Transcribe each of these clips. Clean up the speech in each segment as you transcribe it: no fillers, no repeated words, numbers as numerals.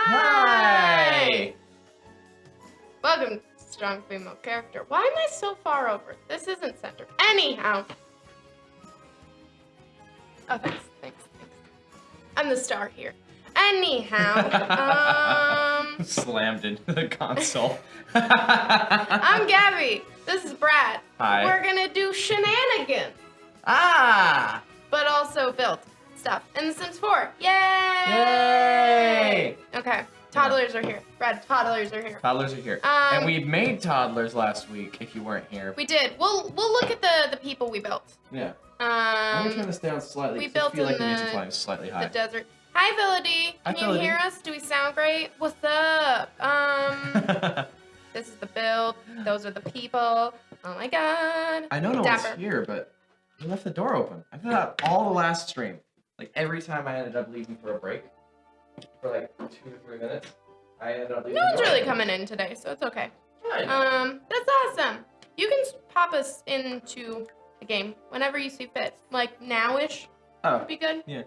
Hi! Welcome to Strong Female Character. Why am I so far over? This isn't centered. Anyhow. Oh, thanks. I'm the star here. Anyhow, Slammed into the console. I'm Gabby. This is Brad. Hi. We're gonna do shenanigans. Ah! But also build stuff in The Sims 4. Yay! Yay! Okay, toddlers are here. Brad, toddlers are here. Toddlers are here. And we made toddlers last week, if you weren't here. We did. We'll look at the people we built. Yeah. Let me turn this down slightly. We built I feel like in the music volume is slightly high. The desert. Hi, Vilody. Hi, Can you Vilody. hear us? Do we sound great? What's up? This is the build. Those are the people. Oh my god. I know no Dapper. one's here, but you left the door open. I thought all the last stream. Like every time I ended up leaving for a break, for like 2 to 3 minutes, I ended up leaving. No one's the door really open. coming in today, so it's okay. Yeah, That's awesome. You can pop us into the game whenever you see fit. Like now-ish Oh, would be good. yeah.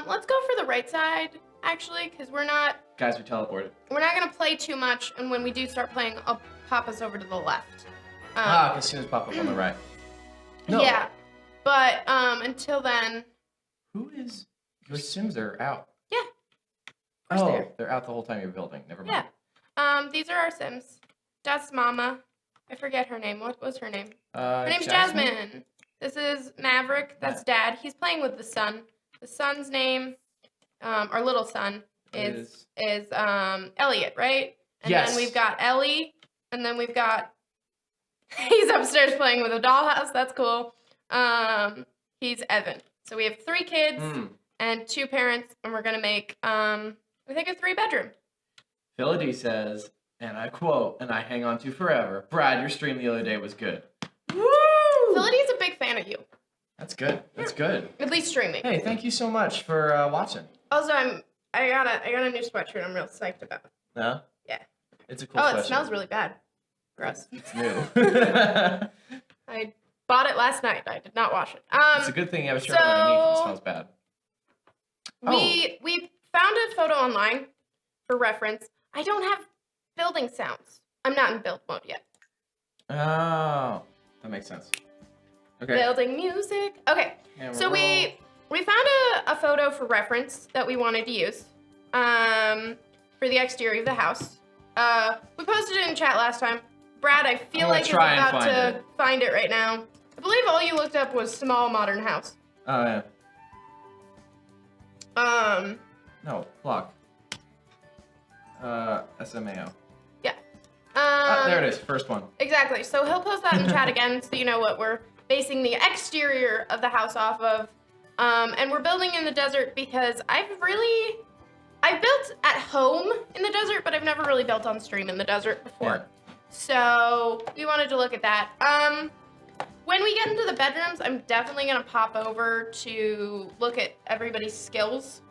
Let's go for the right side, actually, because we're not Guys, we teleported. gonna play too much, and when we do start playing, I'll pop us over to the left. As soon as pop up on the right. No. Yeah, but until then, Who is... Your Sims are out. Yeah. Oh, they're out the whole time you're building. Never mind. yeah. These are our Sims. That's Mama. I forget her name. What was her name? Her name's Jasmine. This is Maverick. That's Dad. He's playing with the son. The son's name, our little son, is Elliot, right? And Yes. then we've got Ellie, and then we've got he's upstairs playing with a dollhouse. That's cool. He's Evan. So we have 3 kids and 2 parents, and we're gonna make I think a 3-bedroom. Philody says, and I quote, and I hang on to forever, Brad, your stream the other day was good. Woo! Philody's a big fan of you. That's good. That's good. At least streaming. Hey, thank you so much for watching. Also, I got a new sweatshirt I'm real psyched about. No? Yeah. It's a cool Oh, sweatshirt. it smells really bad. Gross. It's new. I bought it last night. I did not wash it. It's a good thing you have a shirt underneath if it smells bad. We found a photo online for reference. I don't have building sounds. I'm not in build mode yet. Oh, that makes sense. Okay. Building music. Okay. Yeah, So we found a photo for reference that we wanted to use for the exterior of the house. We posted it in chat last time. Brad, I feel like is about to find it right now. I believe all you looked up was small modern house. Oh, yeah. No, block. SMAO. Yeah. There it is, first one. Exactly. So he'll post that in chat again so you know what we're basing the exterior of the house off of. And we're building in the desert because I've built at home in the desert, but I've never really built on stream in the desert before. Yeah. So we wanted to look at that. When we get into the bedrooms, I'm definitely gonna pop over to look at everybody's skills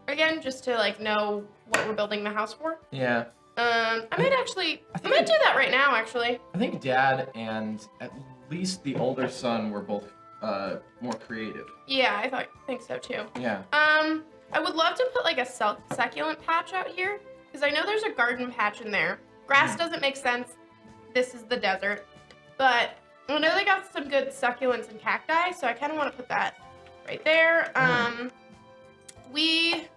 again, just to like know what we're building the house for. Yeah. I might do that right now, actually. I think Dad and at least the older son were both more creative. Yeah, I think so too. Yeah. I would love to put like a succulent patch out here, because I know there's a garden patch in there. Grass doesn't make sense. This is the desert. But I know they got some good succulents and cacti, so I kind of want to put that right there. We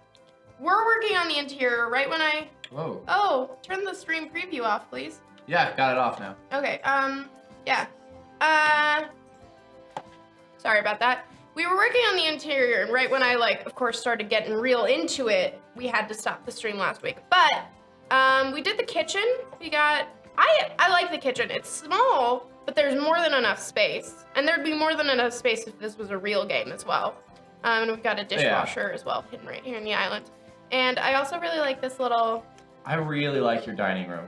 were working on the interior right when I... Whoa. Oh, turn the stream preview off, please. Yeah, got it off now. Okay, yeah. Sorry about that. We were working on the interior, and right when I, like, of course, started getting real into it, we had to stop the stream last week. But, we did the kitchen. We got... I like the kitchen. It's small, but there's more than enough space. And there'd be more than enough space if this was a real game as well. And we've got a dishwasher as well, hidden right here in the island. And I also really like this little... I really like your dining room.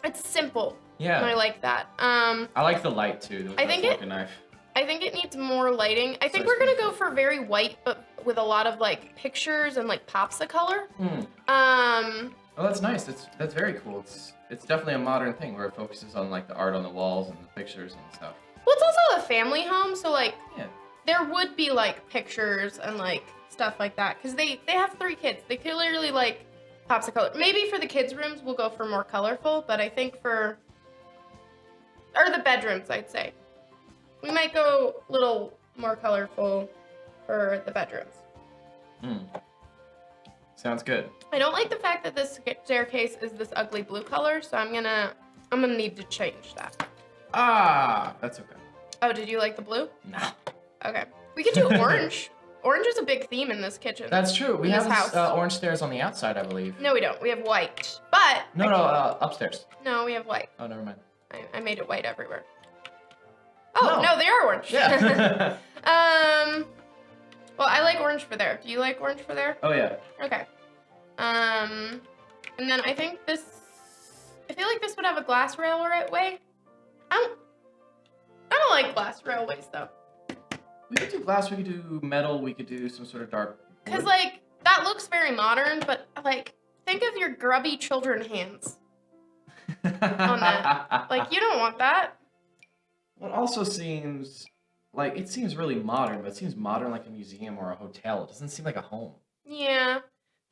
It's simple. Yeah. And I like that. I like the light too. I think like a knife. I think it needs more lighting. I think we're gonna go for very white, but with a lot of like pictures and like pops of color. Oh, that's nice. That's very cool. It's definitely a modern thing where it focuses on like the art on the walls and the pictures and stuff. Well, it's also a family home, so like Yeah. there would be like pictures and like stuff like that because they have 3 kids. They clearly like Pops of color. Maybe for the kids' rooms, we'll go for more colorful, but I think or the bedrooms, I'd say. We might go a little more colorful for the bedrooms. Sounds good. I don't like the fact that this staircase is this ugly blue color, so I'm gonna need to change that. Ah, that's okay. Oh, did you like the blue? No. Okay. We could do orange. Orange is a big theme in this kitchen. That's true. We have this orange stairs on the outside, I believe. No, we don't. We have white. But No, upstairs. no, we have white. Oh, never mind. I made it white everywhere. Oh, No. no, they are orange. Yeah. Well, I like orange for there. Do you like orange for there? Oh, yeah. Okay. And then I think I feel like this would have a glass railway. I don't like glass railways though. We could do glass, we could do metal, we could do some sort of dark wood. Cause like, that looks very modern, but like, think of your grubby children hands on that. Like, you don't want that. Well, it also seems like, it seems really modern, but it seems modern like a museum or a hotel. It doesn't seem like a home. Yeah.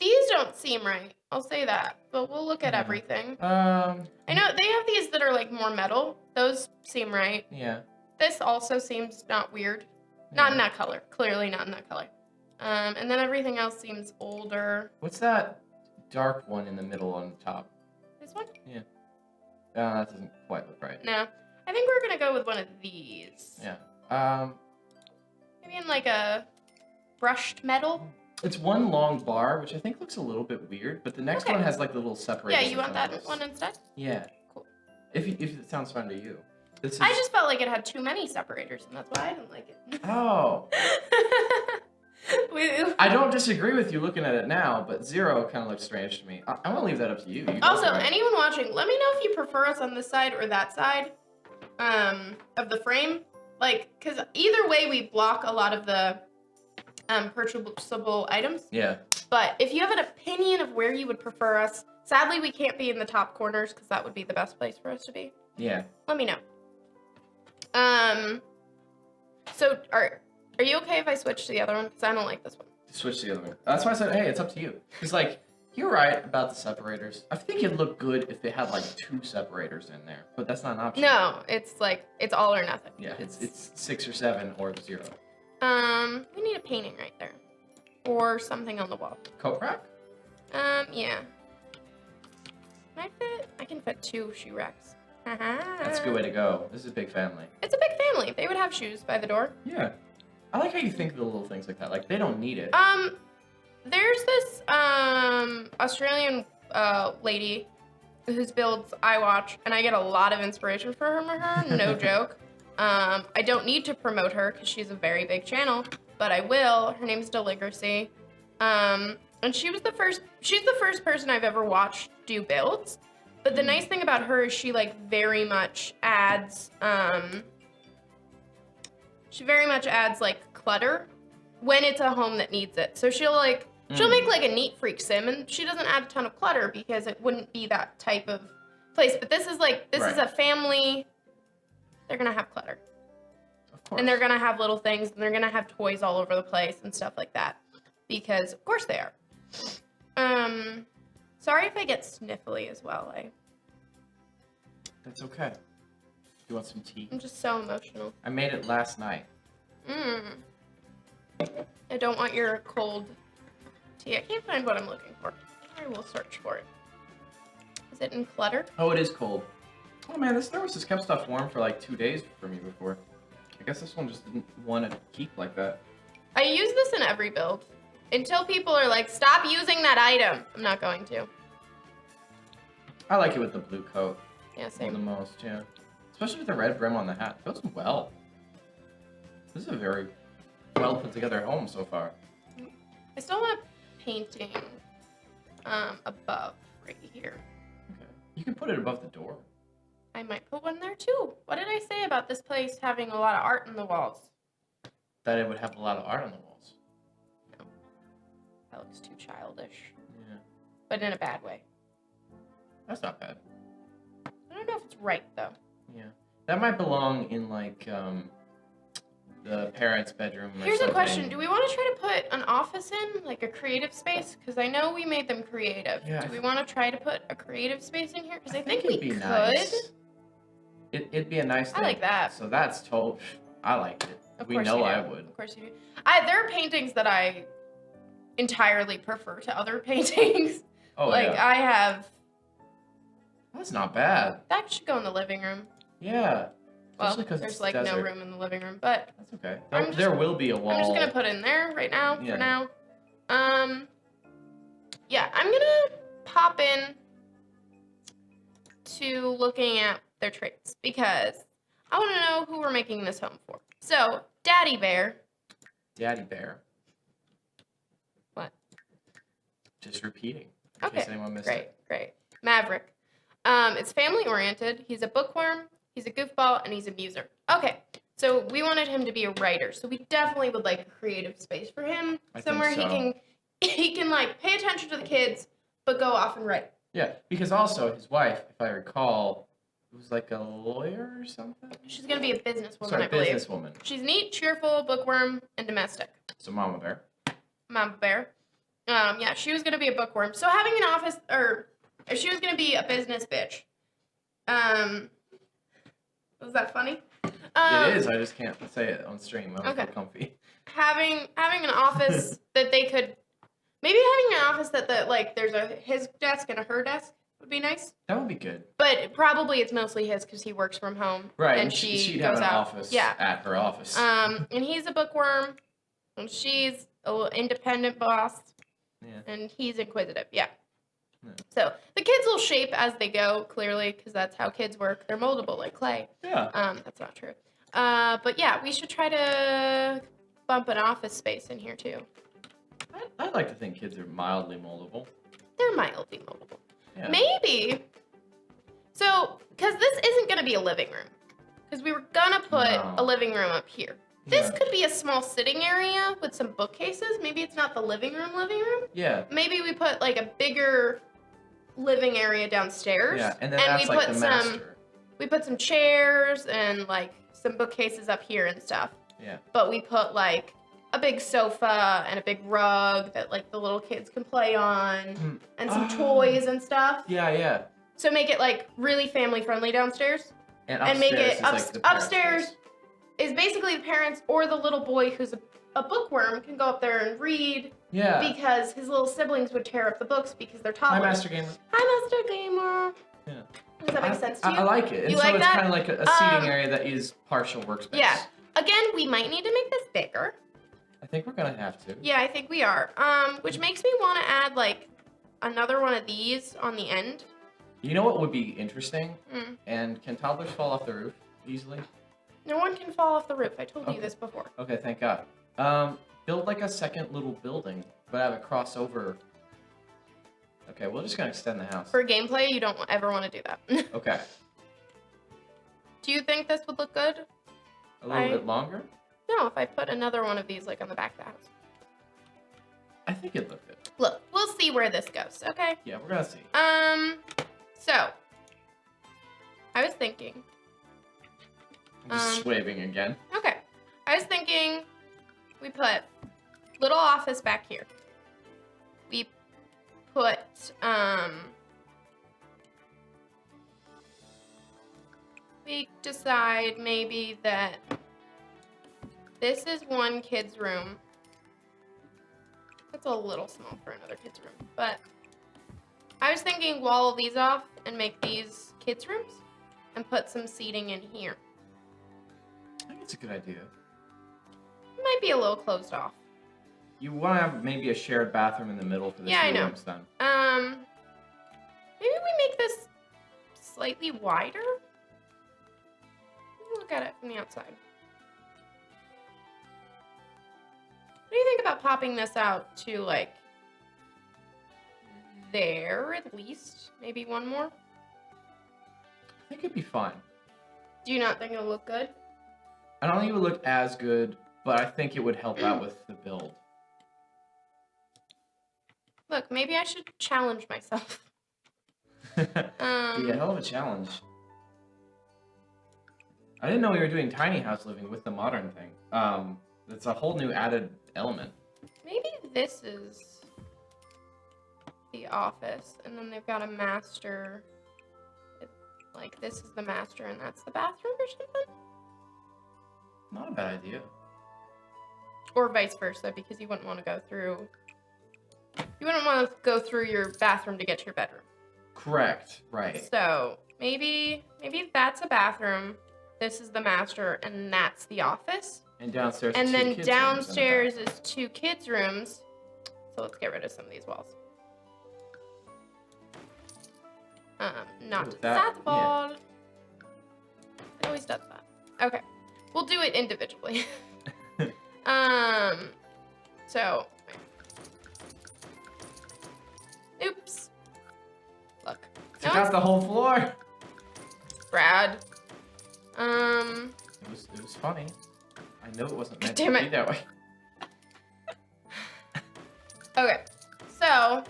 These don't seem right. I'll say that. But we'll look at everything. I know they have these that are like more metal. Those seem right. Yeah. This also seems not weird. Not in that color. Clearly not in that color. And then everything else seems older. What's that dark one in the middle on the top? This one? Yeah. That doesn't quite look right. No. I think we're gonna go with one of these. Yeah. Maybe in like a brushed metal. It's one long bar, which I think looks a little bit weird, but the next one has like the little separators. Yeah, you want that one instead? Yeah. Cool. If it sounds fun to you. I just felt like it had too many separators, and that's why I didn't like it. Oh. I don't disagree with you looking at it now, but 0 kind of looks strange to me. I'm gonna leave that up to you. Also, anyone watching, let me know if you prefer us on this side or that side of the frame. Like, because either way, we block a lot of the purchasable items. Yeah. But if you have an opinion of where you would prefer us, sadly, we can't be in the top corners because that would be the best place for us to be. Yeah. Let me know. So are you okay if I switch to the other one? Because I don't like this one. Switch to the other one. That's why I said, hey, it's up to you. Because, like, you're right about the separators. I think it'd look good if they had, like, 2 separators in there. But that's not an option. No, it's like, it's all or nothing. Yeah, it's 6 or 7 or 0. We need a painting right there. Or something on the wall. Coat rack? Yeah. Can I fit? I can fit 2 shoe racks. That's a good way to go. This is a big family. It's a big family. They would have shoes by the door. Yeah. I like how you think of the little things like that. Like, they don't need it. There's this, Australian, lady whose builds I watch, and I get a lot of inspiration from her, no joke. I don't need to promote her because she's a very big channel, but I will. Her name's Deligracy. And she's the first person I've ever watched do builds. But the nice thing about her is she like very much adds like clutter when it's a home that needs it. So she'll make like a neat freak sim, and she doesn't add a ton of clutter because it wouldn't be that type of place. But this is a family. They're gonna have clutter. Of course. And they're gonna have little things, and they're gonna have toys all over the place and stuff like that. Because of course they are. Sorry if I get sniffly as well. That's okay. You want some tea? I'm just so emotional. I made it last night. I don't want your cold tea. I can't find what I'm looking for. I will search for it. Is it in clutter? Oh, it is cold. Oh man, this thermos has kept stuff warm for like 2 days for me before. I guess this one just didn't want to keep like that. I use this in every build. Until people are like, stop using that item. I'm not going to. I like it with the blue coat. Yeah, same. The most, yeah. Especially with the red brim on the hat. It goes well. This is a very well put together home so far. I still want a painting above right here. Okay. You can put it above the door. I might put one there too. What did I say about this place having a lot of art in the walls? That it would have a lot of art on the walls. No. That looks too childish. Yeah. But in a bad way. That's not bad. I don't know if it's right though. Yeah. That might belong in like the parents' bedroom. Or Here's something. a question: do we want to try to put an office in, like a creative space? Because I know we made them creative. Yeah, Do we want to try to put a creative space in here? Because I think it'd we be could. Nice. It'd be a nice thing. I like that. So that's total. I liked it. Of we course know you do. I would. Of course you do. There are paintings that I entirely prefer to other paintings. Oh like yeah. I have. That's not bad. That should go in the living room. Yeah. Well, because there's it's like desert. No room in the living room, but that's okay. I'm There will be a wall. I'm just gonna put it in there right now Yeah. for now. Yeah, I'm gonna pop in to looking at their traits because I want to know who we're making this home for. So, Daddy Bear. Daddy Bear. What? Just repeating. In case anyone missed it. Great. Maverick. It's family oriented. He's a bookworm. He's a goofball, and he's a muser. Okay, so we wanted him to be a writer, so we definitely would like a creative space for him, somewhere he can like pay attention to the kids, but go off and write. Yeah, because also his wife, if I recall, was like a lawyer or something. She's gonna be a businesswoman, Sorry, I believe. businesswoman. She's neat, cheerful, bookworm, and domestic. So Mama Bear. Mama Bear. Yeah, she was gonna be a bookworm. So having an office, or she was gonna be a business bitch. Was that funny? It is. I just can't say it on stream. I don't feel comfy. Having an office that they could, maybe having an office that there's his desk and a her desk would be nice. That would be good. But probably it's mostly his because he works from home. Right, and she'd goes have an out. office at her office. And he's a bookworm, and she's a little independent boss. Yeah. And he's inquisitive. Yeah. So the kids will shape as they go, clearly, because that's how kids work. They're moldable like clay. Yeah. That's not true. But yeah, we should try to bump an office space in here too. I'd like to think kids are mildly moldable. They're mildly moldable. Yeah. Maybe. So, because this isn't going to be a living room. Because we were going to put a living room up here. This could be a small sitting area with some bookcases. Maybe it's not the living room. Yeah. Maybe we put like a bigger living area downstairs. Yeah, and then that's like the master. We put some chairs and like some bookcases up here and stuff. Yeah. But we put like a big sofa and a big rug that like the little kids can play on and some toys and stuff. Yeah. So make it like really family friendly downstairs. And make it upstairs is basically the parents or the little boy who's a bookworm can go up there and read. Yeah. Because his little siblings would tear up the books because they're toddlers. Hi, Master Gamer. Hi, Master Gamer. Yeah. Does that make sense to you? I like it. And you so like it's that? kind of like a seating area that is partial workspace. Yeah. Again, we might need to make this bigger. I think we're gonna have to. Yeah, I think we are. Which makes me want to add like another one of these on the end. You know what would be interesting? And can toddlers fall off the roof easily? No one can fall off the roof. I told you this before. Okay, thank God. Build like a second little building, but have it cross over. Okay, we're just gonna extend the house. For gameplay, you don't ever want to do that. Okay. Do you think this would look good? A little bit longer? No, if I put another one of these like on the back of the house. I think it'd look good. Look, we'll see where this goes, okay? Yeah, we're gonna see. So I was thinking. I'm just waving again. Okay. I was thinking we put little office back here. We put we decide maybe that this is one kid's room. That's a little small for another kid's room, but I was thinking wall these off and make these kids' rooms and put some seating in here. I think it's a good idea. It might be a little closed off. You want to have maybe a shared bathroom in the middle for the two rooms then. Maybe we make this slightly wider? Look at it from the outside. What do you think about popping this out to like there at least? Maybe one more? I think it'd be fine. Do you not think it'll look good? I don't think it would look as good, but I think it would help out with the build. Look, maybe I should challenge myself. Be a hell of a challenge. I didn't know we were doing tiny house living with the modern thing. It's a whole new added element. Maybe this is the office, and then they've got a master. Like, this is the master, and that's the bathroom or something? Not a bad idea. Or vice versa, because you wouldn't want to go through... You wouldn't want to go through your bathroom to get to your bedroom. Correct. Right. So, maybe that's a bathroom, this is the master, and that's the office. And downstairs And two then kids' downstairs rooms is 2 kids' rooms. So let's get rid of some of these walls. Not Ooh, that wall. It always does that. Okay. We'll do it individually. So. Oops. Look. Took out the whole floor. Brad. It was funny. I know it wasn't meant Damn to it. be that way. Okay. So.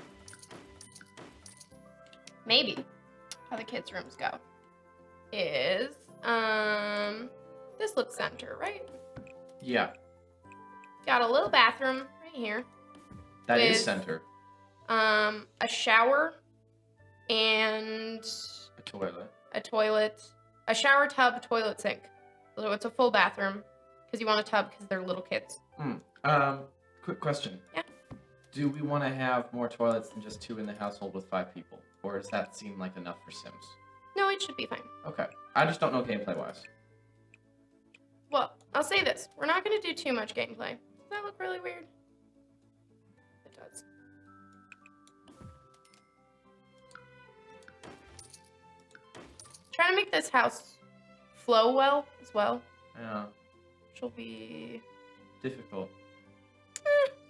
Maybe how the kids' rooms go is, this looks center, right? Yeah. Got a little bathroom right here. That is With- center. A shower and A toilet. a toilet, a shower, tub, toilet, sink. So it's a full bathroom because you want a tub because they're little kids. Quick question. Yeah. Do we want to have more toilets than just 2 in the household with 5 people? Or does that seem like enough for Sims? No, it should be fine. Okay. I just don't know gameplay-wise. Well, I'll say this. We're not going to do too much gameplay. Does that look really weird? It does. Trying to make this house flow well as well. Yeah. Which will be Difficult.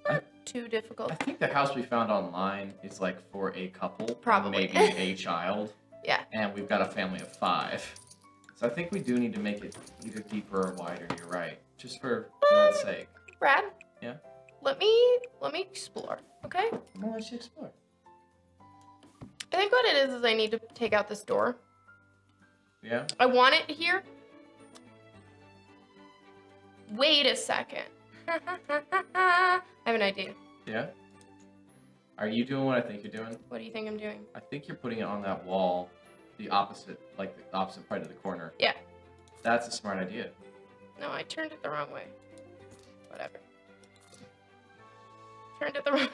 not too difficult. I think the house we found online is like for a couple. Probably. Maybe a child. Yeah. And we've got a family of 5. So I think we do need to make it either deeper or wider, you're right. Just for the old sake. Brad? Yeah? Let me explore, okay? Well, let's explore. I think what it is I need to take out this door. Yeah? I want it here. Wait a second. I have an idea. Yeah? Are you doing what I think you're doing? What do you think I'm doing? I think you're putting it on that wall, the opposite part of the corner. Yeah. That's a smart idea. No, I turned it the wrong way. Whatever. Turned it the wrong.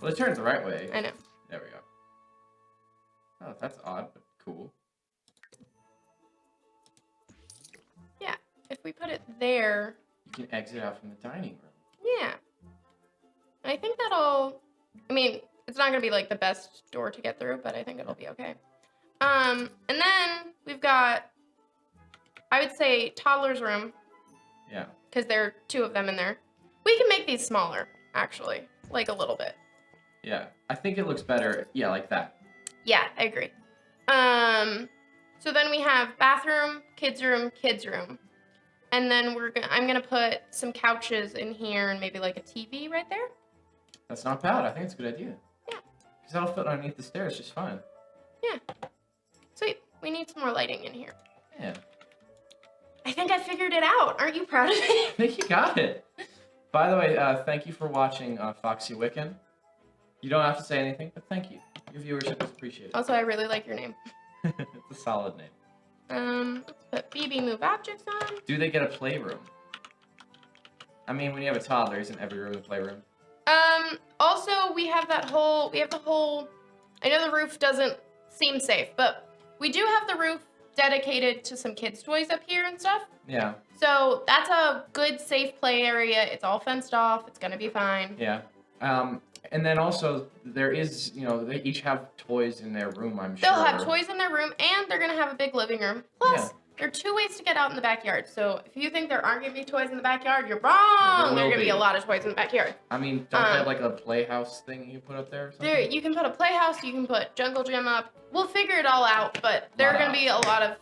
Well, it turned the right way. I know. There we go. Oh, that's odd, but cool. Yeah. If we put it there, You can exit out from the dining room. yeah. I think that'll. I mean, it's not gonna be like the best door to get through, but I think it'll be okay. And then we've got, I would say, toddler's room. Yeah. Because there are 2 of them in there. We can make these smaller, actually, like a little bit. Yeah. I think it looks better. Yeah, like that. Yeah, I agree. So then we have bathroom, kids' room, and then I'm gonna put some couches in here and maybe like a TV right there. That's not bad. I think it's a good idea. Yeah. Because that'll fit underneath the stairs just fine. Yeah. Sweet. We need some more lighting in here. Yeah. I think I figured it out. Aren't you proud of me? I think you got it. By the way, thank you for watching Foxy Wiccan. You don't have to say anything, but thank you. Your viewership is appreciated. Also, I really like your name. It's a solid name. Let's put BB move objects on. Do they get a playroom? I mean, when you have a toddler, isn't every room a playroom? Also, we have the whole, I know the roof doesn't seem safe, but we do have the roof dedicated to some kids' toys up here and stuff. Yeah. So that's a good, safe play area. It's all fenced off. It's gonna be fine. Yeah. And then also, there is, they each have toys in their room, I'm sure. They'll have toys in their room, and they're gonna have a big living room. Plus, Yeah. there are 2 ways to get out in the backyard. So if you think there aren't gonna be toys in the backyard, you're wrong. There are gonna be a lot of toys in the backyard. I mean, don't they have like a playhouse thing you put up there or something? There, you can put a playhouse. You can put jungle gym up. We'll figure it all out. But there are gonna be a lot of.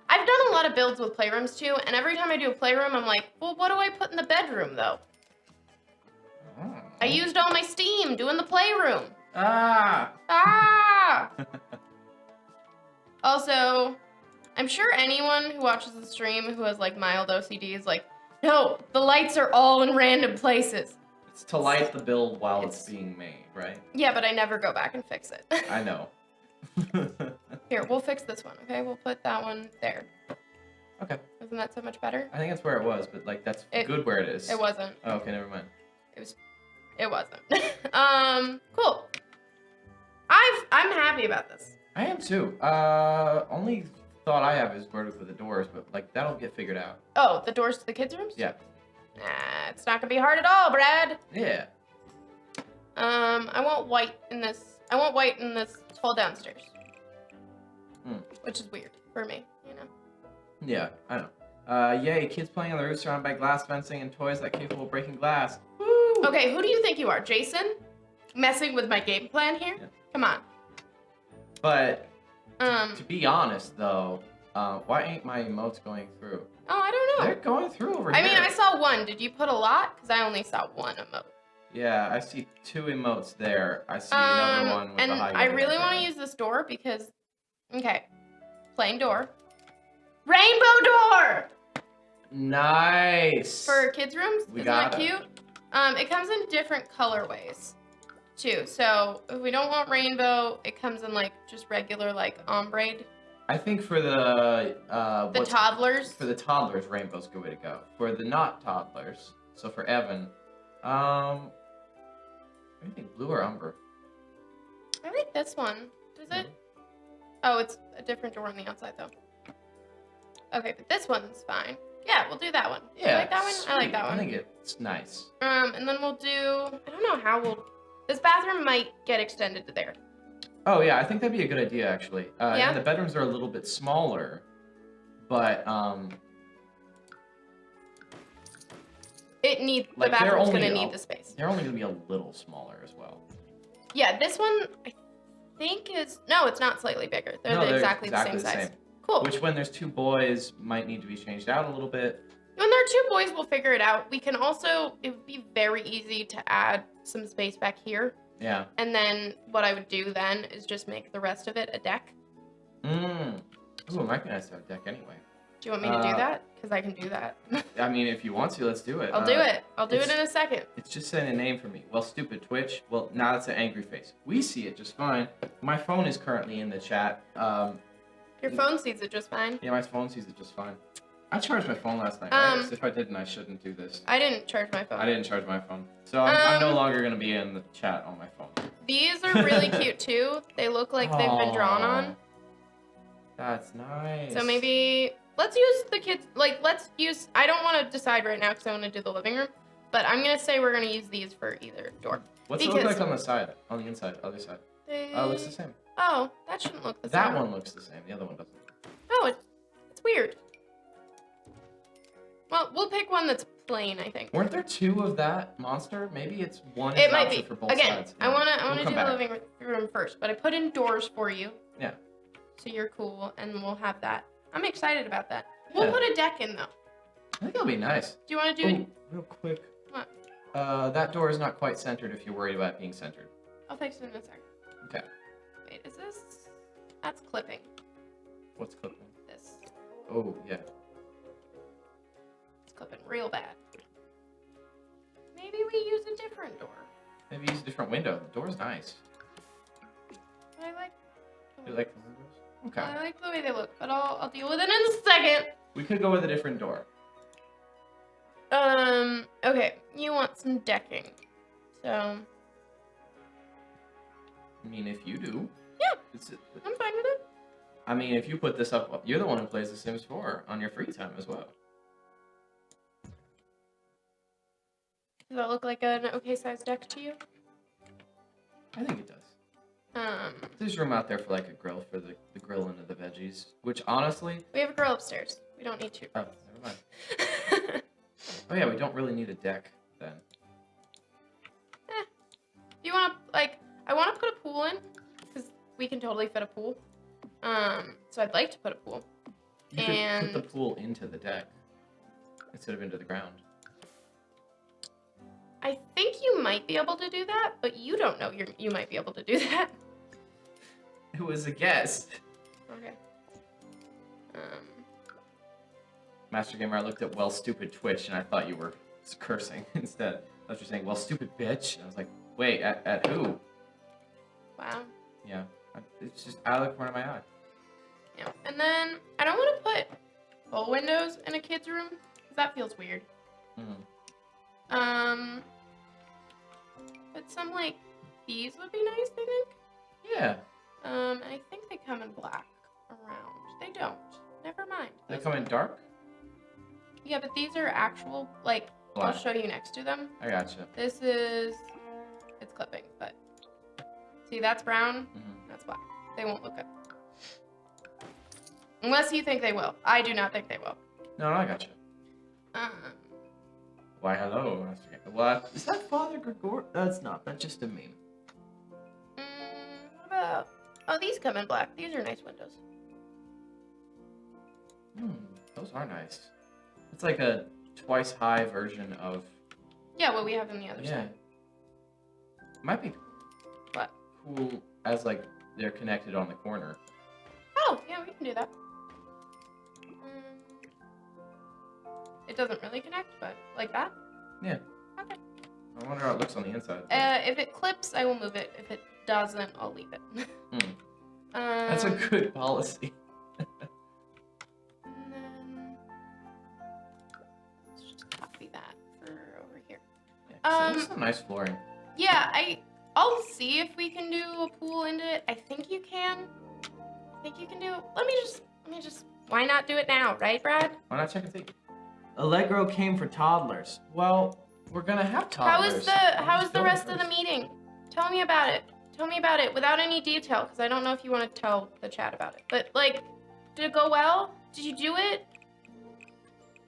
I've done a lot of builds with playrooms too, and every time I do a playroom, I'm like, well, what do I put in the bedroom though? I used all my steam doing the playroom. Ah! Ah! Also, I'm sure anyone who watches the stream who has like mild OCD is like, no, the lights are all in random places. It's to light the build while it's being made, right? Yeah, but I never go back and fix it. I know. Here, we'll fix this one, okay? We'll put that one there. Okay. Isn't that so much better? I think that's where it was, but like that's good where it is. It wasn't. Oh, okay, never mind. It wasn't. Cool. I'm happy about this. I am too. Only thought I have is where to put the doors, but like that'll get figured out. Oh, the doors to the kids' rooms? Yeah. Nah, it's not gonna be hard at all, Brad. Yeah. I want white in this. I want white in this whole downstairs. Which is weird for me, you know. Yeah, I know. Yay, kids playing on the roof surrounded by glass fencing and toys that capable of breaking glass. Woo! Okay, who do you think you are, Jason? Messing with my game plan here? Yeah. Come on. But to be honest, though, why ain't my emotes going through? Oh, I don't know. They're going through over I here. mean, I saw one. Did you put a lot? Because I only saw one emote. Yeah, I see 2 emotes there. I see another one with and the high. I really want to use this door because, okay, plain door, rainbow door. Nice. For kids' rooms. We Isn't got that it. cute? It comes in different colorways, too. So if we don't want rainbow, it comes in like just regular like ombre. I think for the toddlers. For the toddlers, rainbow's a good way to go. For the not toddlers, so for Evan, what do you think, blue or umber? I like this one. Does it? Oh, it's a different door on the outside though. Okay, but this one's fine. Yeah, we'll do that one. Yeah, You like that one? sweet. I like that one. I think it's nice. And then we'll do, I don't know how we'll, this bathroom might get extended to there. Oh yeah, I think that'd be a good idea actually. Yeah? And the bedrooms are a little bit smaller, but The like, bathroom's gonna need the space. They're only gonna be a little smaller as well. Yeah, this one I think is, no, it's not slightly bigger. They're exactly the same size. Cool. Which when there's 2 boys might need to be changed out a little bit. When there are 2 boys, we'll figure it out. We can also, it would be very easy to add some space back here. Yeah. And then what I would do then is just make the rest of it a deck. Ooh, it might be nice to have a deck anyway. Do you want me to do that? Because I can do that. I mean, if you want to, let's do it. I'll do it. I'll do it in a second. It's just saying a name for me. Well, stupid Twitch. Well, now that's an angry face. We see it just fine. My phone is currently in the chat. Your phone sees it just fine. Yeah, my phone sees it just fine. I charged my phone last night. Right? As if I didn't, I shouldn't do this. I didn't charge my phone. I didn't charge my phone. So I'm no longer going to be in the chat on my phone. These are really cute too. They look like they've been drawn on. That's nice. So maybe let's use the kids, like let's use, I don't want to decide right now because I want to do the living room, but I'm going to say we're going to use these for either door. What's it look like on the side? On the inside, other side? Oh, it looks the same. Oh, that shouldn't look the same. That one looks the same. The other one doesn't. Oh, it's weird. Well, we'll pick one that's plain, I think. Weren't there 2 of that monster? Maybe it's one. It might be. For both Again, sides. I wanna We'll do the living room first, but I put in doors for you. Yeah. So you're cool, and we'll have that. I'm excited about that. We'll Yeah. put a deck in though. I think it'll be nice. Do you want to do? Oh, real quick. What? That door is not quite centered if you're worried about it being centered. I'll fix it in a second. Okay. Wait, is this? That's clipping. What's clipping? This. Oh, yeah. It's clipping real bad. Maybe we use a different door. Maybe use a different window. The door's nice. But I like. You like the windows? Okay. I like the way they look, but I'll deal with it in a second. We could go with a different door. Okay. You want some decking, so. I mean, if you do. Yeah. It's, I'm fine with it. I mean, if you put this up, you're the one who plays The Sims 4 on your free time as well. Does that look like an okay sized deck to you? I think it does. There's room out there for like a grill for the grill into the veggies, which honestly. We have a grill upstairs. We don't need to. Oh, never mind. Oh yeah, we don't really need a deck then. Do you want to, like, I want to put a pool in, because we can totally fit a pool. So I'd like to put a pool. You could put the pool into the deck instead of into the ground. I think you might be able to do that, but you don't know you might be able to do that. It was a guess. Okay. Master Gamer, I looked at well stupid Twitch and I thought you were cursing instead. I thought you were saying well stupid bitch. And I was like, wait, at who? Wow. Yeah, it's just out of the corner of my eye. Yeah. And then I don't want to put full windows in a kid's room because that feels weird. But some like these would be nice, I think. Yeah. And I think they come in black around. They don't. Never mind. They come in dark? Yeah, but these are actual, like, Black. I'll show you next to them. I gotcha. This is, it's clipping, but see, that's brown, that's black. They won't look good. Unless you think they will. I do not think they will. No, I gotcha. Why, hello, Master Gamer. What? Is that Father Gregor? That's not. That's just a meme. What about, oh, these come in black. These are nice windows. Those are nice. It's like a twice high version of... Yeah, what we have on the other side. Might be What? cool as like they're connected on the corner. Oh, yeah, we can do that. It doesn't really connect, but like that? Yeah. Okay. I wonder how it looks on the inside. If it clips, I will move it. If it doesn't, I'll leave it. That's a good policy. And then let's just copy that for over here. Yeah, so some nice flooring. Yeah, I'll see if we can do a pool into it. I think you can. I think you can do it. Let me just. Why not do it now, right, Brad? Why not check and see? Allegro came for toddlers. Well, we're gonna have toddlers. How was the rest of the meeting? Tell me about it. Tell me about it without any detail, because I don't know if you want to tell the chat about it. But like, did it go well? Did you do it?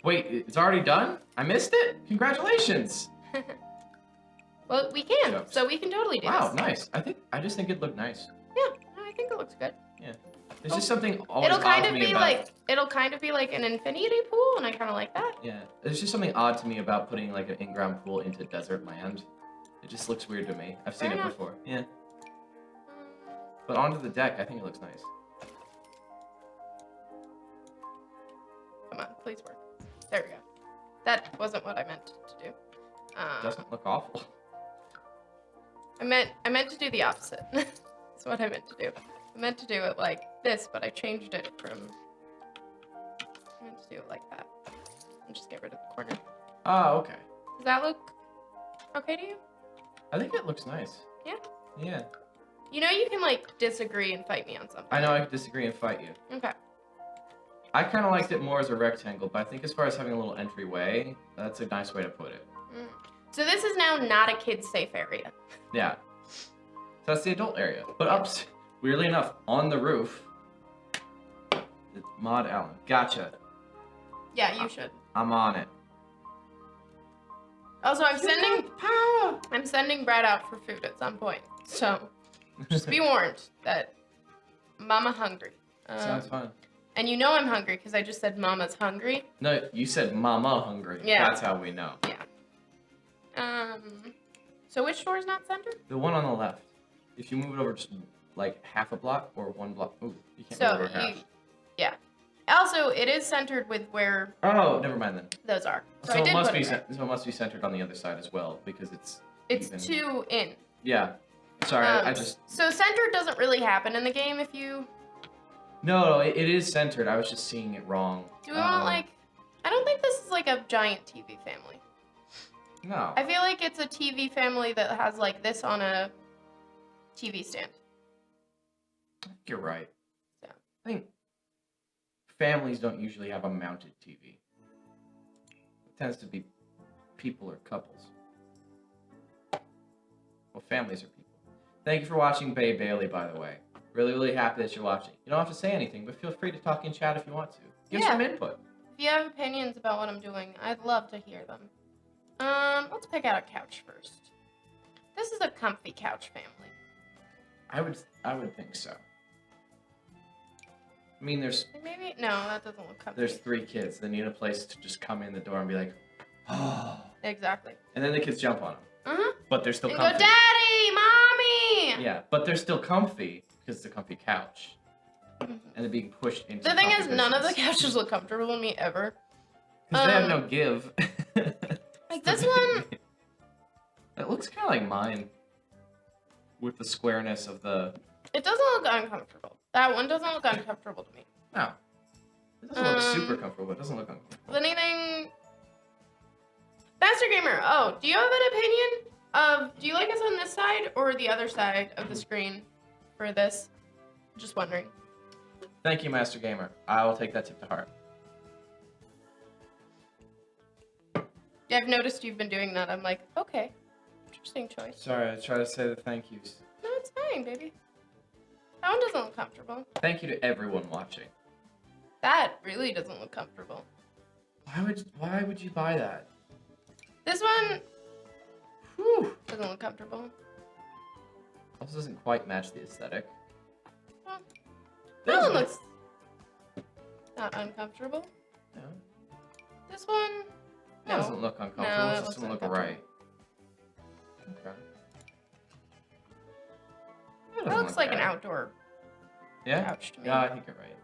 Wait, it's already done? I missed it? Congratulations! Well, we can, Jokes. so we can totally do Wow, this. nice. I just think it looked nice. Yeah, no, I think it looks good. Yeah. There's just something always It'll odd kind to of me be about... like an infinity pool, and I kind of like that. Yeah. There's just something odd to me about putting like an in-ground pool into desert land. It just looks weird to me. I've seen Fair it enough. before. Yeah. But onto the deck, I think it looks nice. Come on, please work. There we go. That wasn't what I meant to do. It doesn't look awful. I meant to do the opposite. That's what I meant to do. I meant to do it like this, but I changed it from... I meant to do it like that. And just get rid of the corner. Oh, okay. Does that look okay to you? I think it looks nice. Yeah? Yeah. You know you can, like, disagree and fight me on something. I know I could disagree and fight you. Okay. I kind of liked it more as a rectangle, but I think as far as having a little entryway, that's a nice way to put it. So this is now not a kid's safe area. Yeah. So that's the adult area. But weirdly enough, on the roof, it's Mod Allen. Gotcha. Yeah, you should. I'm on it. Also, I'm Power! sending Brad out for food at some point. So, just be warned that Mama hungry. Sounds fun. And you know I'm hungry because I just said Mama's hungry. No, you said Mama hungry. Yeah. That's how we know. Yeah. So which door is not centered? The one on the left. If you move it over just like half a block or one block. Ooh, you can't So move it over half. yeah. Also, it is centered with where Oh, never mind then. those are. So I it did must put be it there. so it must be centered on the other side as well because it's even. two in. Yeah. Sorry, I just. So centered doesn't really happen in the game if you. No, it is centered. I was just seeing it wrong. Do we want like? I don't think this is like a giant TV family. No. I feel like it's a TV family that has like this on a TV stand. I think you're right. So. I think families don't usually have a mounted TV. It tends to be people or couples. Well, families are people. Thank you for watching Bay Bailey, by the way. Really, really happy that you're watching. You don't have to say anything, but feel free to talk in chat if you want to. Give some input. If you have opinions about what I'm doing, I'd love to hear them. Let's pick out a couch first. This is a comfy couch family. I would think so. I mean, there's Maybe no, that doesn't look comfy. there's 3 kids. They need a place to just come in the door and be like, oh. Exactly. And then the kids jump on them. But they're still And comfy. go, Daddy, Mommy. Yeah, but they're still comfy because it's a comfy couch. and then being pushed into The thing is, none of the positions. couches look comfortable to me ever. Because they have no give. Like this one. It looks kind of like mine. With the squareness of the... It doesn't look uncomfortable. That one doesn't look uncomfortable to me. No. It doesn't look super comfortable, but it doesn't look uncomfortable. Anything... Master Gamer, oh, do you have an opinion of... Do you like us on this side or the other side of the screen for this? Just wondering. Thank you, Master Gamer. I will take that tip to heart. Yeah, I've noticed you've been doing that. I'm like, okay. Interesting choice. Sorry, I try to say the thank yous. No, it's fine, baby. That one doesn't look comfortable. Thank you to everyone watching. That really doesn't look comfortable. Why would you buy that? This one Whew. doesn't look comfortable. Also doesn't quite match the aesthetic. Well, that one looks not uncomfortable. No. This one, It no. doesn't look uncomfortable. No, It it just looks doesn't look uncomfortable. right. Okay. That looks like an bad. outdoor Yeah? couch to me. Yeah, I think you're right.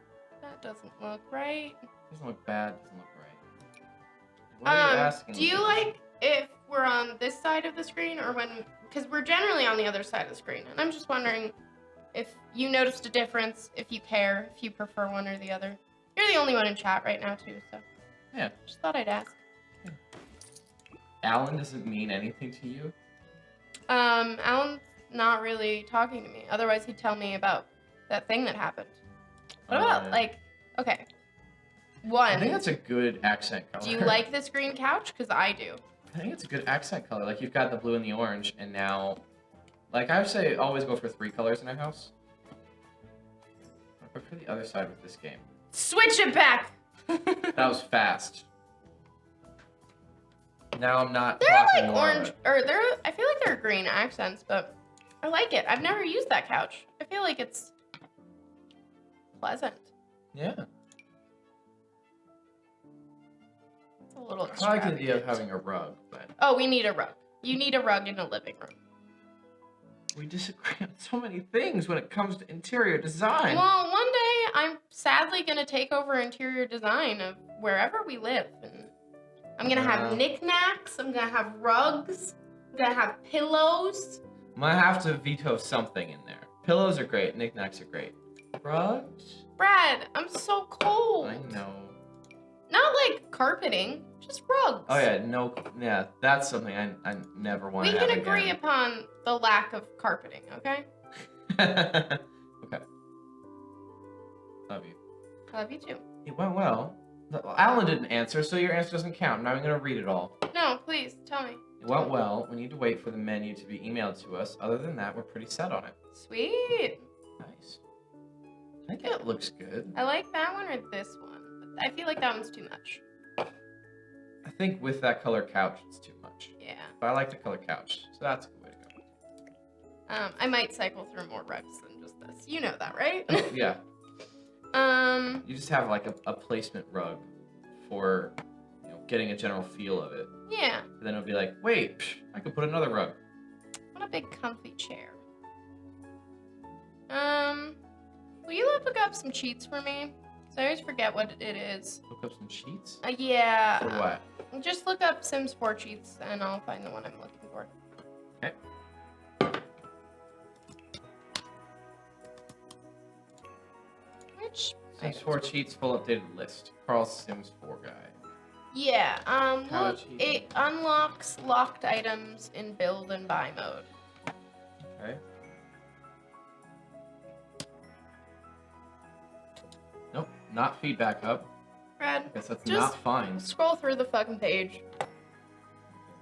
That doesn't look right. Doesn't look bad, doesn't look right. What are you asking Do you me? like if we're on this side of the screen or when, because we're generally on the other side of the screen, and I'm just wondering if you noticed a difference, if you care, if you prefer one or the other. You're the only one in chat right now too, so Yeah. just thought I'd ask. Alan doesn't mean anything to you? Alan's not really talking to me. Otherwise, he'd tell me about that thing that happened. What about, like, okay. One, I think that's a good accent color. do you like this green couch? Because I do. I think it's a good accent color. Like, you've got the blue and the orange, and now... Like, I would say always go for 3 colors in a house. I prefer the other side with this game. Switch it back! That was fast. Now I'm not They're talking like more orange, or I feel like they're green accents, but I like it. I've never used that couch. I feel like it's pleasant. Yeah. It's a little I like the idea of extravagant. having a rug, but... Oh, we need a rug. You need a rug in a living room. We disagree on so many things when it comes to interior design. Well, one day I'm sadly gonna take over interior design of wherever we live, and I'm gonna have knickknacks. I'm gonna have rugs. I'm gonna have pillows. I'm gonna have to veto something in there. Pillows are great. Knickknacks are great. Rugs? Brad, I'm so cold. I know. Not like carpeting, just rugs. Oh yeah, no, yeah, that's something I never want We to have can agree again. upon the lack of carpeting, okay? Okay. Love you. Love you too. It went well. Well, Alan didn't answer, so your answer doesn't count. Now I'm gonna read it all. No, please, tell me. It went well. We need to wait for the menu to be emailed to us. Other than that, we're pretty set on it. Sweet. Nice. I think that looks good. I like that one or this one. But I feel like that one's too much. I think with that color couch, it's too much. Yeah. But I like the color couch, so that's a good way to go. I might cycle through more rugs than just this. You know that, right? Oh, yeah. You just have like a placement rug for, you know, getting a general feel of it. Yeah. And then it'll be like, wait, I could put another rug. What a big comfy chair. Will you look up some cheats for me? So I always forget what it is. Look up some sheets. Yeah. For what? Just look up Sims 4 cheats and I'll find the one I'm looking for. Okay. Which? Sims 4 cheats, full updated list. Carl's Sims 4 guy. Yeah, How look, cheat? it unlocks locked items in build and buy mode. Okay. Nope, not feedback hub. Brad, Guess that's Just- not fine. scroll through the fucking page.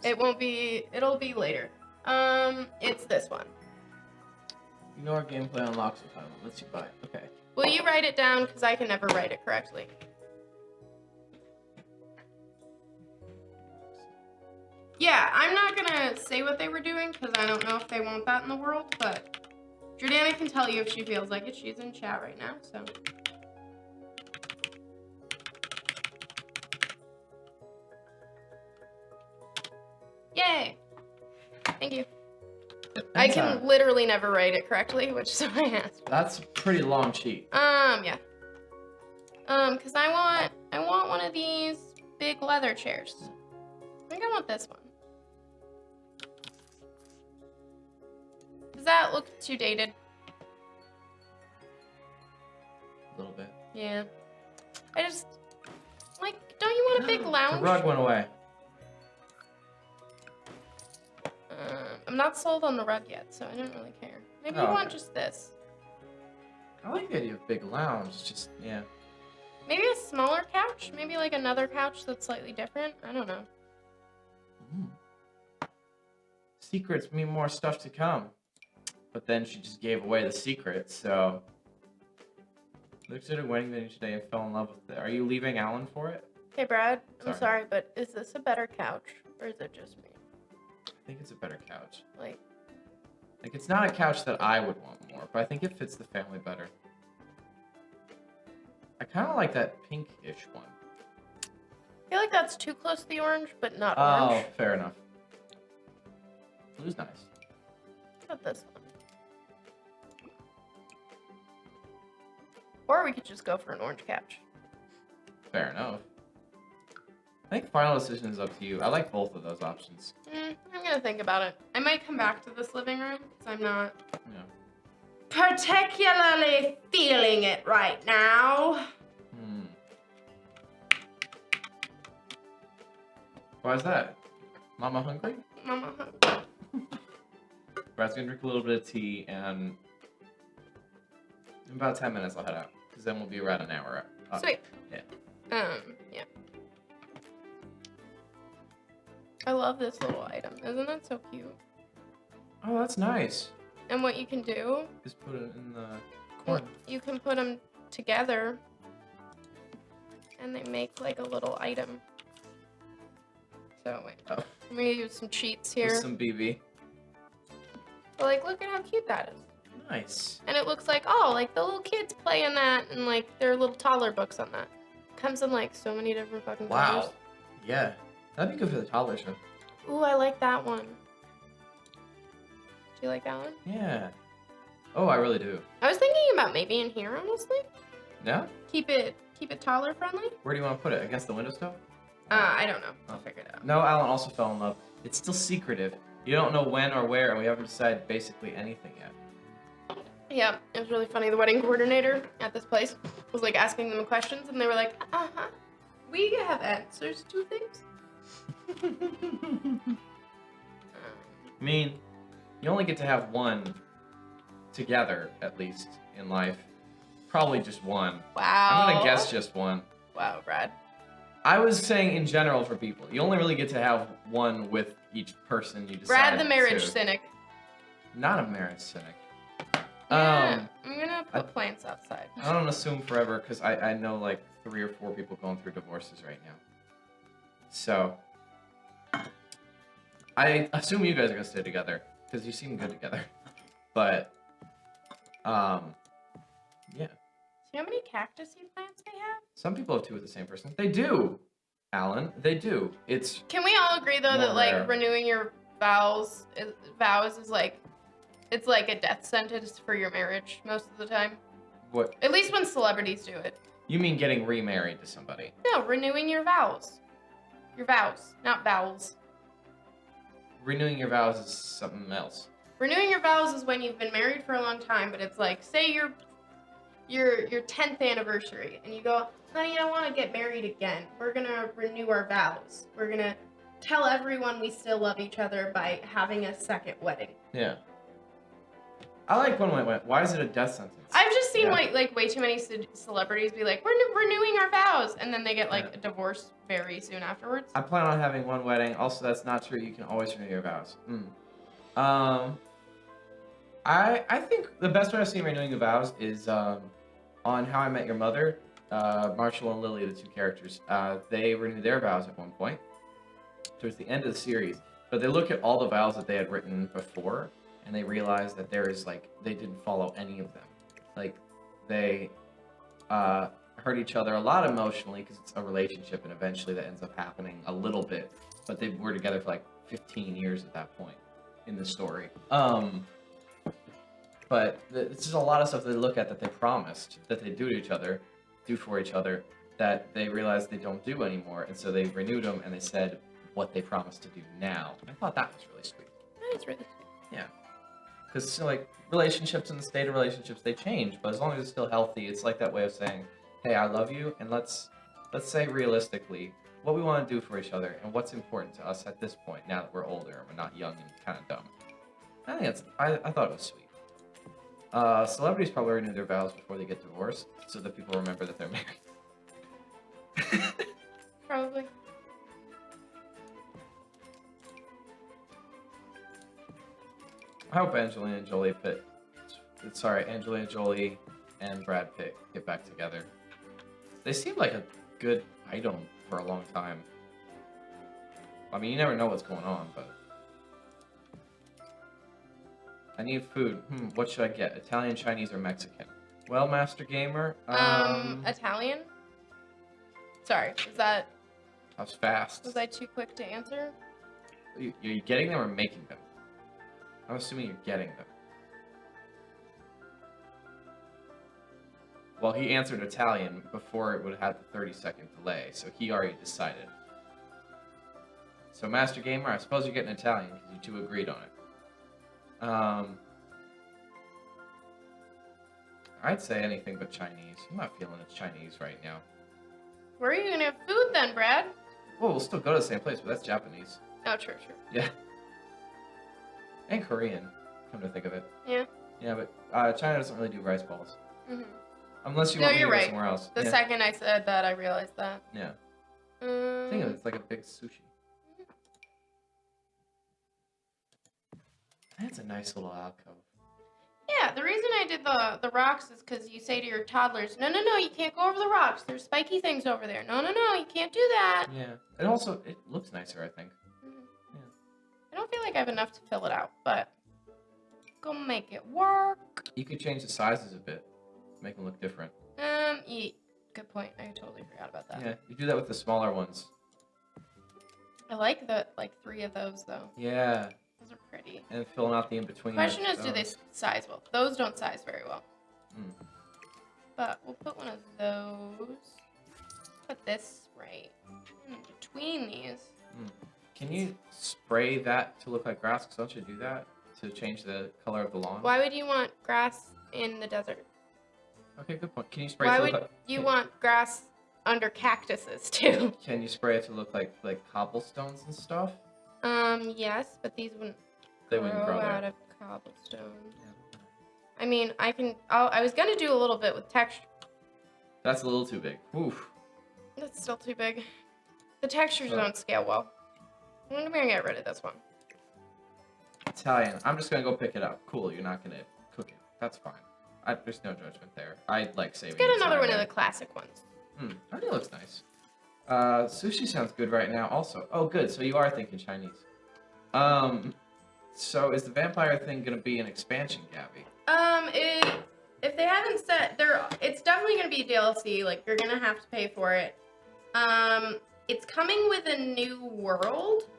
It won't be, it'll be later. It's this one. Ignore gameplay unlocks the time. Let's see buy. Okay. Will you write it down? Because I can never write it correctly. Yeah, I'm not gonna say what they were doing because I don't know if they want that in the world, but Jordana can tell you if she feels like it. She's in chat right now, so. Yay! Thank you. I can literally never write it correctly, which is why I asked. That's a pretty long cheat. Yeah. Cause I want one of these big leather chairs. I think I want this one. Does that look too dated? A little bit. Yeah. I just, like, don't you want a big lounge? The rug went away. I'm not sold on the rug yet, so I don't really care. Maybe you want just this. I like the idea of big lounge. Just, yeah. Maybe a smaller couch? Maybe like another couch that's slightly different? I don't know. Secrets mean more stuff to come. But then she just gave away the secret, so... Looked at a wedding venue today and fell in love with it. Are you leaving Alan for it? Hey, Brad. I'm sorry, but is this a better couch? Or is it just me? I think it's a better couch. Like, it's not a couch that I would want more, but I think it fits the family better. I kind of like that pink-ish one. I feel like that's too close to the orange, but not Oh, orange. fair enough. Blue's nice. How about this one? Or we could just go for an orange couch. Fair enough. I think final decision is up to you. I like both of those options. I'm gonna think about it. I might come back to this living room, because I'm not particularly feeling it right now. Why is that? Mama hungry? Mama hungry. Brad's gonna drink a little bit of tea, and in about 10 minutes I'll head out, because then we'll be around an hour. Sweet. Yeah. Yeah. I love this little item. Isn't that so cute? Oh, that's nice. And what you can do... Just put it in the corner. You can put them together, and they make like a little item. So, wait. Oh. I'm gonna use some cheats here. With some BB. But, like, look at how cute that is. Nice. And it looks like, oh, like, the little kids play in that, and, like, there are little toddler books on that. Comes in, like, so many different fucking colors. Wow. Yeah. That'd be good for the toddler show. Ooh, I like that one. Do you like that one? Yeah. Oh, I really do. I was thinking about maybe in here, honestly. Yeah? Keep it toddler friendly. Where do you want to put it? Against the windowsill? I don't know. I'll figure it out. No, Alan also fell in love. It's still secretive. You don't know when or where, and we haven't decided basically anything yet. Yeah, it was really funny. The wedding coordinator at this place was like asking them questions, and they were like, we have answers to things. I mean, you only get to have one together, at least, in life. Probably just one. Wow. I'm gonna guess just one. Wow, Brad. I was saying in general for people. You only really get to have one with each person you decide Brad the marriage to. cynic. Not a marriage cynic. Yeah, I'm gonna put plants outside. I don't assume forever, because I know like 3 or 4 people going through divorces right now. So, I assume you guys are gonna stay together, because you seem good together. But, yeah. See how many cactusy plants they have? Some people have 2 with the same person. They do, Alan. They do. It's. Can we all agree though that rare. like renewing your vows is like, it's like a death sentence for your marriage most of the time. What? At least when celebrities do it. You mean getting remarried to somebody? No, renewing your vows. Your vows, not vowels. Renewing your vows is something else. Renewing your vows is when you've been married for a long time, but it's like, say your 10th anniversary, and you go, honey, I want to get married again. We're gonna renew our vows. We're gonna tell everyone we still love each other by having a second wedding. Yeah. I like when we went, why is it a death sentence? I've just seen like way too many celebrities be like, we're renewing our vows, and then they get like a divorce very soon afterwards. I plan on having one wedding. Also, that's not true. You can always renew your vows. I think the best way I've seen renewing the vows is on How I Met Your Mother. Marshall and Lily, the 2 characters, they renew their vows at one point towards the end of the series. But they look at all the vows that they had written before, and they realize that there is like they didn't follow any of them. Like they hurt each other a lot emotionally because it's a relationship, and eventually that ends up happening a little bit. But they were together for like 15 years at that point. in the story. But it's just a lot of stuff they look at that they promised that they do to each other, do for each other, that they realize they don't do anymore, and so they renewed them and they said what they promised to do now. I thought that was really sweet. That is really sweet. Yeah, because like relationships and the state of relationships they change, but as long as it's still healthy, it's like that way of saying, "Hey, I love you," and let's say realistically what we want to do for each other and what's important to us at this point. Now that we're older and we're not young and kind of dumb, I think I thought it was sweet. Celebrities probably renew their vows before they get divorced, so that people remember that they're married. Probably. I hope Angelina Jolie and Brad Pitt get back together. They seem like a good item for a long time. I mean, you never know what's going on, but... I need food. What should I get? Italian, Chinese, or Mexican? Well, Master Gamer, Italian? Sorry, that was fast. Was I too quick to answer? You're getting them or making them? I'm assuming you're getting them. Well, he answered Italian before it would have had the 30-second delay, so he already decided. So, Master Gamer, I suppose you're getting Italian because you two agreed on it. I'd say anything but Chinese. I'm not feeling it's Chinese right now. Where are you gonna have food then, Brad? Well, we'll still go to the same place, but that's Japanese. Oh, true. Yeah. And Korean, come to think of it. Yeah. Yeah, but China doesn't really do rice balls. Mm-hmm. Unless you want me to go somewhere else. The second I said that, I realized that. Yeah. I think it's like a big sushi. That's a nice little alcove. Yeah, the reason I did the rocks is because you say to your toddlers, no, you can't go over the rocks. There's spiky things over there. No, you can't do that. Yeah. And also, it looks nicer, I think. Yeah. I don't feel like I have enough to fill it out, but go make it work. You could change the sizes a bit. Make them look different. Yeah. Good point. I totally forgot about that. Yeah, you do that with the smaller ones. I like the 3 of those, though. Yeah. Those are pretty. And filling out the in-between. Question is, do they size well? Those don't size very well. Mm. But we'll put one of those. Put this right in between these. Mm. Can you spray that to look like grass? Because don't you do that to change the color of the lawn? Why would you want grass in the desert? Okay, good point. Can you spray it to to look like... like... you want grass under cactuses, too? Can you spray it to look like cobblestones and stuff? Yes, but these wouldn't grow out of cobblestone. Yeah. I mean, I was gonna do a little bit with texture. That's a little too big. Oof. That's still too big. The textures don't scale well. I'm gonna get rid of this one. Italian. I'm just gonna go pick it up. Cool, you're not gonna cook it. That's fine. There's no judgment there. I like saving. Let's get another one of the classic ones. I think it looks nice. Sushi sounds good right now also. Oh, good. So you are thinking Chinese. So is the vampire thing gonna be an expansion, Gabby? If they haven't said, it's definitely gonna be a DLC. Like, you're gonna have to pay for it. It's coming with a new world,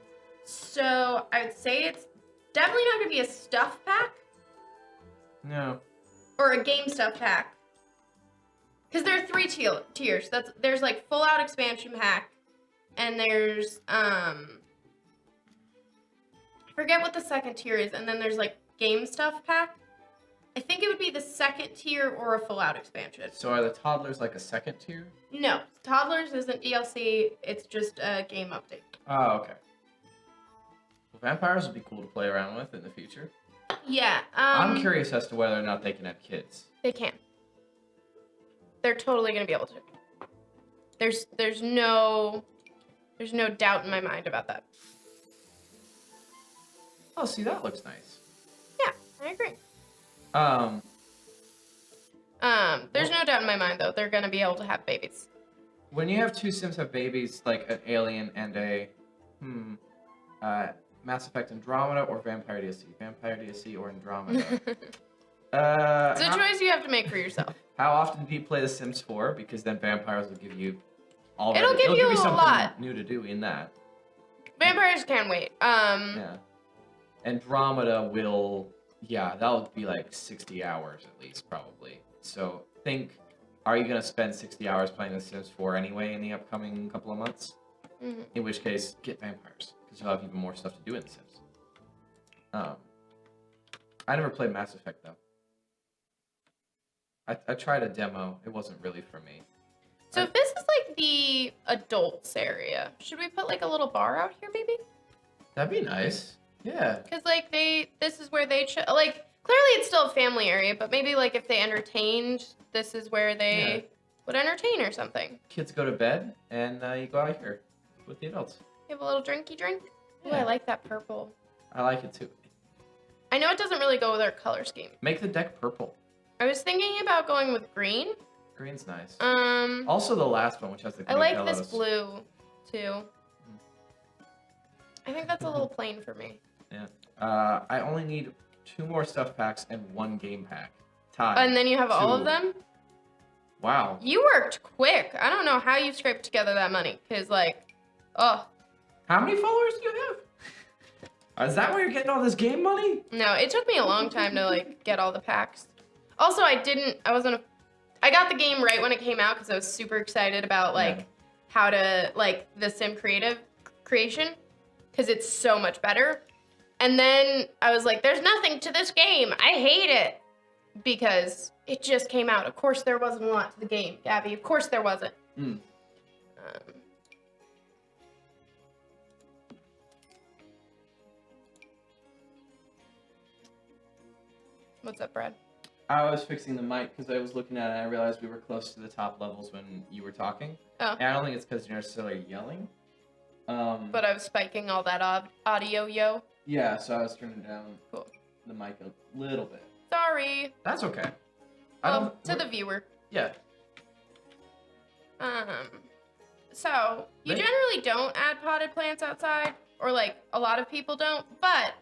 so I would say it's definitely not gonna be a stuff pack. No. Or a game stuff pack. Because there are 3 tiers. There's like full out expansion pack, and there's I forget what the second tier is, and then there's like game stuff pack. I think it would be the second tier or a full out expansion. So are the toddlers like a second tier? No, toddlers isn't DLC. It's just a game update. Oh, okay. Well, vampires would be cool to play around with in the future. Yeah. I'm curious as to whether or not they can have kids. They can. They're totally gonna be able to. There's no doubt in my mind about that. Oh, see, that looks nice. Yeah, I agree. There's no doubt in my mind though. They're gonna be able to have babies. When you have 2 Sims have babies, like an Alien and a Mass Effect Andromeda or Vampire DSC? Vampire DSC or Andromeda? It's a choice you have to make for yourself. How often do you play The Sims 4? Because then vampires will give you It'll give you something a lot new to do in that. Vampires can wait. Yeah. Andromeda will, yeah, that'll be like 60 hours at least, probably. So think, are you going to spend 60 hours playing The Sims 4 anyway in the upcoming couple of months? Mm-hmm. In which case, get vampires, because you'll have even more stuff to do in The Sims. I never played Mass Effect, though. I tried a demo. It wasn't really for me. So if this is like the adults area, should we put like a little bar out here maybe? That'd be nice. Yeah. Because like this is where they like, clearly it's still a family area, but maybe like if they entertained, this is where they would entertain or something. Kids go to bed, and you go out here with the adults. You have a little drinky drink? Yeah. Ooh, I like that purple. I like it too. I know it doesn't really go with our color scheme. Make the deck purple. I was thinking about going with green. Green's nice. Also the last one, which has the I green like pillows. this blue too. I think that's a little plain for me. Yeah. I only need 2 more stuff packs and 1 game pack. Time. And then you have all of 2. them? Wow. You worked quick. I don't know how you scraped together that money. Because, like, oh. How many followers do you have? Is that why you're getting all this game money? No, it took me a long time to, like, get all the packs. Also, I got the game right when it came out because I was super excited about, like, how to, like, the sim creation. Because it's so much better. And then I was like, there's nothing to this game. I hate it. Because it just came out. Of course there wasn't a lot to the game, Gabby. Of course there wasn't. What's up, Brad? I was fixing the mic because I was looking at it and I realized we were close to the top levels when you were talking. Oh. And I don't think it's because you're necessarily yelling. But I was spiking all that audio, yo. Yeah, so I was turning down Cool. the mic a little bit. Sorry. That's okay. To the viewer. Yeah. So you generally don't add potted plants outside, or like a lot of people don't, but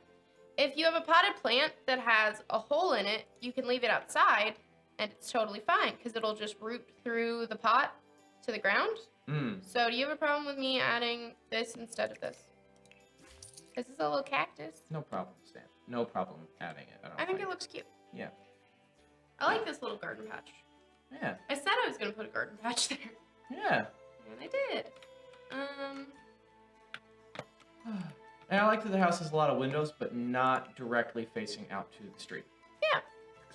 if you have a potted plant that has a hole in it, you can leave it outside and it's totally fine because it'll just root through the pot to the ground. So do you have a problem with me adding this instead of this? This is a little cactus. No problem, Stan. No problem adding it. I think it looks cute. Yeah. I like this little garden patch. Yeah. I said I was going to put a garden patch there. Yeah. And I did. And I like that the house has a lot of windows, but not directly facing out to the street. Yeah.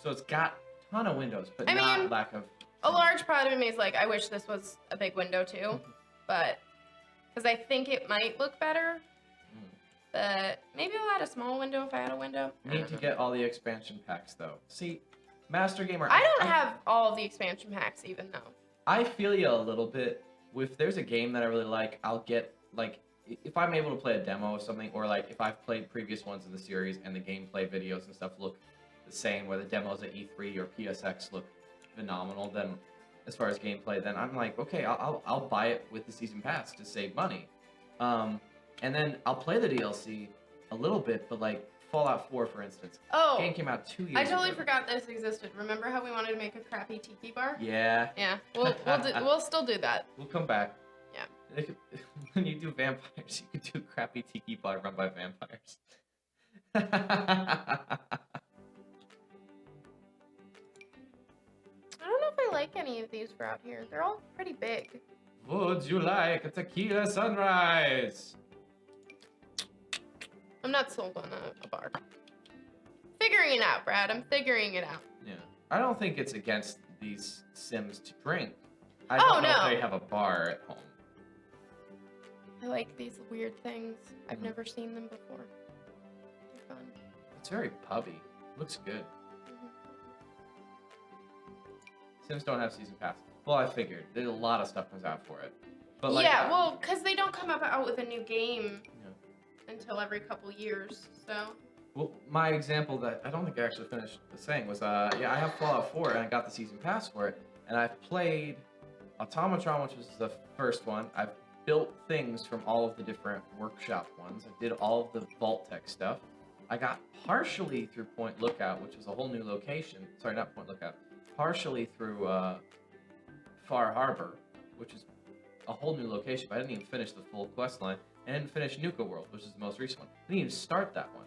So it's got a ton of windows, but I mean, lack of... A large part of me is like, I wish this was a big window too. But, because I think it might look better. But maybe I'll add a small window if I had a window. Need to get all the expansion packs, though. See, Master Gamer... I don't have all of the expansion packs even, though. I feel you a little bit. If there's a game that I really like, I'll get, like... If I'm able to play a demo of something, or like if I've played previous ones in the series and the gameplay videos and stuff look the same, where the demos at E3 or PSX look phenomenal, then as far as gameplay, then I'm like, okay, I'll buy it with the season pass to save money. And then I'll play the DLC a little bit, but like Fallout 4, for instance. Oh, the game came out 2 years ago. I totally forgot this existed. Remember how we wanted to make a crappy tiki bar? Yeah. Yeah, we'll still do that. We'll come back. Yeah. When you do vampires, you could do crappy tiki bar run by vampires. I don't know if I like any of these for out here. They're all pretty big. Would you like a tequila sunrise? I'm not sold on a bar. Figuring it out, Brad. I'm figuring it out. Yeah. I don't think it's against these Sims to drink. I don't know if they have a bar at home. I like these weird things. I've never seen them before. They're fun. It's very pubby. Looks good. Sims don't have season pass. Well, I figured. There's a lot of stuff comes out for it. But like, yeah, well, because they don't come out with a new game until every couple years, so... Well, my example that I don't think I actually finished saying was, yeah, I have Fallout 4 and I got the season pass for it, and I've played Automatron, which was the first one. I've built things from all of the different workshop ones. I did all of the Vault Tech stuff. I got partially through Point Lookout, which was a whole new location. Sorry, not Point Lookout. Partially through Far Harbor, which is a whole new location, but I didn't even finish the full quest line. And I didn't finish Nuka World, which is the most recent one. I didn't even start that one.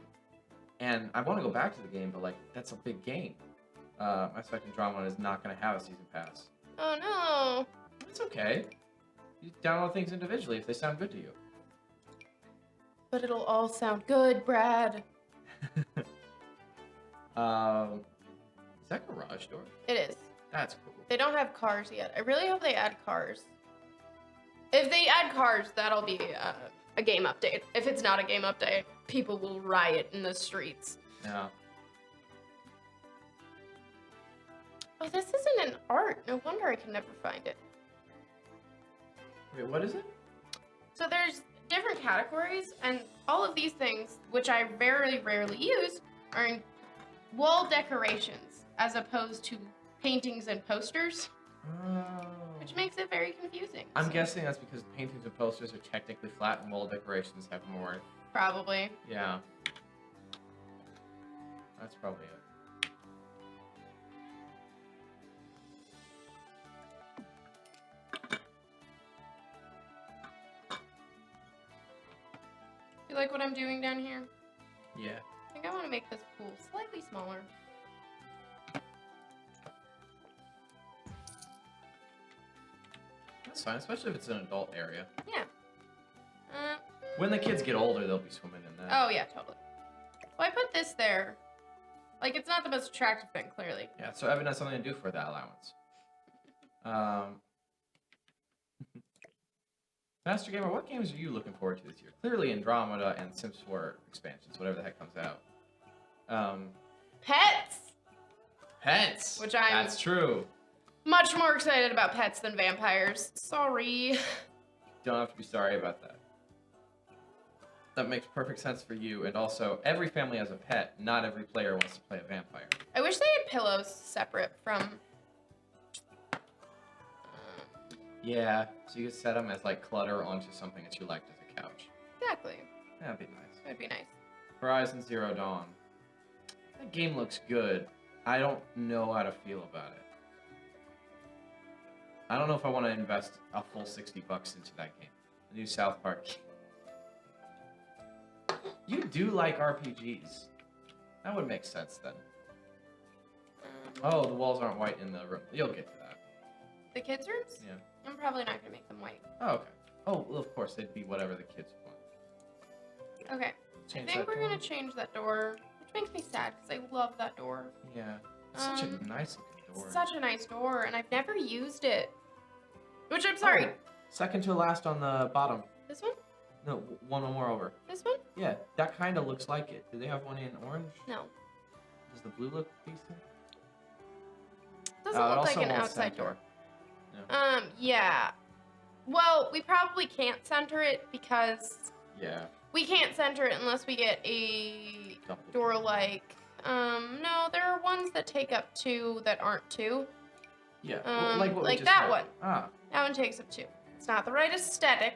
And I want to go back to the game, but like that's a big game. My second Andromeda is not going to have a season pass. Oh no. It's okay. You download things individually if they sound good to you. But it'll all sound good, Brad. Is that garage door? It is. That's cool. They don't have cars yet. I really hope they add cars. If they add cars, that'll be a game update. If it's not a game update, people will riot in the streets. Yeah. Oh, this isn't an art. No wonder I can never find it. Wait, what is it? So there's different categories, and all of these things, which I very rarely use, are in wall decorations as opposed to paintings and posters, which makes it very confusing. I'm guessing that's because paintings and posters are technically flat and wall decorations have more. Probably. Yeah. That's probably it. You like what I'm doing down here? Yeah. I think I want to make this pool slightly smaller. That's fine, especially if it's an adult area. Yeah. When the kids get older, they'll be swimming in that. Oh, yeah, totally. Well, I put this there. Like, it's not the most attractive thing, clearly. Yeah, so Evan has something to do for that allowance. Master Gamer, what games are you looking forward to this year? Clearly Andromeda and Sims 4 expansions, whatever the heck comes out. Pets! Pets! Which I'm- That's true. Much more excited about pets than vampires. Sorry. Don't have to be sorry about that. That makes perfect sense for you, and also, every family has a pet. Not every player wants to play a vampire. I wish they had pillows separate from... Yeah, so you could set them as, like, clutter onto something that you liked as a couch. Exactly. That'd be nice. That'd be nice. Horizon Zero Dawn. That game looks good. I don't know how to feel about it. I don't know if I want to invest a full $60 into that game. The new South Park game. You do like RPGs. That would make sense then. Oh, the walls aren't white in the room. You'll get to that. The kids' rooms? Yeah. I'm probably not gonna make them white. Oh, okay. Oh, well, of course, they'd be whatever the kids want. Okay. Change I think that we're door. gonna change that door, which makes me sad because I love that door. Yeah. It's such a nice looking door. It's such a nice door, and I've never used it. Which I'm sorry. Oh, second to last on the bottom. This one? No, one more over. This one? Yeah, that kind of looks like it. Do they have one in orange? No. Does the blue look decent? Doesn't it look like also an won't outside center. door. Yeah. Yeah. Well, we probably can't center it because Yeah. we can't center it unless we get a Double. door like. No, there are ones that take up 2 that aren't 2. Yeah. Well, like what we like just that had. one. Ah. That one takes up 2. It's not the right aesthetic,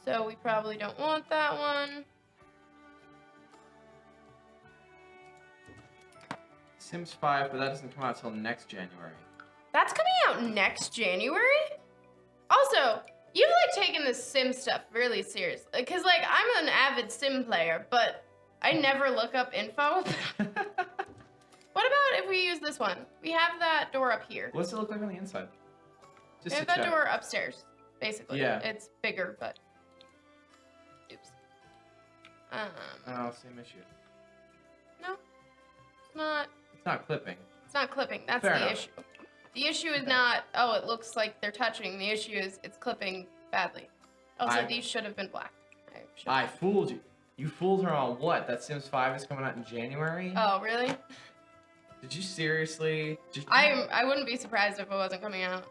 so we probably don't want that one. Sims 5, but that doesn't come out till next January. That's coming out next January? Also, you've like taken this sim stuff really seriously. Cause like I'm an avid sim player, but I never look up info. What about if we use this one? We have that door up here. What's it look like on the inside? We Just have to that check. door upstairs, basically. Yeah. It's bigger, but oops. Oh, same issue. No, it's not. It's not clipping. It's not clipping. That's Fair the enough. issue. The issue is Okay. not, oh, it looks like they're touching. The issue is it's clipping badly. Also, these should have been black. I fooled you. You fooled her on what? That Sims 5 is coming out in January? Oh, really? Did you seriously? I wouldn't be surprised if it wasn't coming out.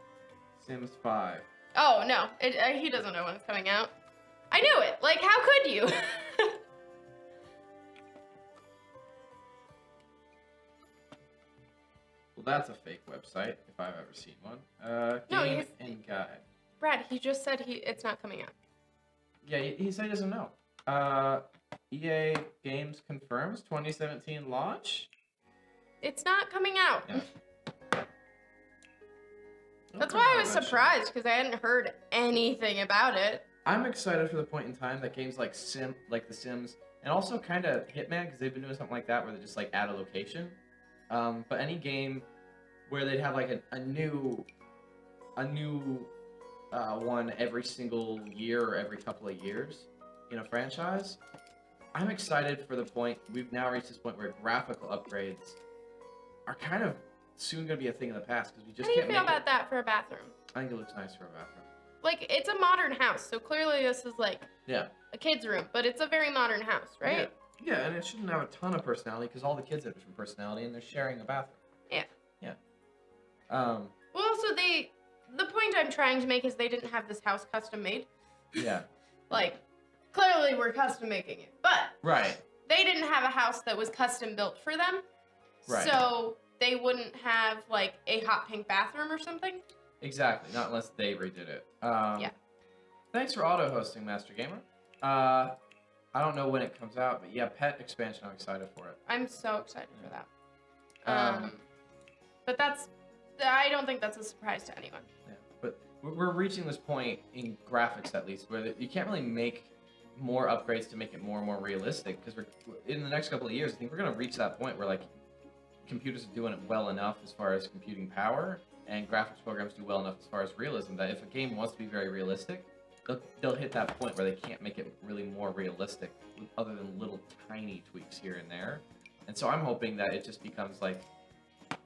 Sims 5. Oh, no. He doesn't know when it's coming out. I knew it. Like, how could you? Well, that's a fake website, if I've ever seen one. No, Game he's- and guide. Brad, he just said it's not coming out. Yeah, he said he doesn't know. EA Games confirms 2017 launch? It's not coming out. Yeah. That's It'll why come I out was eventually. surprised, because I hadn't heard anything about it. I'm excited for the point in time that games like The Sims And also kind of Hitman, because they've been doing something like that where they just like add a location. But any game where they'd have like a new one every single year or every couple of years in a franchise, I'm excited for the point. We've now reached this point where graphical upgrades are kind of soon going to be a thing of the past because we just How do you can't feel make about it. that for a bathroom? I think it looks nice for a bathroom. Like, it's a modern house, so clearly this is like Yeah. a kid's room, but it's a very modern house, right? Yeah, and it shouldn't have a ton of personality because all the kids have different personality and they're sharing a bathroom. Yeah. Yeah. Well, also the point I'm trying to make is they didn't have this house custom made. Yeah. Like, clearly we're custom making it, but Right. they didn't have a house that was custom built for them. Right. So they wouldn't have like a hot pink bathroom or something. Exactly. Not unless they redid it. Yeah. Thanks for auto hosting, Master Gamer. I don't know when it comes out, but yeah, pet expansion. I'm excited for it. I'm so excited for that. But I don't think that's a surprise to anyone. Yeah, but we're reaching this point in graphics, at least, where you can't really make more upgrades to make it more and more realistic. Because in the next couple of years, I think we're gonna reach that point where like computers are doing it well enough as far as computing power, and graphics programs do well enough as far as realism that if a game wants to be very realistic, they'll hit that point where they can't make it really more realistic other than little tiny tweaks here and there. And so I'm hoping that it just becomes like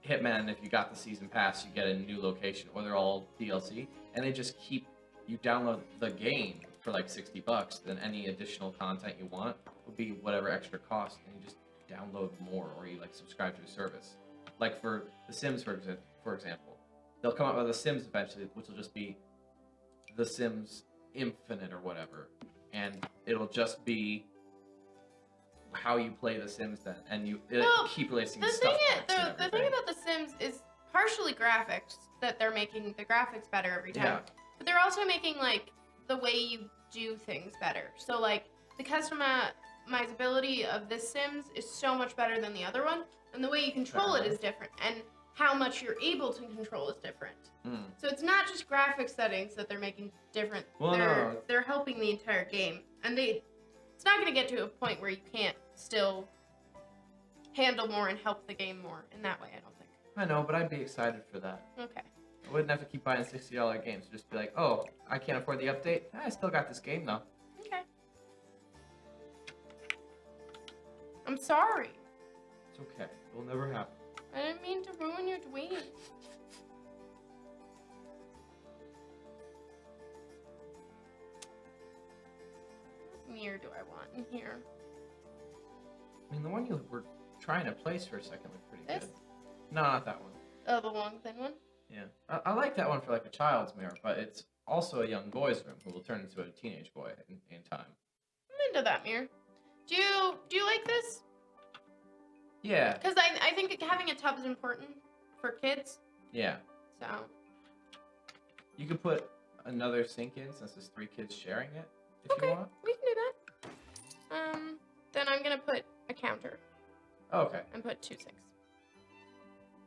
Hitman. If you got the season pass, you get a new location, or they're all DLC, and they just keep you download the game for like $60. Then any additional content you want would be whatever extra cost, and you just download more, or you like subscribe to a service. Like for The Sims, for example, they'll come out with The Sims eventually, which will just be The Sims Infinite or whatever, and it'll just be how you play The Sims then, and it'll keep releasing stuff. The thing about The Sims is partially graphics, that they're making the graphics better every time. Yeah. But they're also making like the way you do things better. So like the customizability of this Sims is so much better than the other one, and the way you control it is different, and how much you're able to control is different. So it's not just graphic settings that they're making different. Well, they're helping the entire game, and it's not going to get to a point where you can't still handle more and help the game more in that way, I don't think. I know, but I'd be excited for that. Okay. I wouldn't have to keep buying $60 games. Just be like, oh, I can't afford the update. I still got this game though. Okay. I'm sorry. It's okay. It will never happen. I didn't mean to ruin your dream. What mirror do I want in here? I mean, the one you were trying to place for a second looked pretty This? good. No, not that one. Oh, the long thin one? Yeah. I like that one for like a child's mirror, but it's also a young boy's room who will turn into a teenage boy in time. I'm into that mirror. Do you like this? Yeah. Because I think having a tub is important for kids. Yeah. So. You could put another sink in since there's 3 kids sharing it if you want. We can do that. Then I'm gonna put a counter Oh, okay. and put 2 sinks.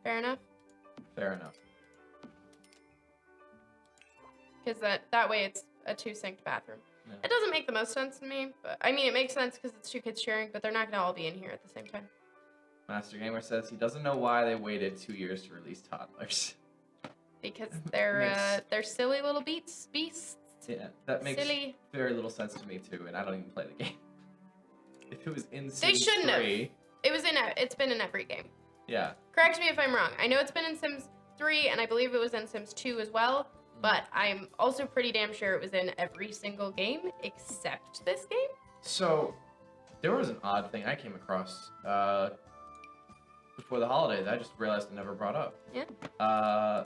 Fair enough. Fair enough. Because that way it's a 2-sinked bathroom. Yeah. It doesn't make the most sense to me, but I mean it makes sense because it's 2 kids sharing, but they're not gonna all be in here at the same time. Master Gamer says he doesn't know why they waited 2 years to release toddlers. Because they're silly little beasts. Yeah, that makes Silly. very little sense to me too, and I don't even play the game. If it was in Sims They shouldn't 3, have. It's been in every game. yeah. Correct me if I'm wrong. I know it's been in Sims 3, and I believe it was in Sims 2 as well, but I'm also pretty damn sure it was in every single game except this game. So, there was an odd thing I came across before the holidays. I just realized I never brought up. Yeah.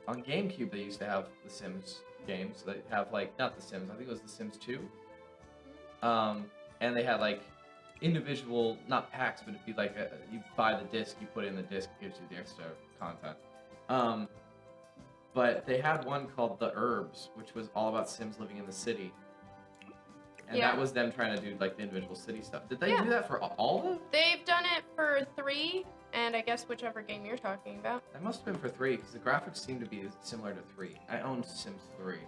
On GameCube, they used to have the Sims games. They have like not the Sims. I think it was the Sims 2. And they had like individual, not packs, but it'd be like you buy the disc, you put it in the disc, it gives you the extra content. But they had one called The Herbs, which was all about Sims living in the city. And Yeah. that was them trying to do like the individual city stuff. Did they Yeah. do that for all of them? They've done it for 3, and I guess whichever game you're talking about. That must have been for 3, because the graphics seem to be similar to 3. I owned Sims 3.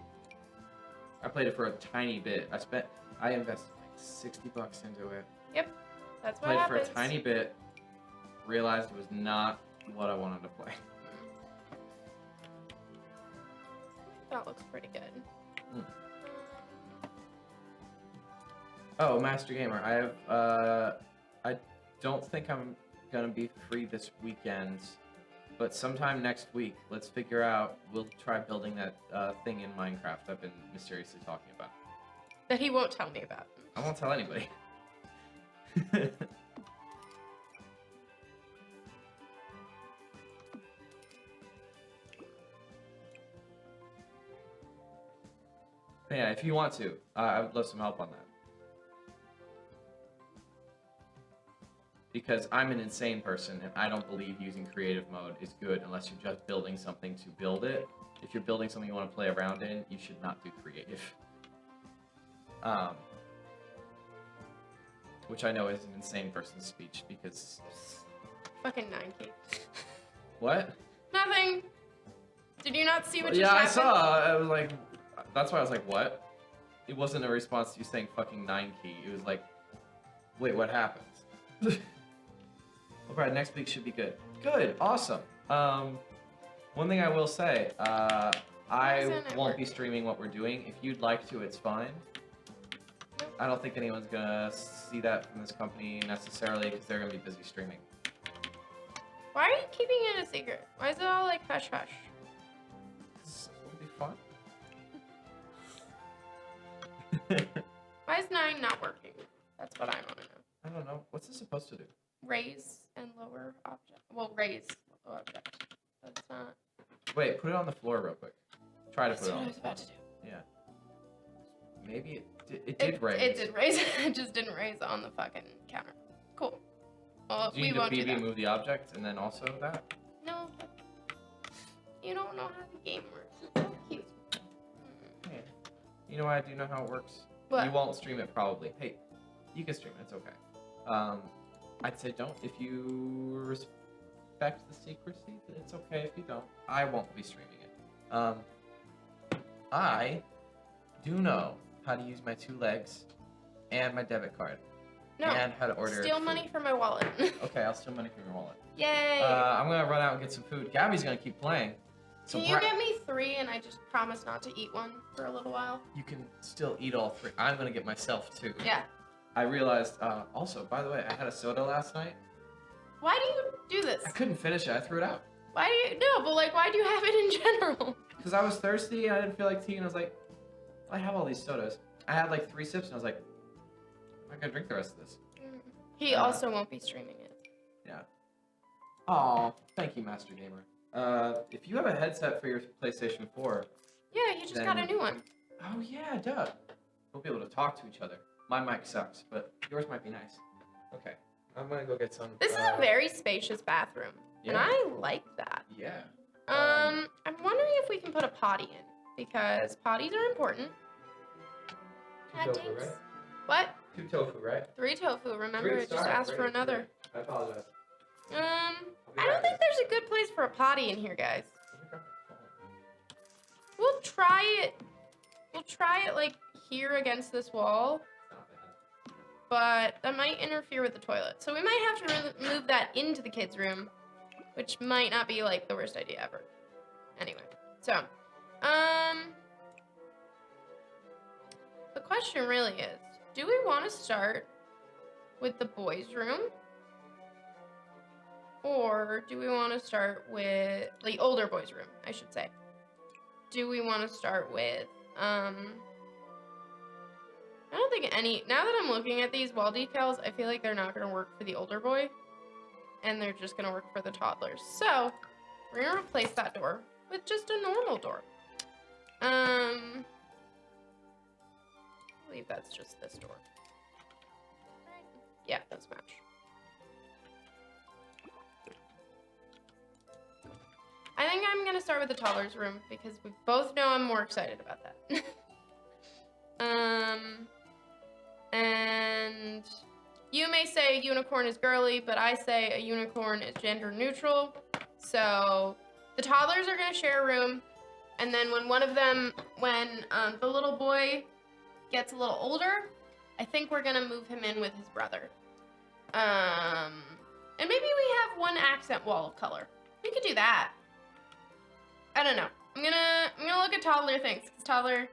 I played it for a tiny bit. I invested like $60 into it. Yep. That's what Played happens. for a tiny bit, realized it was not what I wanted to play. That looks pretty good. Mm. Oh, Master Gamer, I don't think I'm gonna be free this weekend, but sometime next week, let's figure out, we'll try building that thing in Minecraft I've been mysteriously talking about. That he won't tell me about. I won't tell anybody. Yeah, if you want to, I would love some help on that. Because I'm an insane person, and I don't believe using creative mode is good unless you're just building something to build it. If you're building something you want to play around in, you should not do creative. Which I know is an insane person's speech, because... Fucking 9K. What? Nothing. Did you not see what just Yeah, happened? I saw. I was like... That's why I was like, what? It wasn't a response to you saying fucking 9-key. It was like, wait, what happened? Alright, next week should be good. Good, awesome. One thing I will say, I won't be streaming what we're doing. If you'd like to, it's fine. Nope. I don't think anyone's gonna see that from this company necessarily because they're gonna be busy streaming. Why are you keeping it a secret? Why is it all like hush hush? It'll be fun. Why is 9 not working? That's what I want to know. I don't know. What's this supposed to do? Raise and lower object. Well, raise object. That's not. Wait, put it on the floor real quick. Try to That's put it what on. I was about to do. Yeah. Maybe it did raise. It did raise. It just didn't raise on the fucking counter. Cool. Well, Do you we need to won't do BB that. move the object and then also that? No, but you don't know how the game works. It's so cute. Hey, you know I do know how it works. What? You won't stream it probably. Hey, you can stream it. It's okay. I'd say don't if you respect the secrecy. But it's okay if you don't. I won't be streaming it. I do know how to use my 2 legs and my debit card. No. And how to order Steal food. money from my wallet. Okay, I'll steal money from your wallet. Yay! I'm gonna run out and get some food. Gabby's gonna keep playing. So Can you get me 3 and I just promise not to eat one for a little while? You can still eat all 3. I'm gonna get myself 2. Yeah. I realized, also, by the way, I had a soda last night. Why do you do this? I couldn't finish it. I threw it out. Why do you no? But like, why do you have it in general? Because I was thirsty and I didn't feel like tea, and I was like, I have all these sodas. I had like 3 sips, and I was like, I'm not gonna drink the rest of this. He also won't be streaming it. Yeah. Aw, thank you, Master Gamer. If you have a headset for your PlayStation 4... Yeah, he just got a new one. Oh yeah, duh. We'll be able to talk to each other. My mic sucks, but yours might be nice. Okay, I'm gonna go get some... This is a very spacious bathroom, and yeah. I like that. Yeah. I'm wondering if we can put a potty in, because potties are important. 2 tofu, right? What? 2 tofu, right? 3 tofu, remember? Great I just start, asked for great, another. great. I apologize. I don't think there's a good place for a potty in here, guys. We'll try it. We'll try it, like, here against this wall. But that might interfere with the toilet. So we might have to move that into the kids' room, which might not be, like, the worst idea ever. Anyway, so, the question really is, do we want to start with the boys' room? Or do we want to start with the older boys' room, I should say? Do we want to start with, I don't think any, now that I'm looking at these wall decals, I feel like they're not going to work for the older boy. And they're just going to work for the toddlers. So, we're going to replace that door with just a normal door. I believe that's just this door. Right? Yeah, that's match. I think I'm going to start with the toddlers room because we both know I'm more excited about that. And you may say unicorn is girly, but I say a unicorn is gender neutral. So the toddlers are going to share a room. And then when one of them, the little boy gets a little older, I think we're going to move him in with his brother. And maybe we have one accent wall of color. We could do that. I don't know. I'm gonna look at toddler things. Toddlers!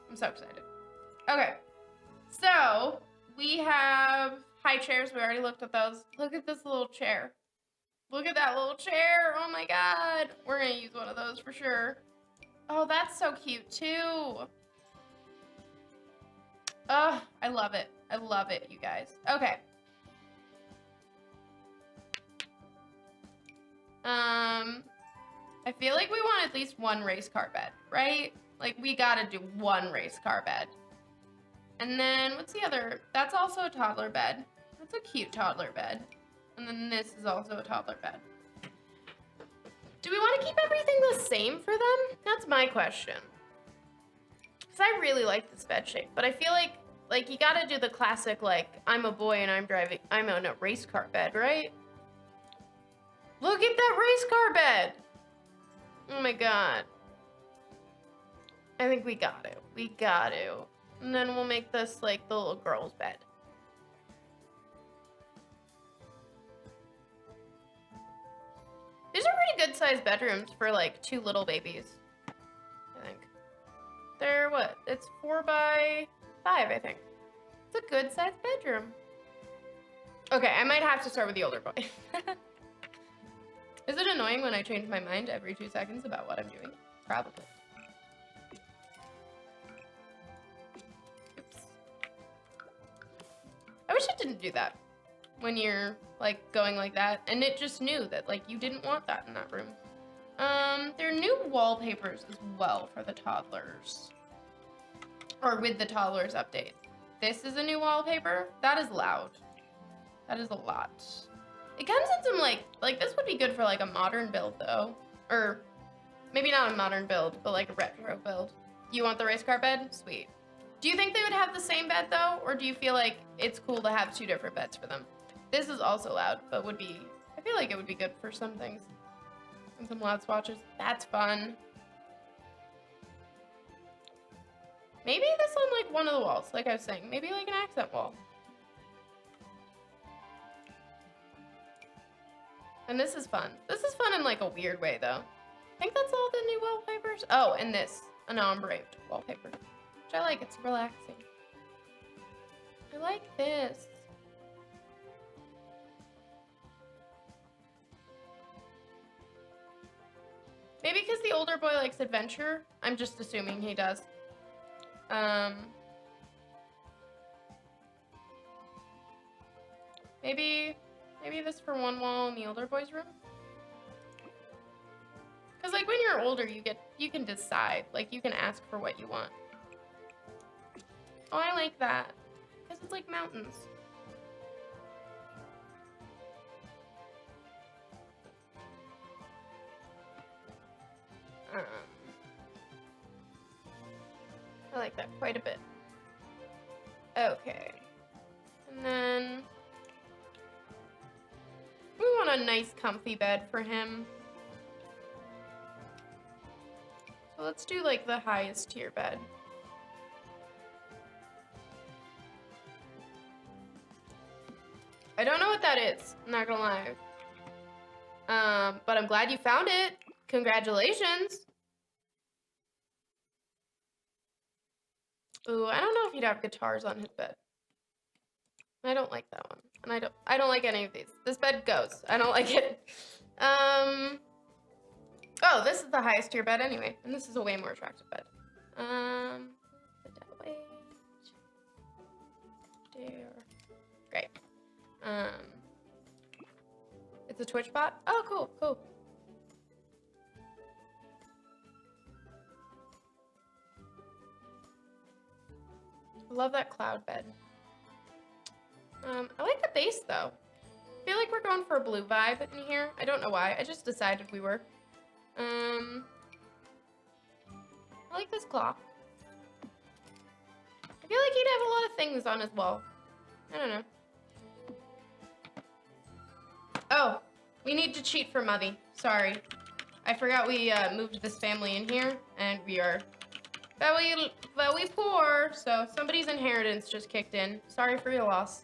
I'm so excited. Okay. So we have high chairs. We already looked at those. Look at this little chair. Look at that little chair. Oh my god. We're gonna use one of those for sure. Oh, that's so cute too. Oh, I love it. I love it, you guys. Okay. I feel like we want at least one race car bed, right? Like, we gotta do one race car bed. And then, what's the other? That's also a toddler bed. That's a cute toddler bed. And then this is also a toddler bed. Do we want to keep everything the same for them? That's my question. Because I really like this bed shape, but I feel like you gotta do the classic, like, I'm a boy and I'm on a race car bed, right? Look at that race car bed! Oh my god. I think we got to. We got to. And then we'll make this, like, the little girl's bed. These are pretty good sized bedrooms for, like, 2 little babies, I think. They're what? It's 4 by 5, I think. It's a good sized bedroom. Okay, I might have to start with the older boy. Is it annoying when I change my mind every 2 seconds about what I'm doing? Probably. Oops. I wish it didn't do that when you're, like, going like that, and it just knew that, like, you didn't want that in that room. There are new wallpapers as well for the toddlers. Or with the toddlers update. This is a new wallpaper. That is loud. That is a lot. It comes in some, like this would be good for, like, a modern build, though. Or, maybe not a modern build, but, like, a retro build. You want the race car bed? Sweet. Do you think they would have the same bed, though? Or do you feel like it's cool to have 2 different beds for them? This is also loud, but would be... I feel like it would be good for some things. And some loud swatches. That's fun. Maybe this on, like, one of the walls, like I was saying. Maybe, like, an accent wall. And this is fun. This is fun in, like, a weird way, though. I think that's all the new wallpapers. Oh, and this. An ombre wallpaper. Which I like. It's relaxing. I like this. Maybe because the older boy likes adventure. I'm just assuming he does. Maybe this for one wall in the older boy's room. Cause like when you're older, you can decide. Like you can ask for what you want. Oh, I like that. Cause it's like mountains. I like that quite a bit. Okay. And then we want a nice comfy bed for him. So let's do like the highest tier bed. I don't know what that is, I'm not gonna lie. But I'm glad you found it. Congratulations. Ooh, I don't know if he'd have guitars on his bed. I don't like that one. And I don't like any of these. This bed goes. I don't like it. Oh, this is the highest tier bed anyway. And this is a way more attractive bed. Put that away. There. Great. It's a Twitch bot? Oh, cool, cool. I love that cloud bed. I like the base though. I feel like we're going for a blue vibe in here. I don't know why. I just decided we were. I like this clock. I feel like he'd have a lot of things on his wall. I don't know. Oh, we need to cheat for Mothy. Sorry. I forgot we moved this family in here, and we are But we poor, so somebody's inheritance just kicked in. Sorry for your loss.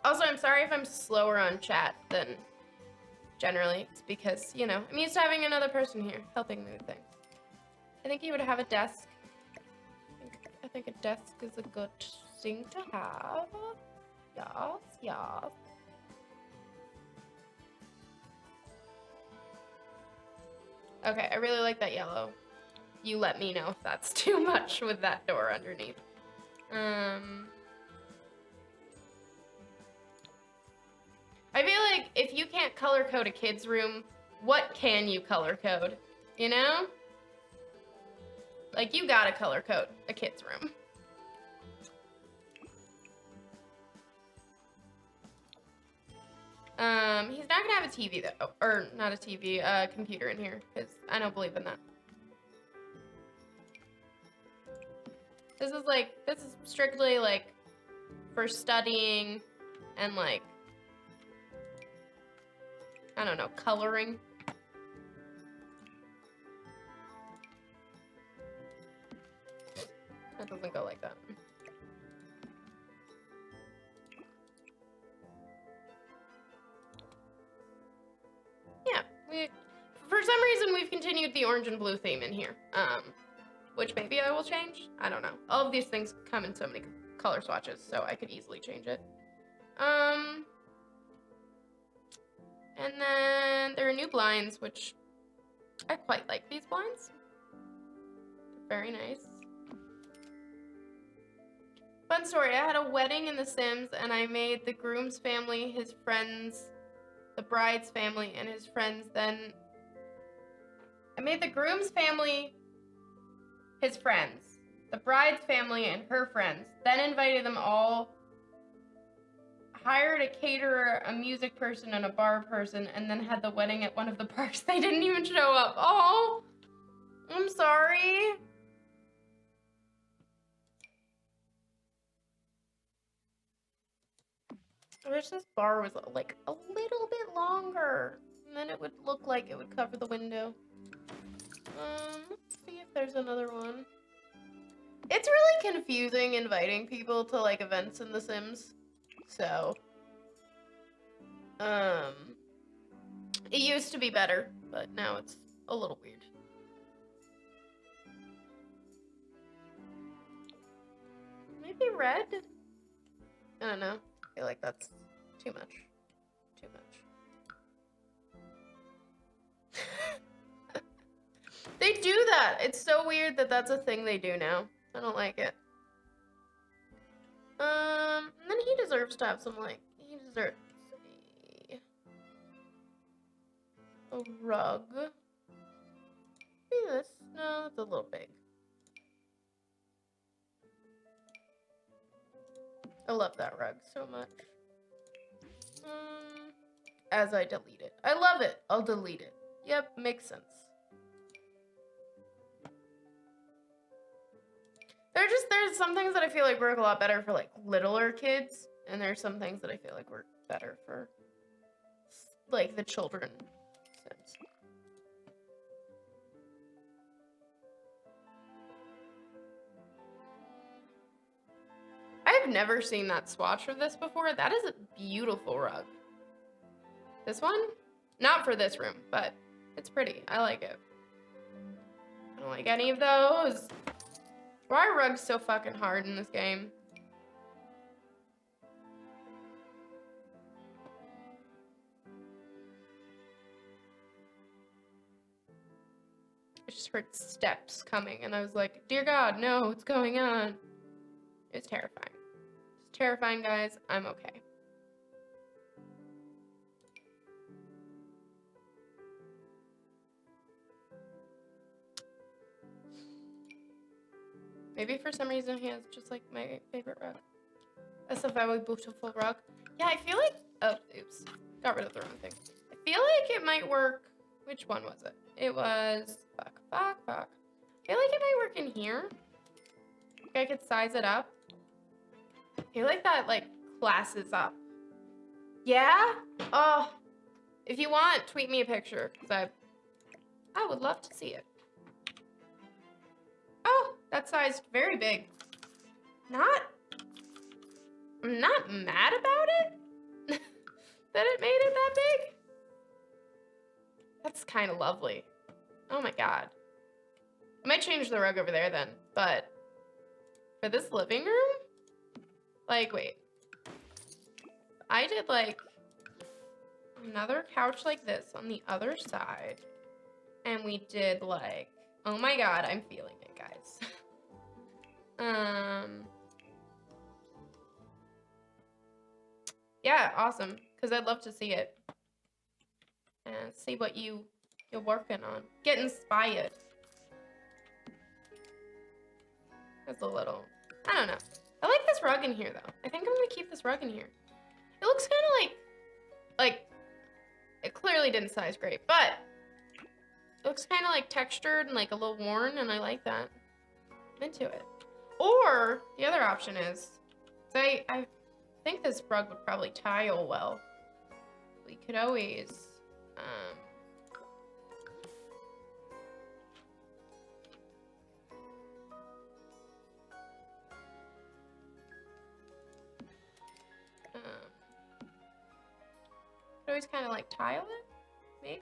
Also, I'm sorry if I'm slower on chat than generally. It's because, you know, I'm used to having another person here helping me with things. I think you would have a desk. I think a desk is a good thing to have. Yes, yes. Okay, I really like that yellow. You let me know if that's too much with that door underneath. I feel like if you can't color code a kid's room, what can you color code? You know? Like, you gotta color code a kid's room. He's not gonna have a TV though, or not a TV, computer in here, because I don't believe in that. This is strictly like for studying and like, I don't know, coloring. That doesn't go like that. Yeah, for some reason we've continued the orange and blue theme in here. Which maybe I will change. I don't know. All of these things come in so many color swatches, so I could easily change it. And then there are new blinds, which I quite like these blinds. They're very nice. Fun story, I had a wedding in The Sims, and I made the groom's family, his friends, the bride's family, and his friends. Then I made the groom's family his friends, the bride's family and her friends, then invited them all, hired a caterer, a music person, and a bar person, and then had the wedding at one of the parks. They didn't even show up. Oh, I'm sorry. I wish this bar was like a little bit longer, and then it would look like it would cover the window. Let's see if there's another one. It's really confusing inviting people to like events in The Sims. So, it used to be better, but now it's a little weird. Maybe red? I don't know. I feel like that's too much. Too much. They do that. It's so weird that that's a thing they do now. I don't like it. And then he deserves to have some, like, he deserves a rug. Maybe this. No, it's a little big. I love that rug so much. As I delete it. I love it. I'll delete it. Yep, makes sense. There's some things that I feel like work a lot better for like littler kids, and there's some things that I feel like work better for like the children Sims. I've never seen that swatch of this before. That is a beautiful rug. This one? Not for this room, but it's pretty. I like it. I don't like any of those. Why are rugs so fucking hard in this game? I just heard steps coming, and I was like, dear God, no, what's going on? It was terrifying. It's terrifying, guys. I'm okay. Maybe for some reason he has just like my favorite rug. That's a very beautiful rug. Yeah, I feel like, oh, oops. Got rid of the wrong thing. I feel like it might work. Which one was it? It was, fuck. I feel like it might work in here. Like I could size it up. I feel like that like classes up. Yeah? Oh, if you want, tweet me a picture, because I would love to see it. Oh, that sized very big. I'm not mad about it that it made it that big. That's kind of lovely. Oh my god. I might change the rug over there then, but for this living room? Like, wait. I did like another couch like this on the other side. And we did like, oh my god, I'm feeling it, guys. Yeah, awesome. Because I'd love to see it. And see what you're working on. Get inspired. That's a little, I don't know. I like this rug in here though. I think I'm gonna keep this rug in here. It looks kind of like, it clearly didn't size great, but it looks kind of like textured and like a little worn, and I like that. I'm into it. Or the other option is, I think this rug would probably tile well. We could always, could always kind of like tile it, maybe.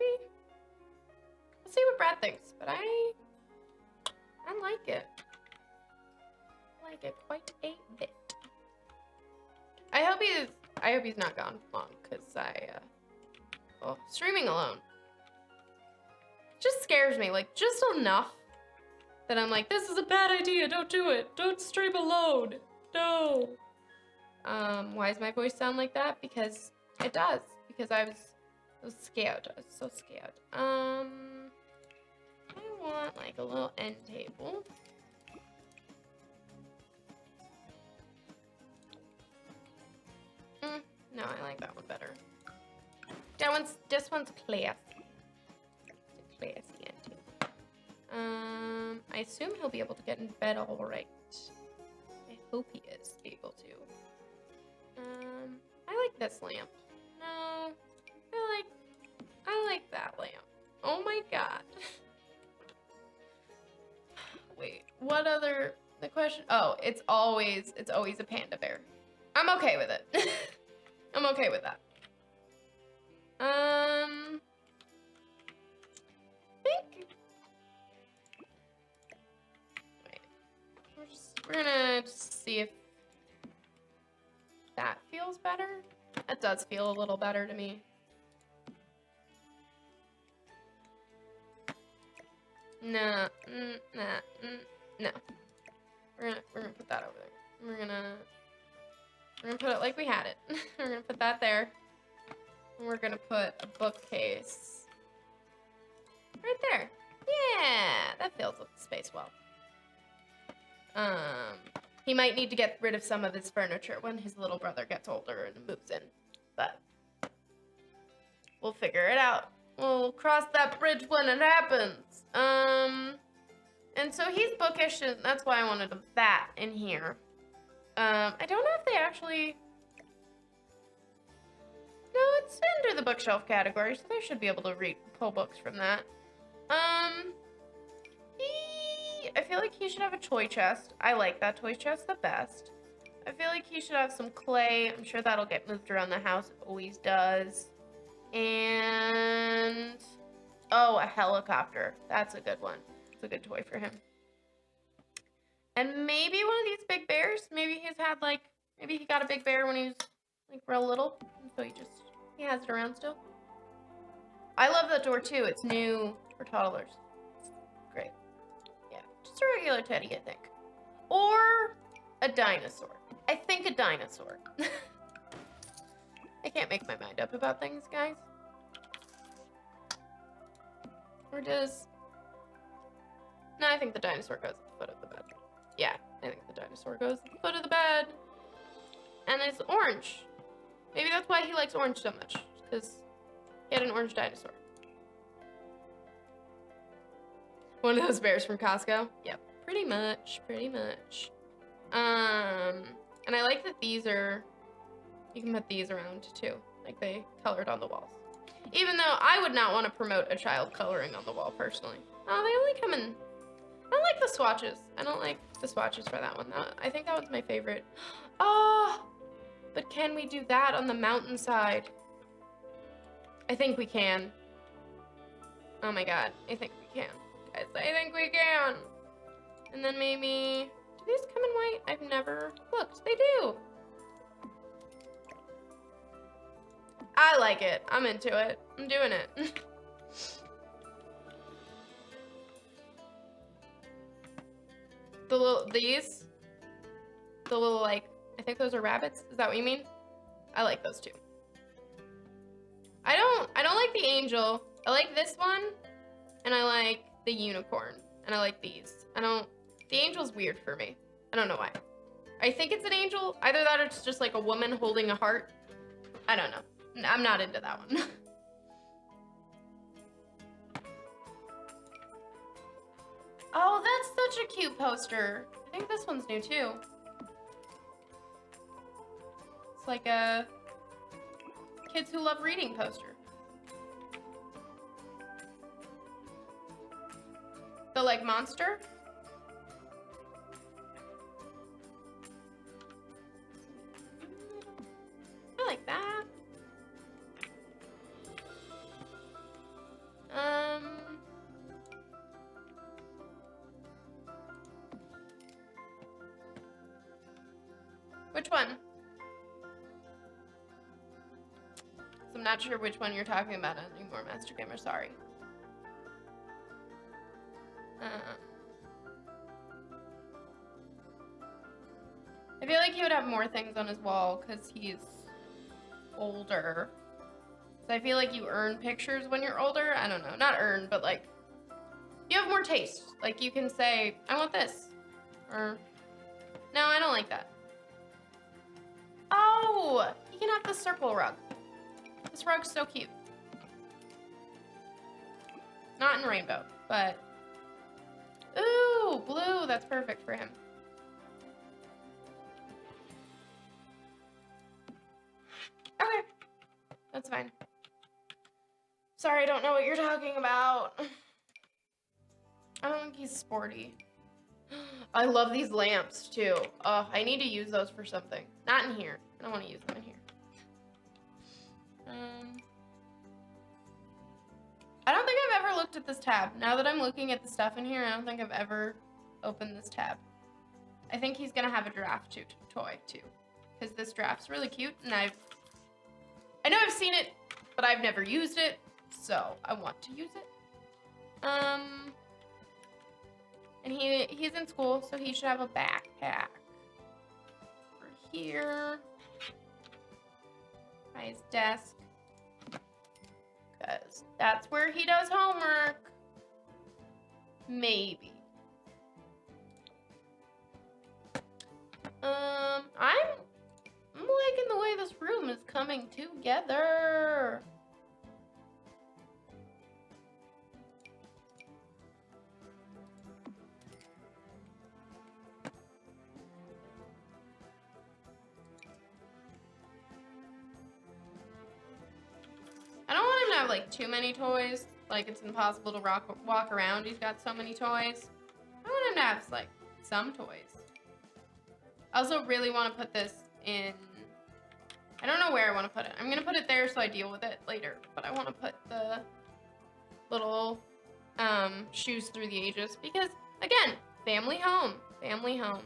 We'll see what Brad thinks, but I like it. I like it quite a bit. I hope he's not gone long, because streaming alone just scares me, like, just enough that I'm like, this is a bad idea, don't do it, don't stream alone, no. Why does my voice sound like that? Because it does, because I was scared, I was so scared. I want, like, a little end table. No, I like that one better. This one's classy. It's a classy end table. I assume he'll be able to get in bed all right. I hope he is able to. I like this lamp. No, I like that lamp. Oh my god. Wait, what other, the question? Oh, it's always a panda bear. I'm okay with it. I'm okay with that. I think. Wait. We're gonna just see if that feels better. That does feel a little better to me. No, no. We're gonna put that over there. We're gonna put it like we had it. We're gonna put that there. And we're gonna put a bookcase right there. Yeah, that fills up the space well. He might need to get rid of some of his furniture when his little brother gets older and moves in, but we'll figure it out. We'll cross that bridge when it happens. And so he's bookish, and that's why I wanted that in here. I don't know if they actually... No, it's under the bookshelf category, so they should be able to pull books from that. I feel like he should have a toy chest. I like that toy chest the best. I feel like he should have some clay. I'm sure that'll get moved around the house. It always does. And... oh, a helicopter. That's a good one. It's a good toy for him. And maybe one of these big bears. Maybe he's had, like... maybe he got a big bear when he was, like, real little. So he has it around still. I love that door, too. It's new for toddlers. It's great. Yeah, just a regular teddy, I think. Or a dinosaur. I think a dinosaur. I can't make my mind up about things, guys. Or does... no, I think the dinosaur goes at the foot of the bed. Yeah, I think the dinosaur goes at the foot of the bed. And it's orange. Maybe that's why he likes orange so much. Because he had an orange dinosaur. One of those bears from Costco? Yep, pretty much, pretty much. And I like that these are... you can put these around too. Like they colored on the walls. Even though I would not want to promote a child coloring on the wall personally. Oh, they only come in. I don't like the swatches. I don't like the swatches for that one. I think that one's my favorite. Oh, but can we do that on the mountainside? I think we can. Oh my god, I think we can. Guys, I think we can. And then maybe, do these come in white? I've never looked. They do. I like it. I'm into it. I'm doing it. These, the little like, I think those are rabbits. Is that what you mean? I like those too. I don't like the angel. I like this one, and I like the unicorn, and I like these. The angel's weird for me. I don't know why. I think it's an angel. Either that or it's just like a woman holding a heart. I don't know. I'm not into that one. Oh, that's such a cute poster. I think this one's new too. It's like a kids who love reading poster. The like monster. I like that. Which one? So I'm not sure which one you're talking about anymore, Master Gamer, sorry. I feel like he would have more things on his wall because he's older. So I feel like you earn pictures when you're older. I don't know, not earn, but like, you have more taste. Like you can say, I want this. Or, no, I don't like that. Oh, you can have the circle rug. This rug's so cute. Not in rainbow, but, ooh, blue, that's perfect for him. Okay, that's fine. Sorry, I don't know what you're talking about. I don't think he's sporty. I love these lamps too. Oh, I need to use those for something. Not in here. I don't want to use them in here. I don't think I've ever looked at this tab. Now that I'm looking at the stuff in here, I don't think I've ever opened this tab. I think he's gonna have a giraffe toy too, because this giraffe's really cute, and I know I've seen it, but I've never used it, so I want to use it. And he's in school, so he should have a backpack. Over here. By his desk. Because that's where he does homework. Maybe. I'm liking the way this room is coming together. I don't want him to have like too many toys. Like it's impossible to walk around. He's got so many toys. I want him to have like some toys. I also really want to put this in. I don't know where I want to put it. I'm gonna put it there so I deal with it later. But I want to put the little shoes through the ages because again, family home, family home.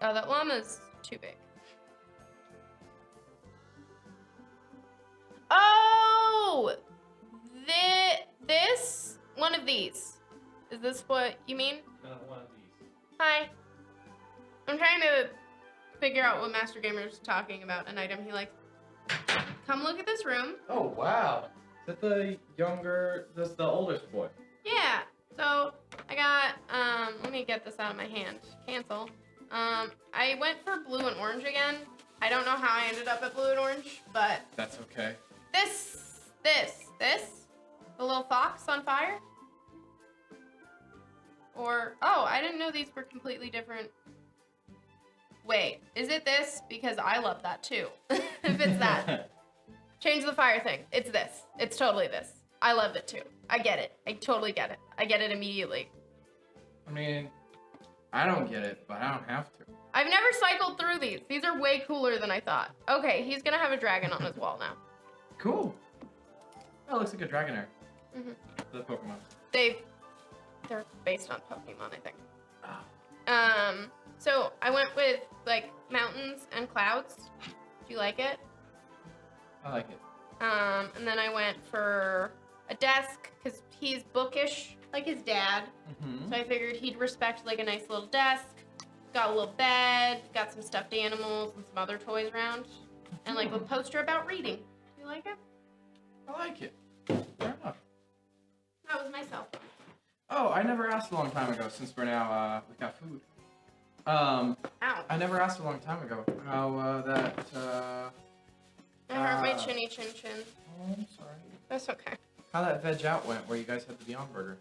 Oh, that llama's too big. Oh, this one of these. Is this what you mean? No, one of these. Hi. I'm trying to figure out what Master Gamer is talking about. An item he likes. Come look at this room. Oh wow. Is that the younger? That's the oldest boy. Yeah. So I got. Let me get this out of my hand. Cancel. I went for blue and orange again. I don't know how I ended up at blue and orange, but That's okay. this, the little fox on fire. Or, oh, I didn't know these were completely different. Wait, is it this? Because I love that too. If it's that. Change the fire thing. It's this. It's totally this. I loved it too. I get it. I totally get it. I get it immediately. I mean, I don't get it, but I don't have to. I've never cycled through these. These are way cooler than I thought. Okay, he's gonna have a dragon on his wall now. Cool. Oh, it looks like a Dragonair. Mm-hmm. The Pokemon. They're based on Pokemon, I think. Oh. So I went with like mountains and clouds. Do you like it? I like it. And then I went for a desk because he's bookish like his dad. Mm-hmm. So I figured he'd respect like a nice little desk. Got a little bed, got some stuffed animals and some other toys around, and like a poster about reading. Do you like it? I like it. Fair enough. That was myself. Oh, I never asked a long time ago since we're now, we got food. Ow. I never asked a long time ago how, I hurt my chinny chin chin. Oh, I'm sorry. That's okay. How that veg out went where you guys had the Beyond Burger.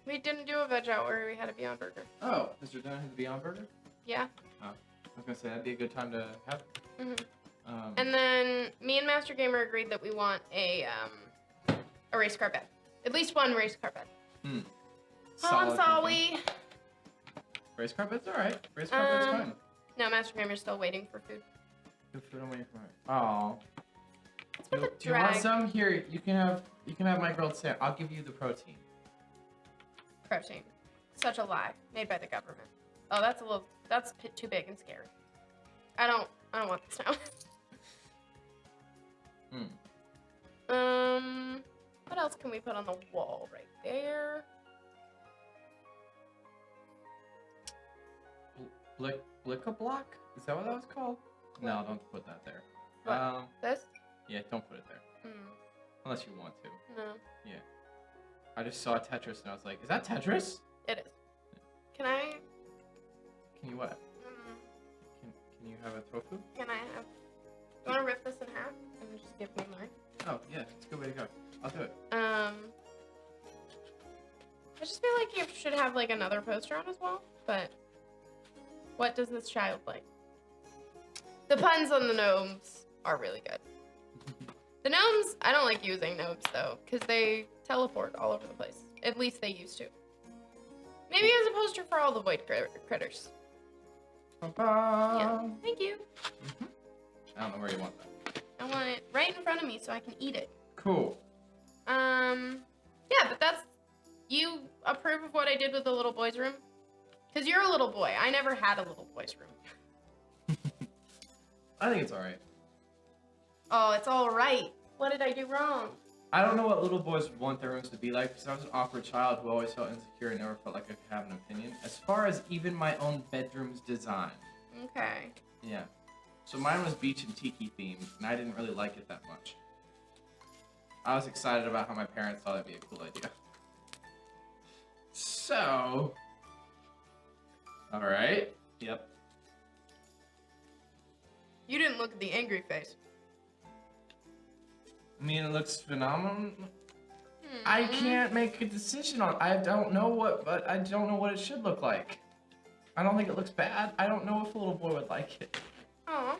We didn't do a veg out where we had a Beyond Burger. Oh, Mr. Dunn had the Beyond Burger? Yeah. Oh, I was gonna say that'd be a good time to have it. Mm-hmm. And then me and Master Gamer agreed that we want a race car bed. At least one race car bed. Hmm. Oh, I'm sorry. Race car bed's alright. Race car bed's fine. No, Master Gamer's still waiting for food. Good food I'm waiting for it. Oh. Let's put the Do you want some? Here, you can have my grilled sandwich. I'll give you the protein. Protein. Such a lie. Made by the government. Oh, that's too big and scary. I don't want this now. What else can we put on the wall right there? Blick-a-block? Is that what that was called? No, don't put that there. What? This? Yeah, don't put it there. Unless you want to. No. Yeah. I just saw Tetris and I was like, is that Tetris? It is. Can I? Can you what? Can you have a tofu? Can I have? You want to rip this in half and just give me mine? Oh yeah, it's a good way to go. I'll do it. I just feel like you should have like another poster on his wall, but what does this child like? The puns on the gnomes are really good. The gnomes, I don't like using gnomes though, because they teleport all over the place. At least they used to. Maybe as a poster for all the void critters. Yeah, thank you. I don't know where you want that. I want it right in front of me so I can eat it. Cool. Yeah, but that's... You approve of what I did with the little boy's room? Because you're a little boy. I never had a little boy's room. I think it's alright. Oh, it's alright. What did I do wrong? I don't know what little boys want their rooms to be like because I was an awkward child who always felt insecure and never felt like I could have an opinion. As far as even my own bedroom's design. Okay. Yeah. So mine was beach and tiki themed, and I didn't really like it that much. I was excited about how my parents thought it'd be a cool idea. So... Alright. Yep. You didn't look at the angry face. I mean, it looks phenomenal. I can't make a decision on. I don't know what it should look like. I don't think it looks bad. I don't know if a little boy would like it. Aw.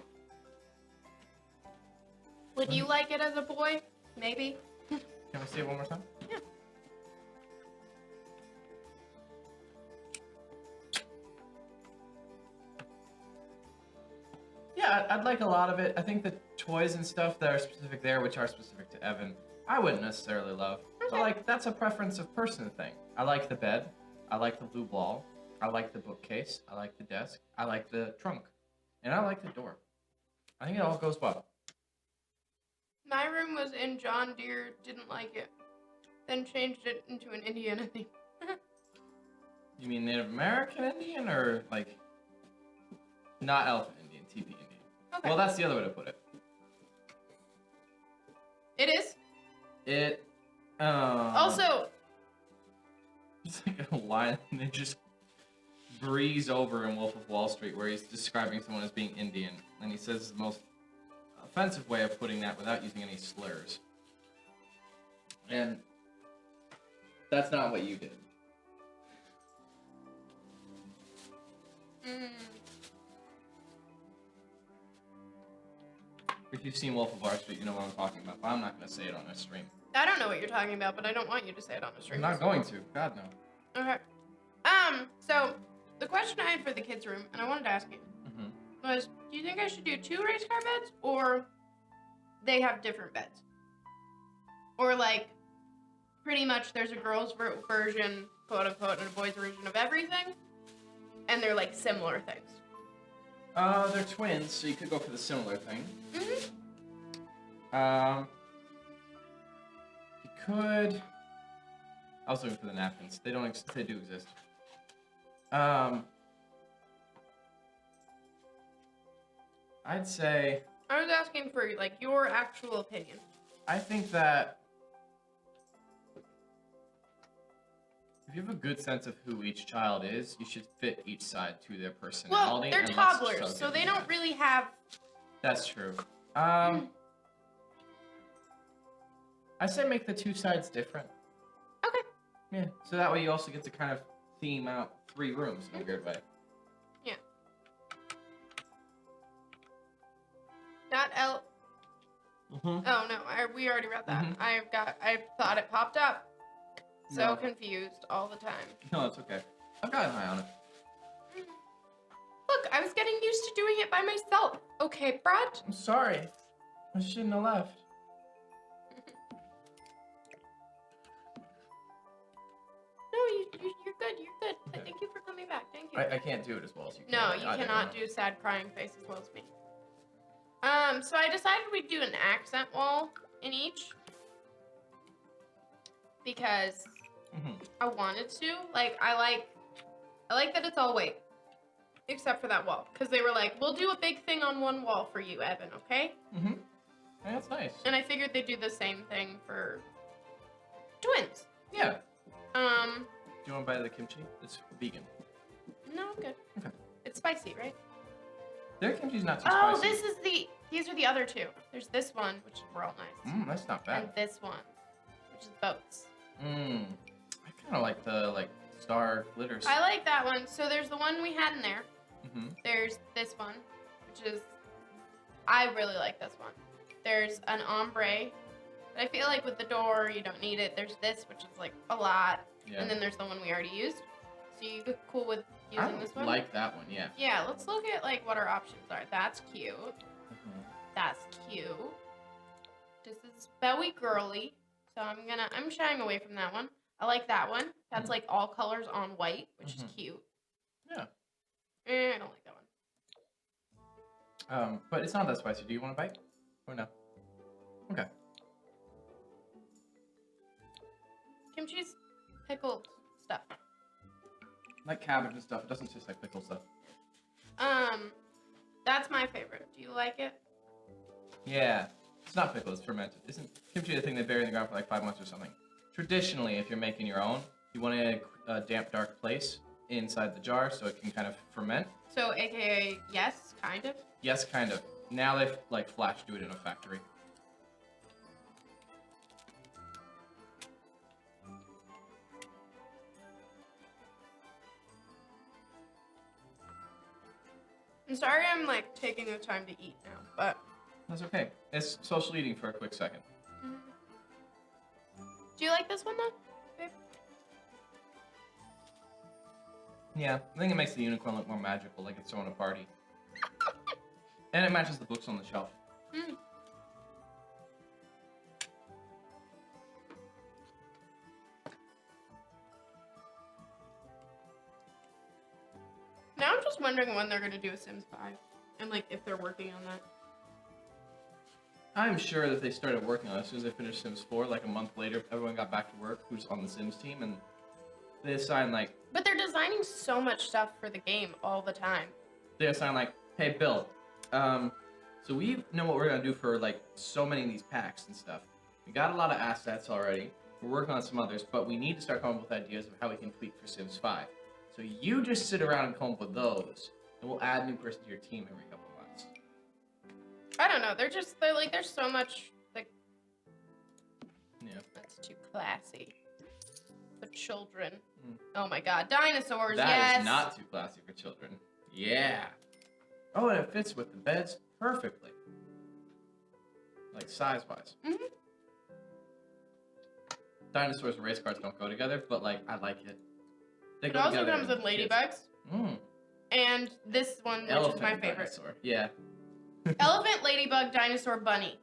Would you like it as a boy? Maybe. Can we say it one more time? Yeah. Yeah, I'd like a lot of it. I think the toys and stuff that are specific there, which are specific to Evan, I wouldn't necessarily love. Okay. But like, that's a preference of person thing. I like the bed. I like the blue ball. I like the bookcase. I like the desk. I like the trunk. And I like the door. I think it all goes well. My room was in John Deere, didn't like it. Then changed it into an Indian, I think. You mean Native American Indian or like not Elephant Indian, TP Indian? Okay. Well, that's the other way to put it. It is? It Also, it's like a line and they just breeze over in Wolf of Wall Street where he's describing someone as being Indian, and he says the most offensive way of putting that without using any slurs. And that's not what you did. If you've seen Wolf of Wall Street, you know what I'm talking about. But I'm not gonna say it on a stream. I don't know what you're talking about, but I don't want you to say it on the stream. I'm not going to. God no. Okay. So the question I had for the kids' room, and I wanted to ask you, was, do you think I should do 2 race car beds, or they have different beds? Or like, pretty much there's a girl's version, quote unquote, and a boy's version of everything, and they're like similar things. They're twins, so you could go for the similar thing. You could. I was looking for the napkins. They don't. They do exist. I'd say. I was asking for like your actual opinion. I think that if you have a good sense of who each child is, you should fit each side to their personality. Well, they're toddlers, so they don't really have. That's true. I say make the 2 sides different. Okay. Yeah, so that way you also get to kind of theme out 3 rooms in a weird way. Yeah. That L. Oh no, we already read that. I thought it popped up. So confused all the time. No, that's okay. I've got an eye on it. Look, I was getting used to doing it by myself. Okay, Brad? I'm sorry. I shouldn't have left. No, you're good. You're good. Okay. Thank you for coming back. Thank you. I can't do it as well as you can. No, you cannot do sad crying face as well as me. So I decided we'd do an accent wall in each. Because I wanted to. Like, I like that it's all white. Except for that wall. Because they were like, we'll do a big thing on one wall for you, Evan, okay? Yeah, that's nice. And I figured they'd do the same thing for twins. Yeah. Do you want to buy the kimchi? It's vegan. No, I'm good. Okay. It's spicy, right? Their kimchi's not too spicy. spicy. These are the other 2. There's this one, which is real nice. That's not bad. And this one, which is boats. I kind of like the star glitters. I like that one. So there's the one we had in there. There's this one, which is, I really like this one. There's an ombre, but I feel like with the door, you don't need it. There's this, which is like a lot. Yeah. And then there's the one we already used. So you get cool with using this one? I like that one, yeah. Yeah, let's look at like what our options are. That's cute. That's cute. This is very girly. So I'm shying away from that one. I like that one. That's like all colors on white, which is cute. Yeah. I don't like that one. But it's not that spicy. Do you want a bite? Or no? Okay. Kimchi's pickled stuff. Like cabbage and stuff. It doesn't taste like pickle stuff. That's my favorite. Do you like it? Yeah. It's not pickle, it's fermented. Isn't kimchi the thing they bury in the ground for like 5 months or something? Traditionally, if you're making your own, you want a damp, dark place inside the jar so it can kind of ferment. So, aka, yes, kind of? Yes, kind of. Now they like flash do it in a factory. I'm sorry I'm like taking the time to eat now, but... That's okay. It's social eating for a quick second. Do you like this one though, babe? Yeah, I think it makes the unicorn look more magical, like it's throwing a party. And it matches the books on the shelf. Now I'm just wondering when they're gonna do a Sims 5. And like if they're working on that. I'm sure that they started working on it as soon as they finished Sims 4. Like a month later, everyone got back to work who's on the Sims team, and they assigned like... But they're designing so much stuff for the game all the time. They assigned like, hey, Bill, so we know what we're going to do for like so many of these packs and stuff. We got a lot of assets already. We're working on some others, but we need to start coming up with ideas of how we can tweak for Sims 5. So you just sit around and come up with those, and we'll add a new person to your team every couple of months. I don't know. They're like, there's so much, like... Yeah. That's too classy. For children. Oh my god. Dinosaurs, That yes! is not too classy for children. Yeah. Oh, and it fits with the beds perfectly. great size-wise. Mhm. Dinosaurs and race cars don't go together, but like I like it. They It go also together comes with in kids. ladybugs. And this one, which Elephant is my favorite. dinosaur. Yeah. Elephant, ladybug, dinosaur, bunny.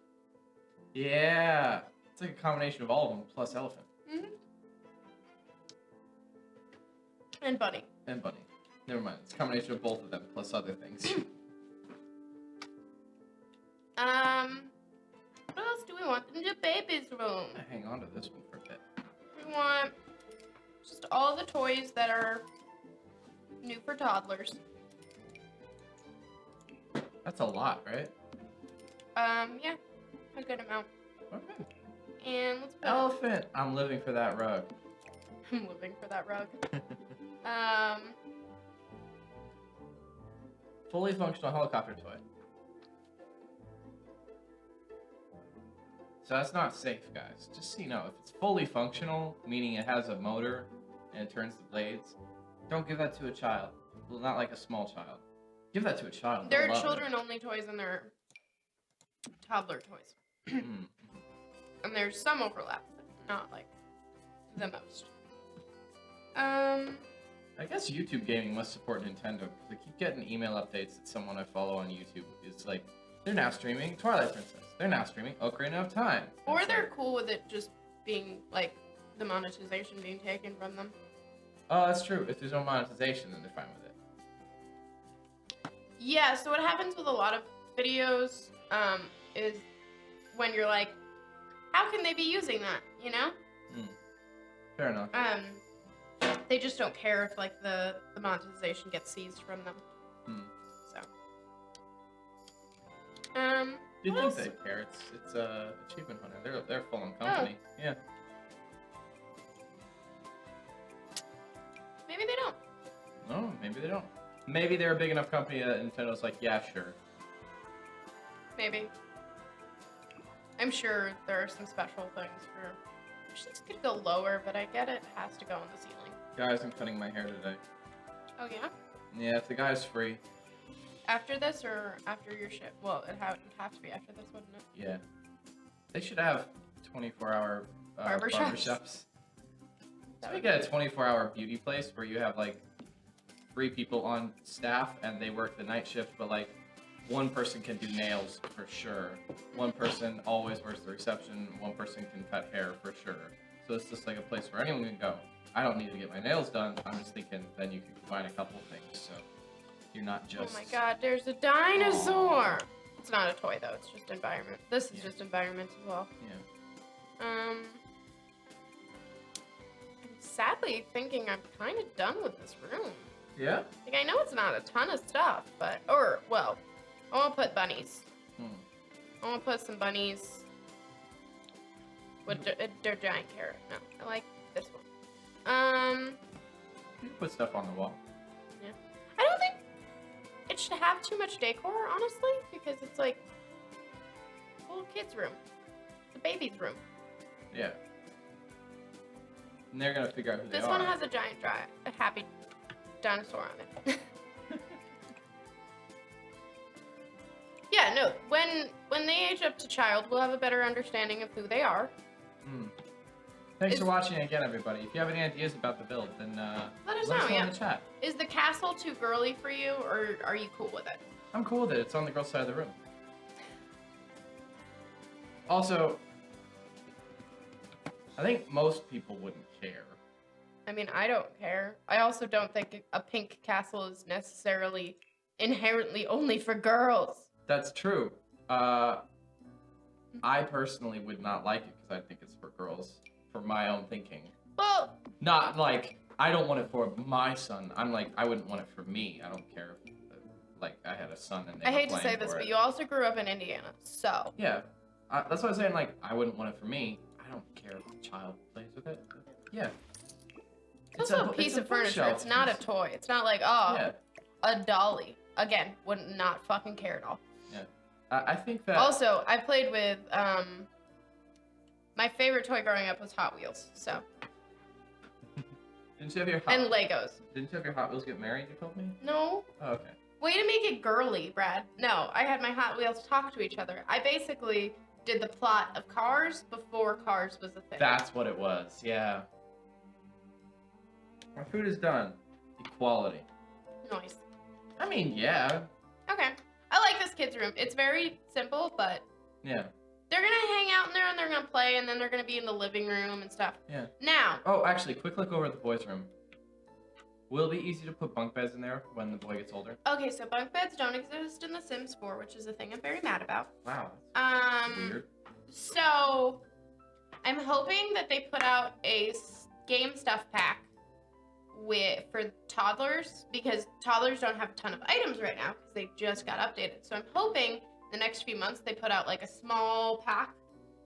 Yeah. It's like a combination of all of them plus elephant And bunny. and bunny. Never mind. It's a combination of both of them plus other things. What else do we want in the baby's room? Hang on to this one for a bit. We want just all the toys that are new for toddlers. That's a lot, right? Yeah, a good amount. Okay. And let's put Elephant. I'm living for that rug. I'm living for that rug. Fully functional helicopter toy. So that's not safe, guys. Just so you know, if it's fully functional, meaning it has a motor and it turns the blades, don't give that to a child. Well, not like a small child. Give that to a child. There They'll are love it. children-only toys and there are toddler toys. Mm. And there's some overlap, but not like the most. I guess YouTube gaming must support Nintendo because I keep getting email updates that someone I follow on YouTube is like, they're now streaming Twilight Princess. They're now streaming Ocarina of Time. Or It's they're like, cool with it just being like the monetization being taken from them. oh, that's true. If there's no monetization, then they're fine with it. Yeah, so what happens with a lot of videos is when you're like, how can they be using that, you know? Fair enough. They just don't care if like the monetization gets seized from them. So. You'd what think else? they'd care. It's Achievement Hunter. They're a full-on company. Yeah. Maybe they don't. No, maybe they don't. Maybe they're a big enough company that Nintendo's like, yeah, sure. Maybe. I'm sure there are some special things for. Wish this could go lower, but I get it has to go on the ceiling. Guys, I'm cutting my hair today. Oh yeah. Yeah, if the guy's free. After this or after your shift? Well, it'd have to be after this, wouldn't it? Yeah. They should have 24-hour barbershops. So we get a 24-hour beauty place where you have like 3 people on staff and they work the night shift, but like one person can do nails for sure. One person always works the reception. One person can cut hair for sure. So it's just like a place where anyone can go. I don't need to get my nails done. I'm just thinking then you can combine a couple of things. So you're not just. Oh my god, there's a dinosaur! Aww. It's not a toy though, it's just environment. This is just environment as well. Yeah. I'm sadly thinking I'm kind of done with this room. Yeah? Like, I know it's not a ton of stuff, but, or, well, I want to put bunnies. I want to put some bunnies with their giant carrot. No, I like this one. You can put stuff on the wall. Yeah. I don't think it should have too much decor, honestly, because it's like a little kid's room. It's a baby's room. Yeah. And they're gonna figure out who they are. This one has a giant a happy dinosaur on it. Yeah, no, when they age up to child, we'll have a better understanding of who they are. Thanks for watching again, everybody. If you have any ideas about the build, then let us know know, in the chat. Is the castle too girly for you, or are you cool with it? I'm cool with it. It's on the girl side of the room. Also, I think most people wouldn't care. I mean, I don't care. I also don't think a pink castle is necessarily inherently only for girls. That's true. I personally would not like it because I think it's for girls, for my own thinking. Well, not like I don't want it for my son. I'm like I wouldn't want it for me. I don't care if like I had a son and they I were hate to playing say this, for but it. you also grew up in Indiana, so. Yeah, that's what I'm saying. Like I wouldn't want it for me. I don't care if a child plays with it. But yeah. It's also a piece of furniture. It's not a toy. It's not like, oh, yeah. a dolly. Again, would not fucking care at all. Yeah. I think that. Also, I played with, my favorite toy growing up was Hot Wheels, so. Didn't you have your and Legos. Didn't you have your Hot Wheels get married, you told me? No. Oh, okay. Way to make it girly, Brad. No, I had my Hot Wheels talk to each other. I basically did the plot of Cars before Cars was a thing. That's what it was. Yeah. Our food is done. Equality. Nice. I mean, yeah. Okay. I like this kid's room. It's very simple, but Yeah. they're gonna hang out in there and they're gonna play and then they're gonna be in the living room and stuff. Yeah. Now. Oh, actually, quick look over at the boys' room. Will it be easy to put bunk beds in there when the boy gets older? Okay, so bunk beds don't exist in The Sims 4, which is a thing I'm very mad about. Wow. That's weird. So I'm hoping that they put out a game stuff pack for toddlers, because toddlers don't have a ton of items right now because they just got updated. So I'm hoping the next few months they put out like a small pack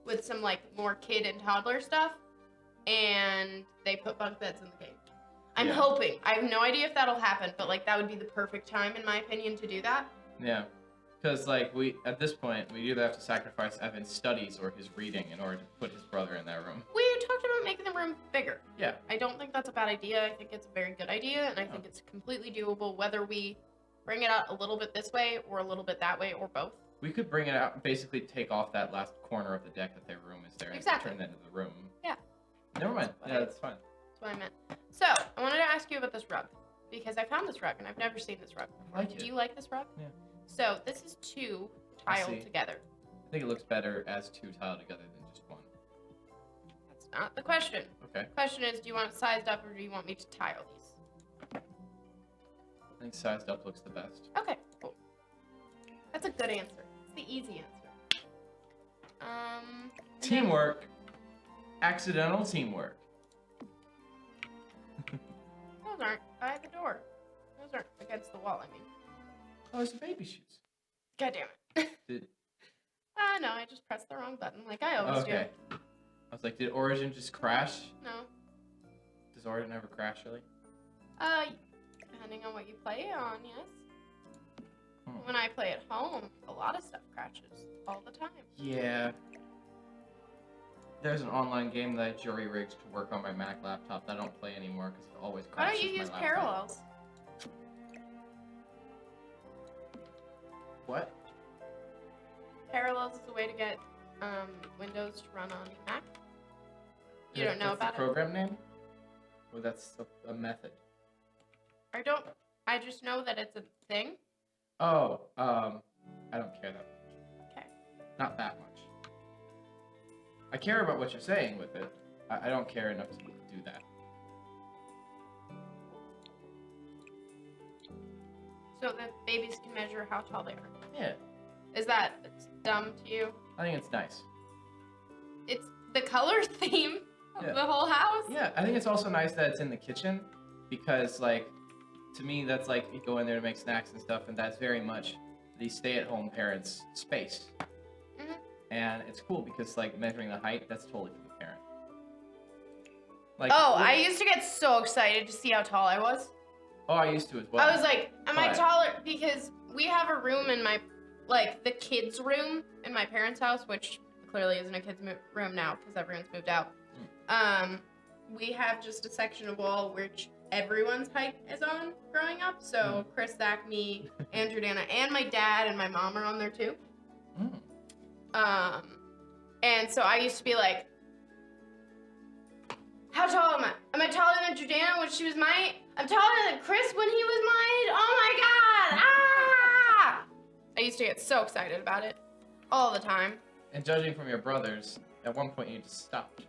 with some like more kid and toddler stuff, and they put bunk beds in the game. I'm hoping. I have no idea if that'll happen, but like that would be the perfect time in my opinion to do that. Yeah. Because, like, at this point, we either have to sacrifice Evan's studies or his reading in order to put his brother in that room. We talked about making the room bigger. Yeah. I don't think that's a bad idea. I think it's a very good idea, and I think it's completely doable whether we bring it out a little bit this way or a little bit that way or both. We could bring it out and basically take off that last corner of the deck that their room is there and turn that into the room. Yeah. Never mind. Yeah, that's fine. That's what I meant. So, I wanted to ask you about this rug, because I found this rug, and I've never seen this rug before. I like it. Do you like this rug? Yeah. So, this is two tiled together. I think it looks better as two tiled together than just one. That's not the question. Okay. The question is, do you want it sized up or do you want me to tile these? I think sized up looks the best. Okay, cool. That's a good answer. It's the easy answer. Teamwork. Accidental teamwork. Those aren't by the door. Those aren't against the wall, I mean. Oh, it's the baby shoes. God damn it. Did... No, I just pressed the wrong button like I always do. I was like, did Origin just crash? No. Does Origin ever crash, really? Depending on what you play it on, yes. When I play at home, a lot of stuff crashes all the time. Yeah. There's an online game that I jury rigged to work on my Mac laptop that I don't play anymore because it always crashes. Why don't you use Parallels? What? Parallels is a way to get Windows to run on Mac. You don't know about it? That's the program name? Or that's a method? I just know that it's a thing. Oh, I don't care that much. Okay. Not that much. I care about what you're saying with it. I don't care enough to do that. So that babies can measure how tall they are. Yeah. Is that dumb to you? I think it's nice. It's the color theme of the whole house. Yeah, I think it's also nice that it's in the kitchen because, like, to me, that's like you go in there to make snacks and stuff, and that's very much the stay-at-home parents' space. Mm-hmm. And it's cool because, like, measuring the height, that's totally for the parent. Like, I used to get so excited to see how tall I was. Oh, I used to as well. I was like, am I taller? Because we have a room in my, like, the kids' room in my parents' house, which clearly isn't a kids' room now because everyone's moved out. We have just a section of wall which everyone's height is on growing up. So Chris, Zach, me, Andrew, Dana, and my dad and my mom are on there too. And so I used to be like, how tall am I? Am I taller than Jordana when she was my? I'm taller than Chris when he was mine. Oh my god! Ah! I used to get so excited about it all the time. And judging from your brothers, at one point you just stopped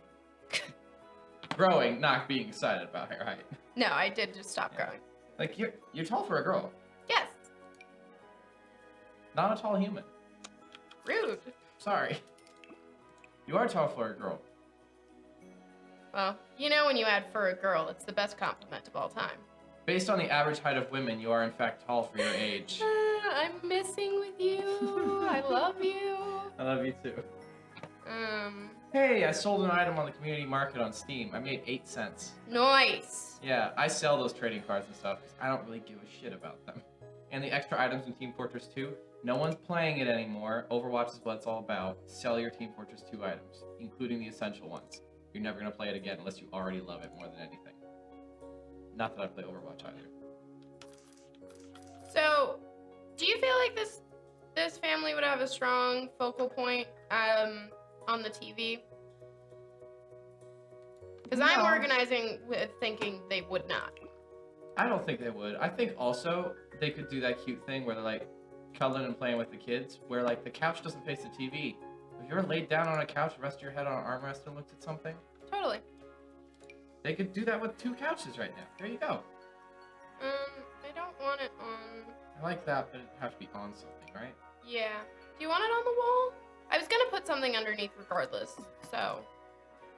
growing, not being excited about your height. No, I did just stop growing. Like you're tall for a girl. Yes. Not a tall human. Rude. Sorry. You are tall for a girl. Well, you know when you add for a girl, it's the best compliment of all time. Based on the average height of women, you are in fact tall for your age. I'm messing with you. I love you. I love you too. Hey, I sold an item on the community market on Steam. I made 8 cents. Nice. Yeah, I sell those trading cards and stuff because I don't really give a shit about them. And the extra items in Team Fortress 2, no one's playing it anymore. Overwatch is what it's all about. Sell your Team Fortress 2 items, including the essential ones. You're never going to play it again unless you already love it more than anything. Not that I play Overwatch either. So, do you feel like this this family would have a strong focal point on the TV. Because I'm No. organizing with thinking they would not. I don't think they would. I think also they could do that cute thing where they're like cuddling and playing with the kids, where like the couch doesn't face the TV. If you ever laid down on a couch, rested your head on an armrest and looked at something, Totally. they could do that with 2 couches right now. There you go. I don't want it on... I like that, but it'd have to be on something, right? Yeah. Do you want it on the wall? I was gonna put something underneath regardless, so...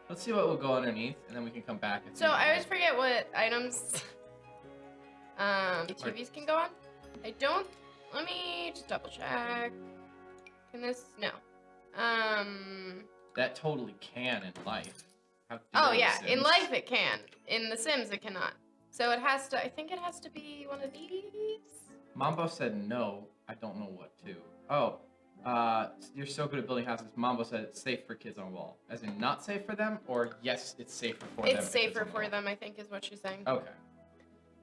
Let's see what will go underneath, and then we can come back. And So I always forget what items TVs can go on. I don't... Let me just double check. Can this... No. That totally can in life. How Oh dare yeah, The in Sims. life it can. In The Sims it cannot. So it has to... I think it has to be one of these? Mambo said no. I don't know what to. Oh, you're so good at building houses. Mambo said it's safe for kids on a wall. As in not safe for them, or yes, it's safer for them. It's safer for them, I think is what she's saying. Okay.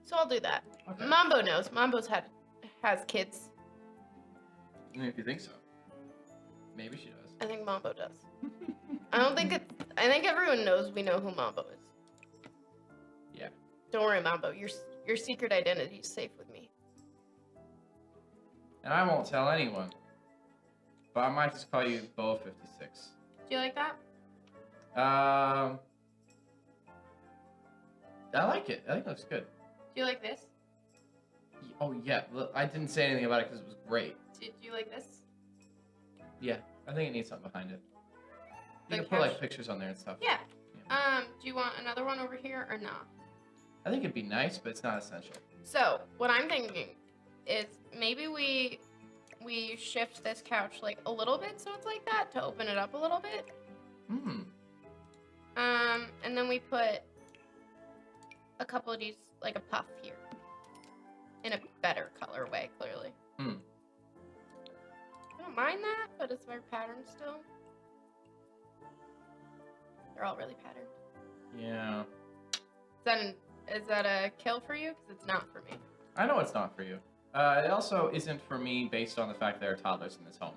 So I'll do that. Okay. Mambo knows. Mambo's has kids. If you think so. Maybe she does. I think Mambo does. I don't think it's... I think everyone knows we know who Mambo is. Yeah. Don't worry, Mambo. Your secret identity is safe with me. And I won't tell anyone. But I might just call you Bo56. Do you like that? I like it. I think it looks good. Do you like this? Oh, yeah. Look, I didn't say anything about it because it was great. Do you like this? Yeah. I think it needs something behind it. You The can put, like, couch? pictures on there and stuff. Yeah. Do you want another one over here or not? I think it'd be nice, but it's not essential. So, what I'm thinking is maybe we shift this couch like a little bit so it's like that to open it up a little bit. Hmm. And then we put a couple of these, like a puff here. In a better colorway, clearly. Hmm. I don't mind that, but it's very patterned still. They're all really patterned. Yeah. Is that a kill for you? Because it's not for me. I know it's not for you. It also isn't for me based on the fact there are toddlers in this home.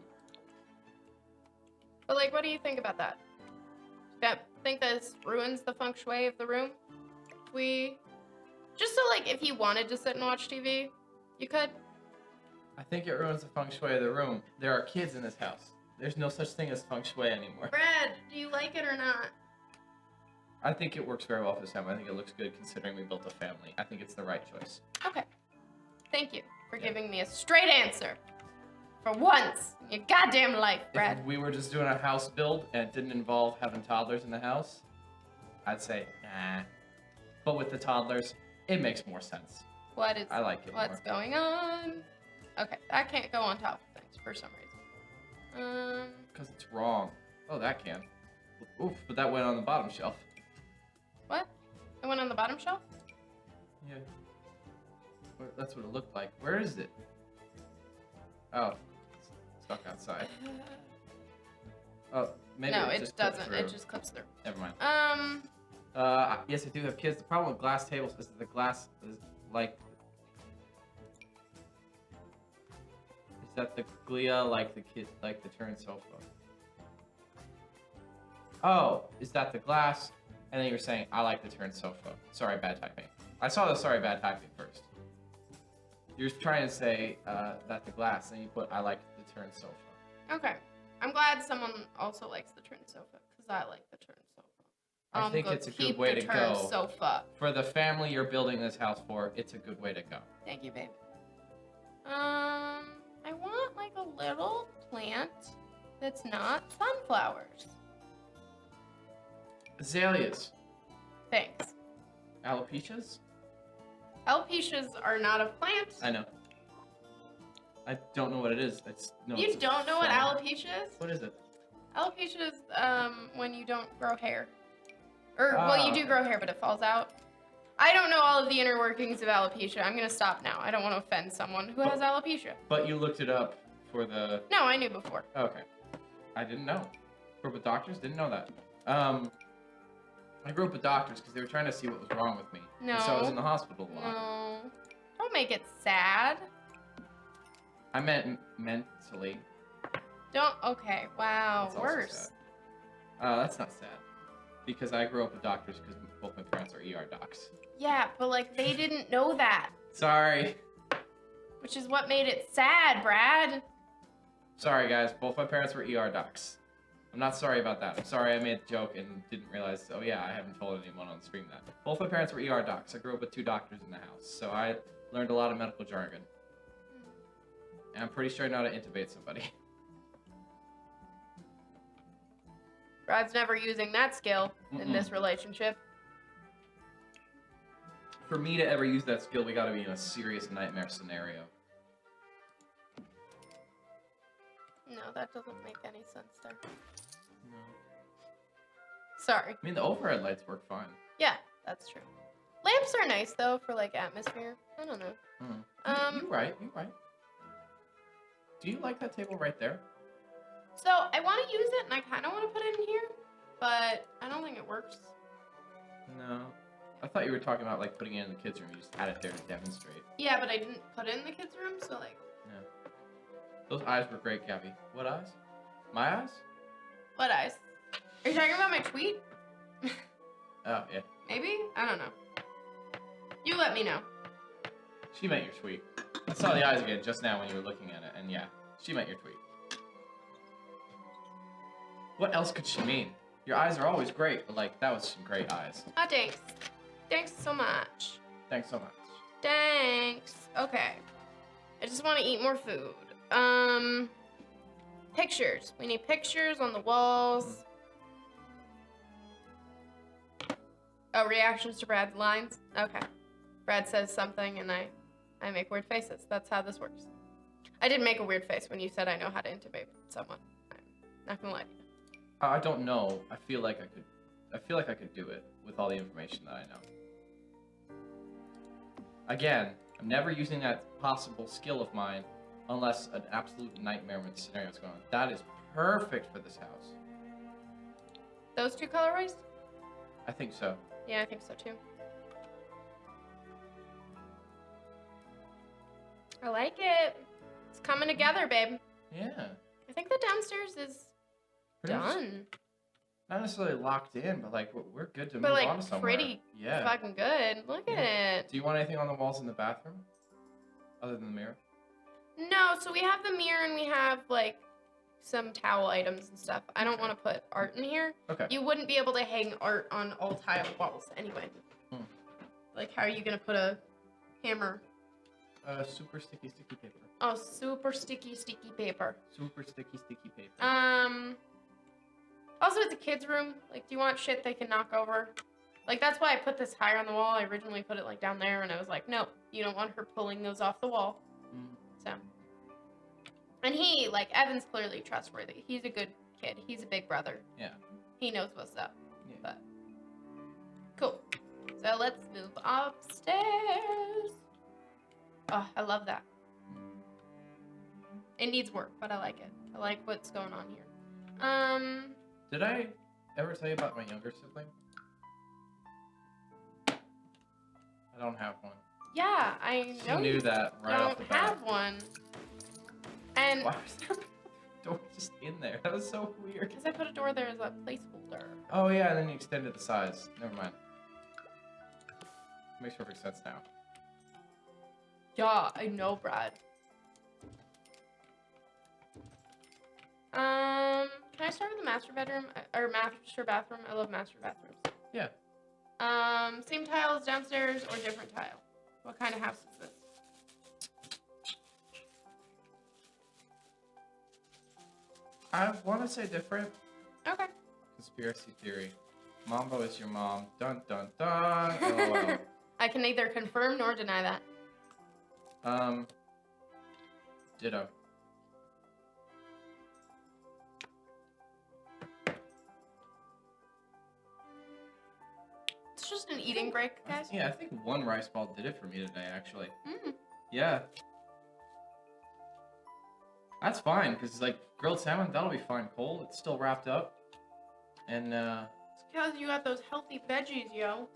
But like, what do you think about that? Think this ruins the feng shui of the room? Just so like, if you wanted to sit and watch TV, you could. I think it ruins the feng shui of the room. There are kids in this house. There's no such thing as feng shui anymore. Brad, do you like it or not? I think it works very well for this family. I think it looks good considering we built a family. I think it's the right choice. Okay. Thank you for giving me a straight answer. For once in your goddamn life, Brad. If we were just doing a house build and it didn't involve having toddlers in the house, I'd say, nah. But with the toddlers, it makes more sense. I like it What's more. going on? Okay, that can't go on top of things for some reason. Because it's wrong. Oh, that can. Oof, but that went on the bottom shelf. What? It went on the bottom shelf? Yeah. That's what it looked like. Where is it? Oh, it's stuck outside. Oh, maybe No, it it just clipped doesn't. through. It just clips through. Never mind. Yes, Yes, I do have kids. The problem with glass tables is that the glass is like... Is that the glia like the turned sofa? Oh, is that the glass? And then you were saying, I like the turned sofa. Sorry, bad typing. I saw the sorry, bad typing first. You're trying to say that the glass, and you put, I like the turned sofa. Okay. I'm glad someone also likes the turned sofa, because I like the turned sofa. I think go it's a good keep way the to turned go. sofa. For the family you're building this house for, it's a good way to go. Thank you, babe. I want like a little plant that's not sunflowers. Azaleas. Thanks. Alopecias? Alopecias are not a plant. I know. I don't know what it is. It's no. You it's a don't know what flower. alopecia is? What is it? Alopecia is when you don't grow hair. Or, well, you do grow hair, but it falls out. I don't know all of the inner workings of alopecia. I'm gonna stop now. I don't want to offend someone who has alopecia. But you looked it up for the... No, I knew before. Okay. I didn't know. Grew up with doctors? Didn't know that. I grew up with doctors because they were trying to see what was wrong with me. No. And so I was in the hospital a lot. No. Don't make it sad. I meant mentally. Don't. Okay. Wow. That's also Worse. sad. That's not sad. Because I grew up with doctors because both my parents are ER docs. Yeah, but like they didn't know that, Sorry. which is what made it sad, Brad. Sorry, guys. Both my parents were ER docs. I'm not sorry about that. I'm sorry I made the joke and didn't realize, oh yeah, I haven't told anyone on stream that. Both my parents were ER docs. I grew up with 2 doctors in the house, so I learned a lot of medical jargon. And I'm pretty sure I know how to intubate somebody. Brad's never using that skill in this relationship. For me to ever use that skill, we gotta be in a serious nightmare scenario. No, that doesn't make any sense there. No. Sorry. I mean, the overhead lights work fine. Yeah, that's true. Lamps are nice though for like atmosphere. I don't know. You're right. You're right. Do you like that table right there? So I want to use it and I kind of want to put it in here, but I don't think it works. No. I thought you were talking about like putting it in the kids' room. You just had it there to demonstrate. Yeah, but I didn't put it in the kids' room, so like. Yeah. Those eyes were great, Gabby. What eyes? My eyes? What eyes? Are you talking about my tweet? Oh, yeah. Maybe? I don't know. You let me know. She meant your tweet. I saw the eyes again just now when you were looking at it, and yeah, she meant your tweet. What else could she mean? Your eyes are always great, but like, that was some great eyes. Oh, thanks. Thanks so much. Thanks so much. Thanks. Okay. I just want to eat more food. Pictures. We need pictures on the walls. Oh, reactions to Brad's lines? Okay. Brad says something and I make weird faces. That's how this works. I did make a weird face when you said I know how to intubate someone. I'm not gonna lie to you. I don't know. I feel like I could do it with all the information that I know. Again, I'm never using that possible skill of mine unless an absolute nightmare scenario is going on. That is perfect for this house. Those 2 colorways? I think so. Yeah, I think so too. I like it. It's coming together, babe. Yeah. I think the downstairs is Pretty much done. not necessarily locked in, but like we're good to But move like on to somewhere. pretty Yeah. fucking good. Look at it. Do you want anything on the walls in the bathroom? Other than the mirror? No, so we have the mirror and we have like some towel items and stuff. I don't want to put art in here. Okay. You wouldn't be able to hang art on all tile walls anyway. Like, how are you gonna put a hammer? Super sticky paper. Oh, super sticky paper. Super sticky paper. Also, it's a kid's room. Like, do you want shit they can knock over? Like, that's why I put this higher on the wall. I originally put it like down there, and I was like, no, you don't want her pulling those off the wall. So, and he, like, Evan's clearly trustworthy. He's a good kid. He's a big brother. Yeah. He knows what's up. Yeah. But cool. So let's move upstairs. Oh, I love that. It needs work, but I like it. I like what's going on here. Did I ever tell you about my younger sibling? I don't have one. Yeah, I know. She knew that right off the don't bat. have one. And Why was there a door just in there? That was so weird. because I put a door there as a placeholder. Oh yeah, and then you extended the size. Never mind. Makes perfect sense now. Yeah, I know, Brad. Can I start with the master bedroom or master bathroom? I love master bathrooms. Yeah. Same tiles downstairs or different tile? What kind of house is this? I want to say different. Okay. Conspiracy theory. Mambo is your mom. Dun dun dun. LOL. I can neither confirm nor deny that. Ditto. It's just an eating break, guys. Yeah, I think one rice ball did it for me today, actually. Mm. Yeah. That's fine, because, like, grilled salmon, that'll be fine cold. It's still wrapped up. And, It's because you got those healthy veggies, yo.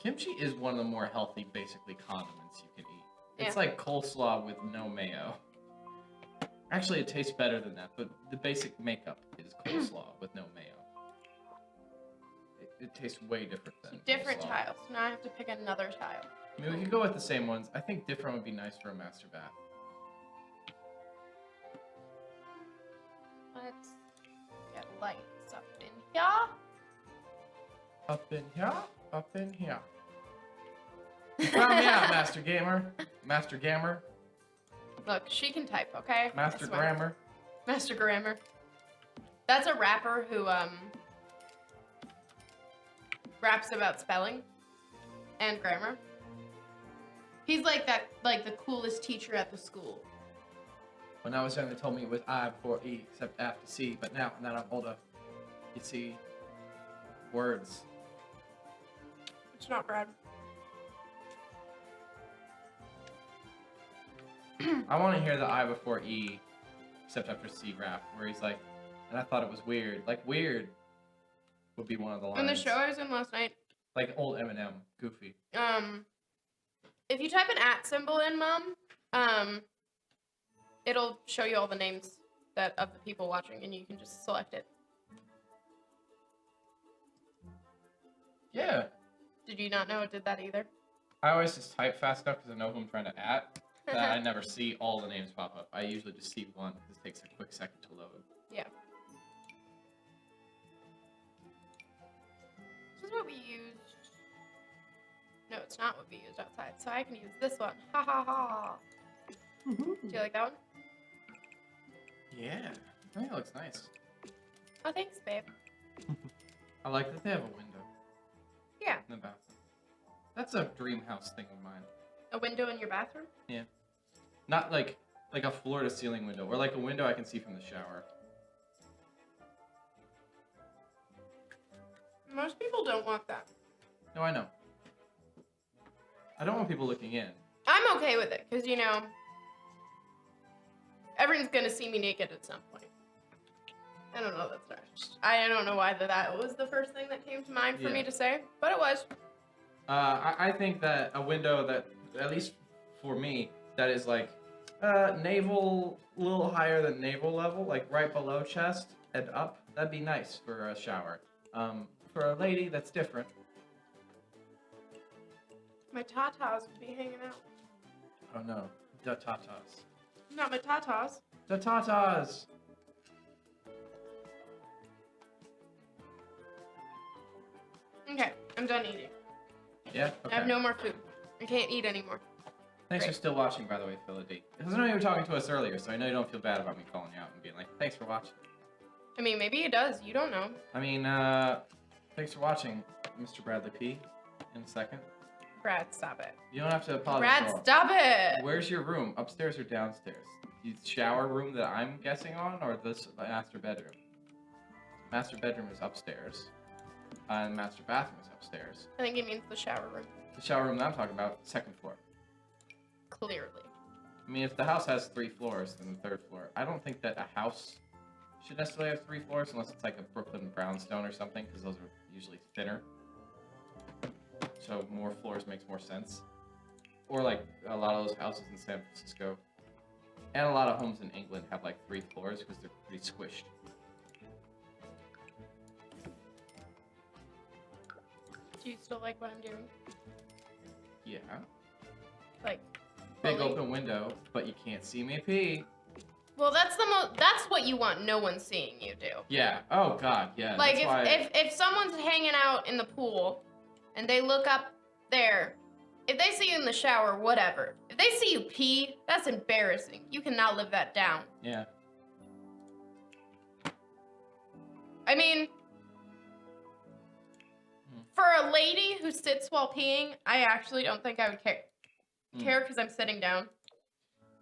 kimchi is one of the more healthy, basically, condiments you can eat. It's like coleslaw with no mayo. Actually, it tastes better than that, but the basic makeup is coleslaw with no mayo. It tastes way different than Different coleslaw. tiles. So now I have to pick another tile. I mean, we could go with the same ones. I think different would be nice for a master bath. Let's get lights up in here. Up in here, up in here. Found me out, Master Gamer. Master Gammer. Look, she can type, okay? Master I swear. Grammar. Master Grammar. That's a rapper who raps about spelling and grammar. He's like the coolest teacher at the school. When I was young, they told me it was I before E, except after C. But now that I'm older, you see words. It's not bad. I want to hear the I before E, except after C rap, where he's like, and I thought it was weird. Like, weird would be one of the lines. In the show I was in last night, Like old Eminem, Goofy. if you type an @ symbol in, Mom, it'll show you all the names of the people watching, and you can just select it. Yeah. Did you not know it did that either? I always just type fast enough because I know who I'm trying to at. That I never see all the names pop up. I usually just see one because it takes a quick second to load. Yeah. This is what we used. No, it's not what we used outside. So I can use this one. Ha ha ha. Do you like that one? Yeah. I think it looks nice. Oh, thanks, babe. I like that they have a window Yeah. in the bathroom. That's a dream house thing of mine. A window in your bathroom? Yeah. Not like a floor-to-ceiling window, or like a window I can see from the shower. Most people don't want that. No, I know. I don't want people looking in. I'm okay with it, because, everyone's going to see me naked at some point. I don't know, that's not... I don't know why that was the first thing that came to mind for me to say, but it was. I think that a window that, at least for me, that is like navel, a little higher than navel level, like right below chest and up, that'd be nice for a shower. For a lady, that's different. My tatas would be hanging out. Oh no, the tatas. Not my tatas. The tatas! Okay, I'm done eating. Yeah? Okay. I have no more food. I can't eat anymore. Thanks for still watching, by the way, Philly D. Because I know you were talking to us earlier, so I know you don't feel bad about me calling you out and being like, thanks for watching. I mean, maybe it does. You don't know. I mean, thanks for watching, Mr. Bradley P. In a second. Brad, stop it. You don't have to apologize. Brad, at all. stop it! Where's your room? Upstairs or downstairs? The shower room that I'm guessing on, or this master bedroom? Master bedroom is upstairs. And master bathroom is upstairs. I think it means the shower room. The shower room that I'm talking about, second floor. Clearly. I mean, if the house has 3 floors, then the 3rd floor. I don't think that a house should necessarily have 3 floors unless it's like a Brooklyn brownstone or something, because those are usually thinner. So more floors makes more sense. Or like a lot of those houses in San Francisco. And a lot of homes in England have like 3 floors because they're pretty squished. Do you still like what I'm doing? Yeah. Like, Big fully? open window, but you can't see me pee. Well, that's what you want no one seeing you do. Yeah. Oh god, yeah. Like, that's why if someone's hanging out in the pool and they look up there, if they see you in the shower, whatever. If they see you pee, that's embarrassing. You cannot live that down. Yeah. I mean, for a lady who sits while peeing, I actually don't think I would care because I'm sitting down.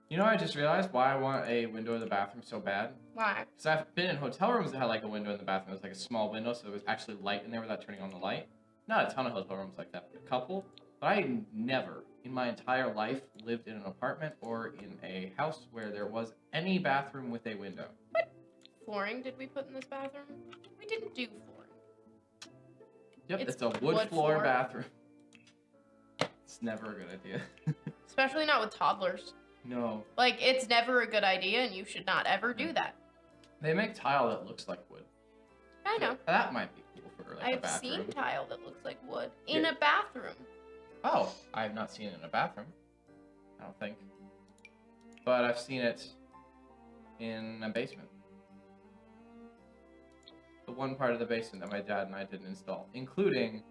You know, I just realized why I want a window in the bathroom so bad. Why? Because I've been in hotel rooms that had like a window in the bathroom. It was like a small window, so there was actually light in there without turning on the light. Not a ton of hotel rooms like that, but a couple. But I never, in my entire life, lived in an apartment or in a house where there was any bathroom with a window. What flooring did we put in this bathroom? We didn't do flooring. Yep, It's it's a wood floor bathroom. It's never a good idea. Especially not with toddlers. No. Like, it's never a good idea, and you should not ever do that. They make tile that looks like wood. I know. That might be cool for like a I've bathroom. seen tile that looks like wood in a bathroom. Oh, I have not seen it in a bathroom. I don't think. But I've seen it in a basement. The one part of the basement that my dad and I didn't install, including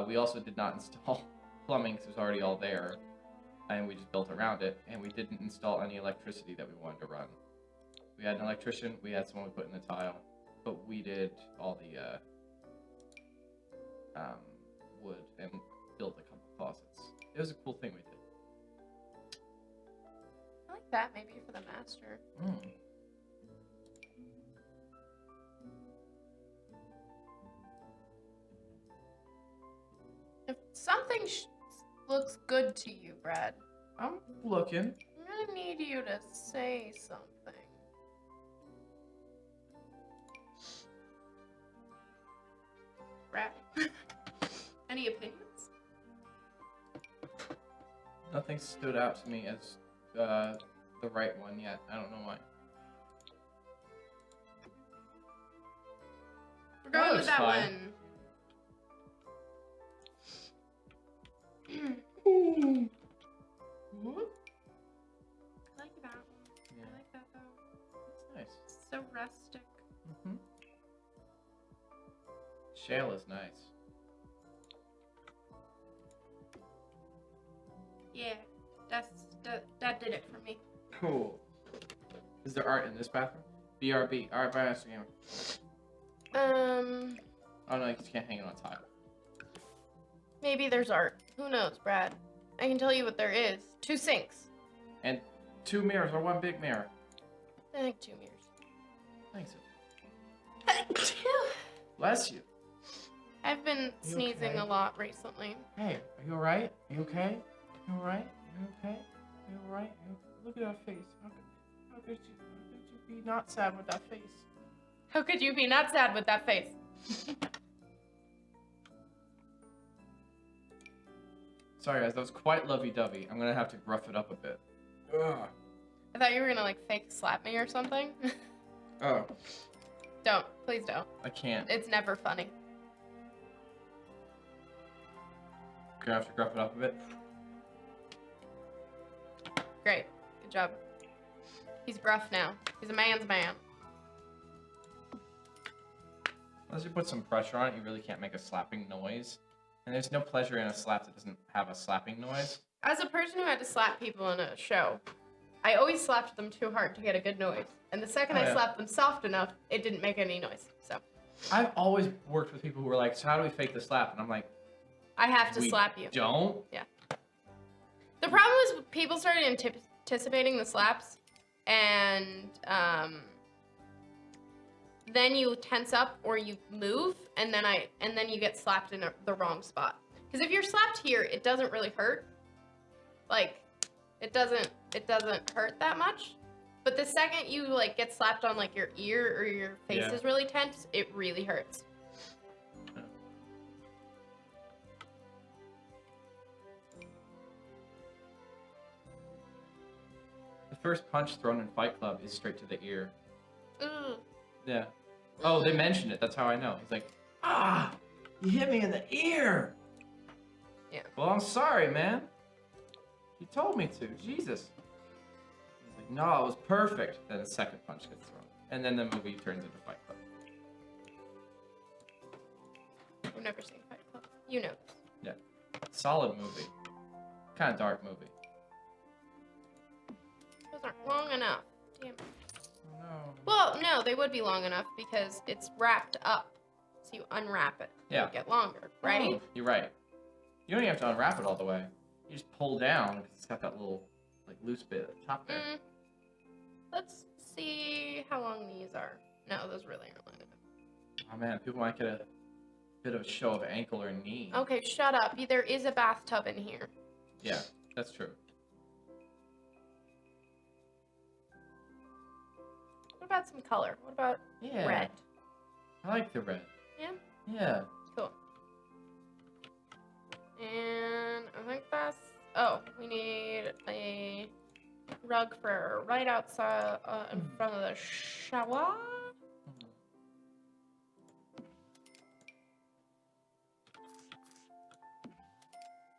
we also did not install plumbing because it was already all there, and we just built around it, and we didn't install any electricity that we wanted to run. We had an electrician, we had someone put in the tile, but we did all the wood and built a couple closets. It was a cool thing we did. I like that, maybe for the master. If something looks good to you, Brad, I'm looking. I'm gonna need you to say something. Brad, any opinions? Nothing stood out to me as the right one yet. I don't know why. We're going with that fine. one. Ooh. I like that. Yeah. I like that though. That's nice. It's so rustic. Shale is nice. Yeah, that did it for me. Cool. Is there art in this bathroom? BRB. Art by Master Gamer. Oh no, you just can't hang it on tile. Maybe there's art. Who knows, Brad? I can tell you what there is. 2 sinks. And 2 mirrors or 1 big mirror. I think 2 mirrors. Thanks. Bless you. I've been sneezing okay? a lot recently. Hey, are you alright? Are you okay? You alright? You okay? You alright? Look at that face. How could you be not sad with that face? How could you be not sad with that face? Sorry guys, that was quite lovey-dovey. I'm gonna have to gruff it up a bit. Ugh. I thought you were gonna like fake slap me or something. Oh. Don't. Please don't. I can't. It's never funny. Gonna have to gruff it up a bit. Great. Good job. He's gruff now. He's a man's man. Unless you put some pressure on it, you really can't make a slapping noise. And there's no pleasure in a slap that doesn't have a slapping noise. As a person who had to slap people in a show, I always slapped them too hard to get a good noise. And the second I slapped them soft enough, it didn't make any noise. So I've always worked with people who are like, so how do we fake the slap? And I'm like, I have to slap you. Don't? Yeah. The problem is people started anticipating the slaps, and then you tense up or you move, and then you get slapped in the wrong spot. Because if you're slapped here, it doesn't really hurt. Like, it doesn't hurt that much. But the second you like get slapped on like your ear or your face is really tense, it really hurts. The first punch thrown in Fight Club is straight to the ear. Ugh. Yeah. Oh, they mentioned it. That's how I know. He's like, ah, you hit me in the ear. Yeah. Well, I'm sorry, man. You told me to. Jesus. He's like, no, it was perfect. Then the second punch gets thrown. And then the movie turns into Fight Club. I've never seen Fight Club. You know. Yeah. Solid movie. Kind of dark movie. Those aren't long enough. Damn it. Oh, no. Well, no, they would be long enough because it's wrapped up. So you unwrap it. Yeah. It'll get longer, right? Oh, you're right. You don't even have to unwrap it all the way. You just pull down because it's got that little, like, loose bit at the top there. Let's see how long these are. No, those really aren't long enough. Oh, man. People might get a bit of a show of ankle or knee. Okay, shut up. There is a bathtub in here. Yeah, that's true. What about some color? What about red? I like the red. Yeah? Yeah. Cool. And I think that's Oh, we need a rug for right outside in front of the shower.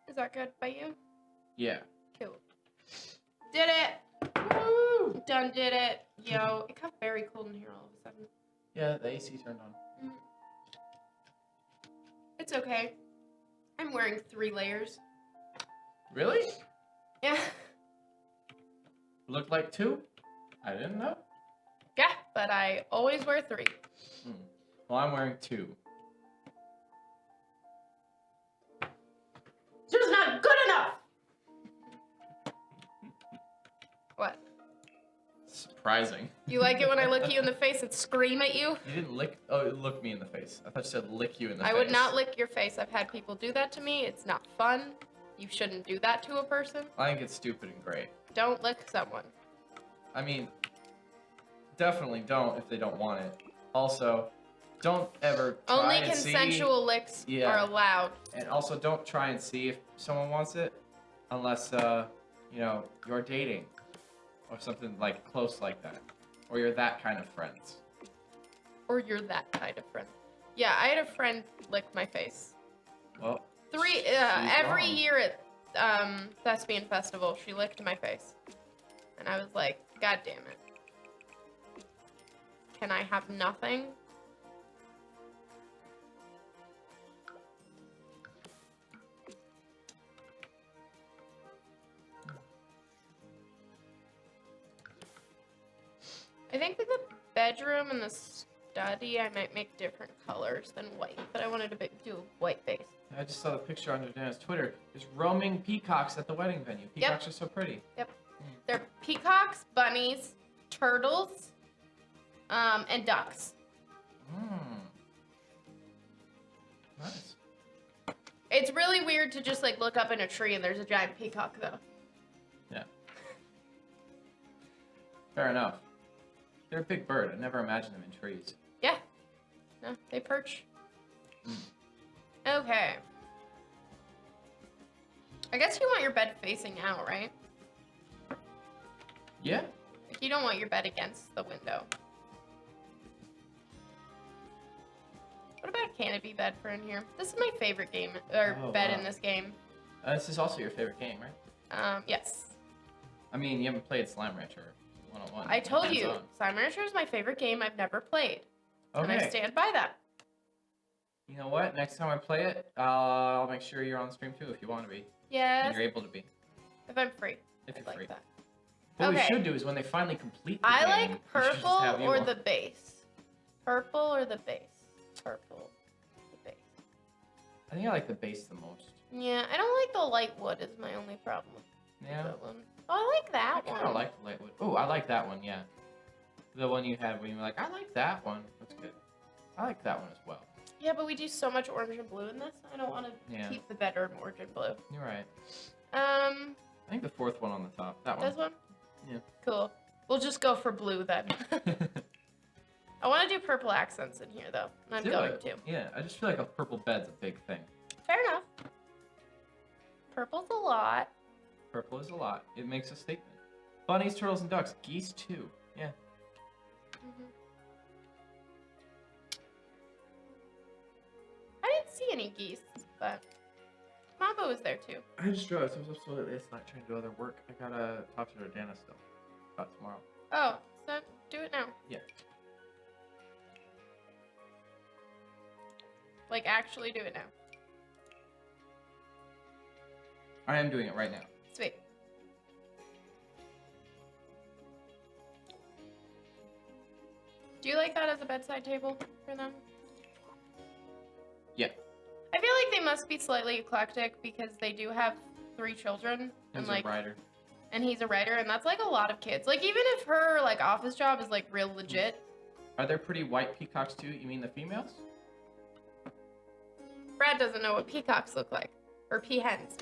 Is that good by you? Yeah. Cool. Did it! Woo! Done did it. Yo, it got very cold in here all of a sudden. Yeah, the AC turned on. It's okay. I'm wearing 3 layers. Really? Yeah. Looked like 2? I didn't know. Yeah, but I always wear 3. Well, I'm wearing 2. Just not good enough! What? Surprising. You like it when I look you in the face and scream at you? You didn't lick. Oh, look me in the face. I thought you said lick you in the face. I would not lick your face. I've had people do that to me. It's not fun. You shouldn't do that to a person. I think it's stupid and great. Don't lick someone. I mean, definitely don't if they don't want it. Also, don't ever try Only and consensual see, licks Yeah. are allowed. And also, don't try and see if someone wants it, unless you know, you're dating, or something like close like that, or you're that kind of friends. Or you're that kind of friend. Yeah, I had a friend lick my face. Well, Every wrong. year at Thespian Festival, she licked my face. And I was like, God damn it. Can I have nothing? I think that the bedroom and the study, I might make different colors than white, but I wanted to do a white base. I just saw the picture on Dana's Twitter. There's roaming peacocks at the wedding venue. Peacocks are so pretty. Yep. They're peacocks, bunnies, turtles, and ducks. Nice. It's really weird to just like look up in a tree and there's a giant peacock though. Yeah. Fair enough. They're a big bird. I never imagined them in trees. Yeah. No, they perch. Okay. I guess you want your bed facing out, right? Yeah. Like you don't want your bed against the window. What about a canopy bed for in here? This is my favorite game, or bed in this game. This is also your favorite game, right? Yes. I mean, you haven't played Slime Rancher 101. I told you, Hands-on. Slime Rancher is my favorite game I've never played. And I Okay. stand by that. You know what? Next time I play it, I'll make sure you're on stream too if you want to be. And Yes. you're able to be. If I'm free. If I'd you're like free. that. What we Okay. should do is when they finally complete the I game, like we should just purple have you or on. the base. Purple or the base. Purple. The base. I think I like the base the most. Yeah, I don't like the light wood is my only problem with Yeah. that one. Oh, I like I that kind one. of like the Lightwood. Oh, I like that one, yeah. The one you had when you were like, I like that one. That's good. I like that one as well. Yeah, but we do so much orange and blue in this. I don't want to Yeah. keep the bedroom orange and blue. You're right. I I think the fourth one on the top. That one. This one? Yeah. Cool. We'll just go for blue then. I want to do purple accents in here though. And I'm Do going it. to. Yeah, I just feel like a purple bed's a big thing. Fair enough. Purple's a lot. Purple is a lot. It makes a statement. Bunnies, turtles, and ducks. Geese too. Yeah. I didn't see any geese, but Mambo was there too. I just realized I was up so late last night trying to do other work. I gotta talk to Dana still. About tomorrow. Oh, so do it now. Yeah. Like actually do it now. I am doing it right now. Sweet. Do you like that as a bedside table for them? Yeah. I feel like they must be slightly eclectic because they do have 3 children and He's like a writer. and he's a writer and that's like a lot of kids. Like even if her like office job is like real legit. Are there pretty white peacocks too? You mean the females? Brad doesn't know what peacocks look like or peahens.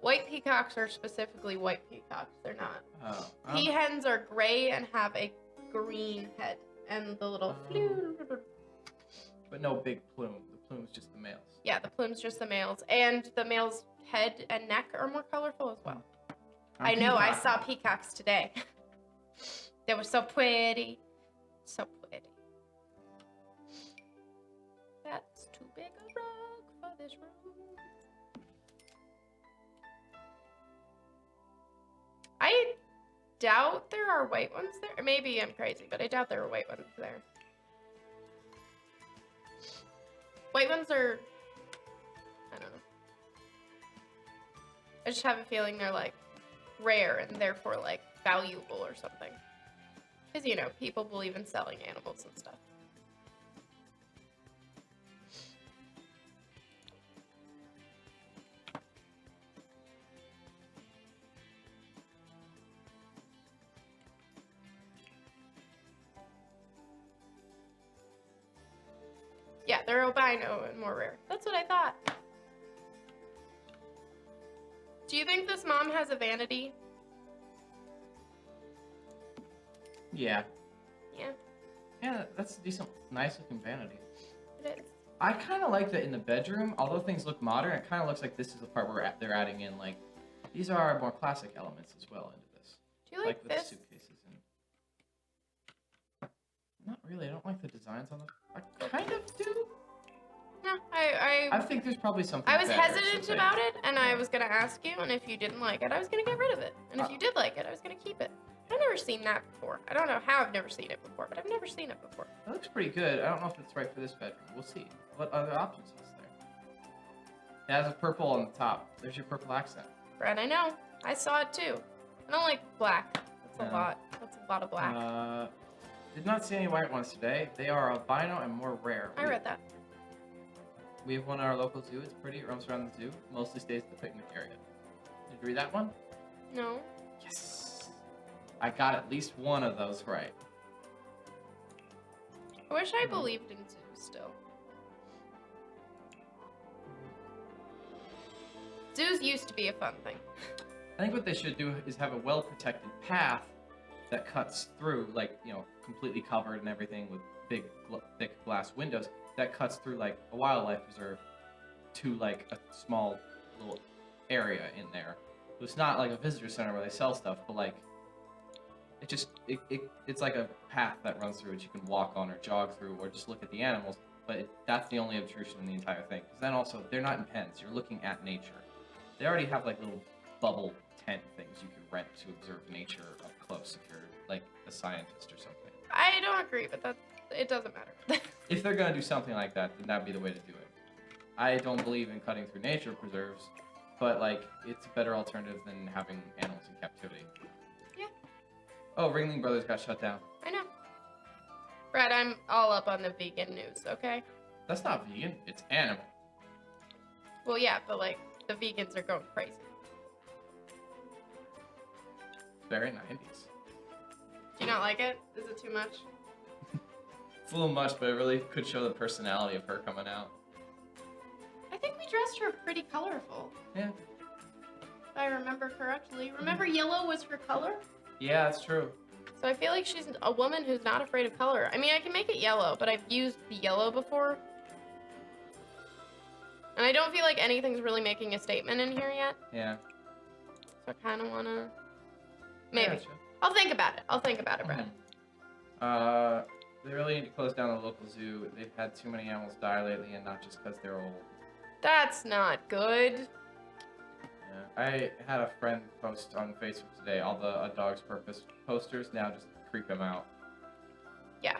White peacocks are specifically white peacocks. They're not. Oh. Peahens are gray and have a green head and the little But no big plume. The plume's just the males. Yeah, the plume's just the males, and the male's head and neck are more colorful as well. I know, I saw peacocks today. They were so pretty. So pretty. That's too big a rug for this room. I doubt there are white ones there. Maybe I'm crazy, but I doubt there are white ones there. White ones are... I don't know. I just have a feeling they're, like, rare and therefore, like, valuable or something. Because, you know, people believe in selling animals and stuff. Yeah, they're albino and more rare. That's what I thought. Do you think this mom has a vanity? Yeah. Yeah, Yeah, that's a decent, nice looking vanity. it is. I kind of like that in the bedroom. Although things look modern, it kind of looks like this is the part where they're adding in, like, these are more classic elements as well into this. Do you like with this? suitcases and... Not really. I don't like the designs on the... I kind of do. No, I think there's probably something I was better, hesitant so about it, and I Yeah. was gonna ask you, and if you didn't like it, I was gonna get rid of it. And if you did like it, I was gonna keep it. I've never seen that before. I don't know how I've never seen it before, but I've never seen it before. It looks pretty good. I don't know if it's right for this bedroom. We'll see. What other options is there? It has a purple on the top. There's your purple accent. Brad, I know. I saw it too. I don't like black. That's a No. lot. That's a lot of black. Did not see any white ones today. They are albino and more rare. I read that. We have one at our local zoo. It's pretty. It roams around the zoo. Mostly stays at the picnic area. Did you read that one? No. Yes. I got at least one of those right. I wish I believed in zoos still. Zoos used to be a fun thing. I think what they should do is have a well-protected path that cuts through, like, you know, completely covered and everything with big, thick glass windows, that cuts through, like, a wildlife reserve to, like, a small little area in there. So it's not like a visitor center where they sell stuff, but, like, it's like a path that runs through which you can walk on or jog through or just look at the animals, but that's the only obtrusion in the entire thing. Because then also, they're not in pens, you're looking at nature. They already have, like, little bubble tent things you can rent to observe nature up close if you're, like, a scientist or something. I don't agree, but it doesn't matter. If they're gonna do something like that, then that'd be the way to do it. I don't believe in cutting through nature preserves, but, like, it's a better alternative than having animals in captivity. Yeah. Oh, Ringling Brothers got shut down. I know. Brad, I'm all up on the vegan news, okay? That's not vegan, it's animal. Well, yeah, but, like, the vegans are going crazy. Very 90s. Do you not like it? Is it too much? It's a little much, but it really could show the personality of her coming out. I think we dressed her pretty colorful. Yeah. If I remember correctly. Remember yellow was her color? Yeah, that's true. So I feel like she's a woman who's not afraid of color. I mean, I can make it yellow, but I've used the yellow before. And I don't feel like anything's really making a statement in here yet. Yeah. So I kind of want to... Maybe. Gotcha. I'll think about it. I'll think about it, Brad. They really need to close down the local zoo. They've had too many animals die lately, and not just because they're old. That's not good. Yeah. I had a friend post on Facebook today all the A Dog's Purpose posters now just creep him out. Yeah.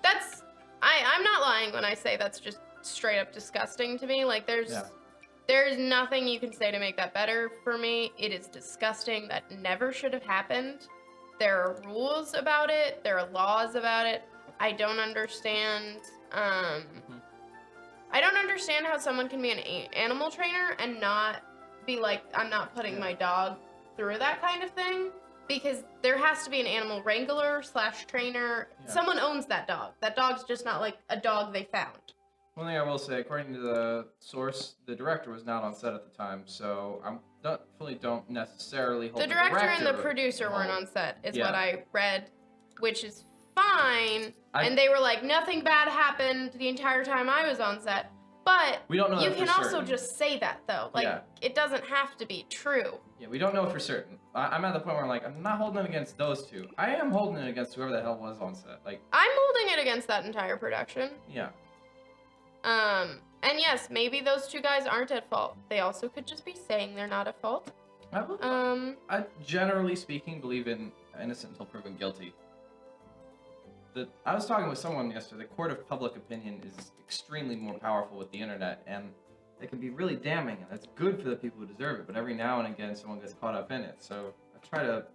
That's... I'm not lying when I say that's just straight up disgusting to me. Like, there's nothing you can say to make that better for me. It is disgusting. That never should have happened. There are rules about it. There are laws about it. I don't understand. I don't understand how someone can be an animal trainer and not be like, I'm not putting my dog through that kind of thing. Because there has to be an animal wrangler / trainer. Yeah. Someone owns that dog. That dog's just not like a dog they found. One thing I will say, according to the source, the director was not on set at the time, so I don't necessarily hold The director and the producer weren't on set, is Yeah. what I read, which is fine. And they were like, nothing bad happened the entire time I was on set. But we don't know you that can for also certain. just say that, though. Like, it doesn't have to be true. Yeah, we don't know for certain. I'm at the point where I'm like, I'm not holding it against those two. I am holding it against whoever the hell was on set. Like, I'm holding it against that entire production. Yeah. And yes, maybe those two guys aren't at fault. They also could just be saying they're not at fault. I generally speaking believe in innocent until proven guilty. I was talking with someone yesterday. The court of public opinion is extremely more powerful with the internet, and it can be really damning, and that's good for the people who deserve it. But every now and again, someone gets caught up in it. So I try to,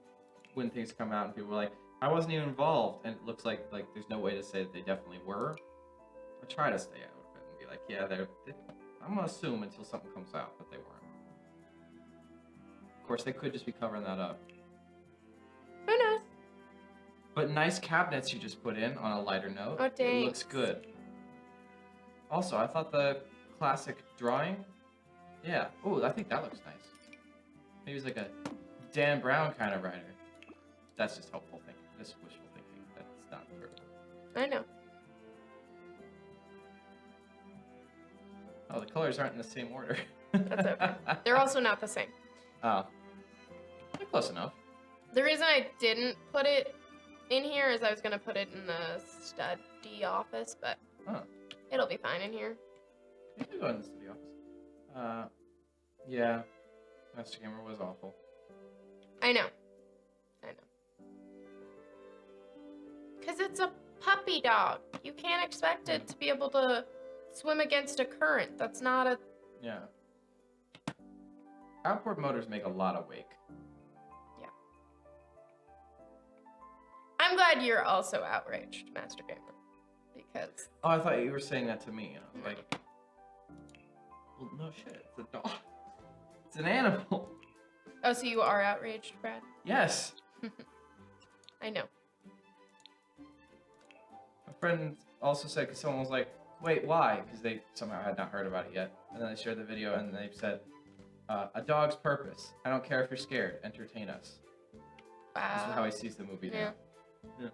when things come out and people are like, "I wasn't even involved," and it looks like there's no way to say that they definitely were. I try to stay out of it and be like, "Yeah, I'm gonna assume until something comes out that they weren't." Of course, they could just be covering that up. Who knows? But nice cabinets you just put in on a lighter note. Oh, dang. It looks good. Also, I thought the classic drawing. Yeah. Oh, I think that looks nice. Maybe he's like a Dan Brown kind of writer. That's just hopeful thinking. Just wishful thinking. That's not true. I know. Oh, the colors aren't in the same order. That's okay. They're also not the same. Oh. They're close enough. The reason I didn't put it in here is I was going to put it in the study office, but it'll be fine in here. You can go in the study office. Yeah. Master Gamer was awful. I know. Because it's a puppy dog. You can't expect it to be able to swim against a current. That's not a... Yeah. Outboard motors make a lot of wake. Yeah. I'm glad you're also outraged, Master Gamer. Because... Oh, I thought you were saying that to me. I was like... Well, no shit. It's a dog. It's an animal. Oh, so you are outraged, Brad? Yes. I know. My friend also said, because someone was like, wait, why? Because they somehow had not heard about it yet. And then they shared the video and they said, a dog's purpose. I don't care if you're scared. Entertain us. Wow. This is how he sees the movie now. Yeah.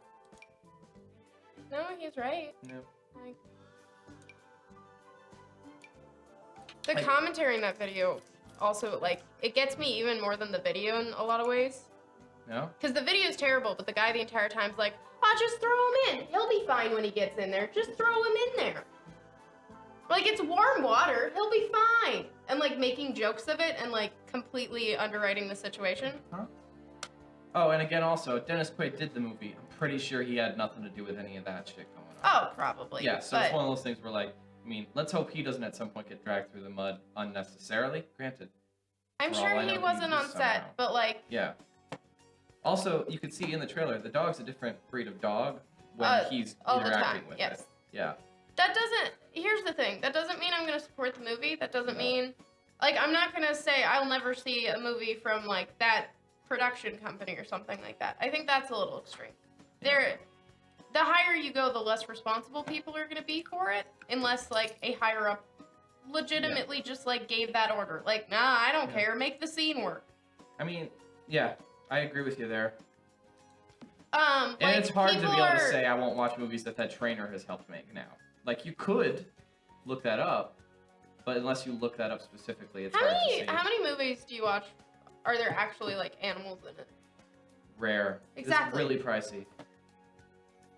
No, he's right. No. Like, the commentary in that video also, like, it gets me even more than the video in a lot of ways. No? Because the video is terrible, but the guy the entire time's like, oh, just throw him in. He'll be fine when he gets in there. Just throw him in there. Like, it's warm water. He'll be fine. And, like, making jokes of it and, like, completely underwriting the situation. Huh? Oh, and again, also, Dennis Quaid did the movie. I'm pretty sure he had nothing to do with any of that shit going on. Oh, probably. Yeah, so it's one of those things where, like, I mean, let's hope he doesn't at some point get dragged through the mud unnecessarily. Granted. I'm sure he wasn't on set, but, like... Yeah. Also, you could see in the trailer, the dog's a different breed of dog when he's interacting with it. Yeah. That doesn't... Here's the thing. That doesn't mean I'm going to support the movie. That doesn't mean... Like, I'm not going to say I'll never see a movie from, like, that production company or something like that. I think that's a little extreme. The higher you go, the less responsible people are going to be for it. Unless, like, a higher-up legitimately just, like, gave that order. Like, nah, I don't care. Make the scene work. I mean, yeah. I agree with you there. And like, it's hard to be able to say I won't watch movies that trainer has helped make now. Like, you could look that up, but unless you look that up specifically, it's hard to say. How many movies do you watch are there actually, like, animals in it? Rare. Exactly. It's really pricey.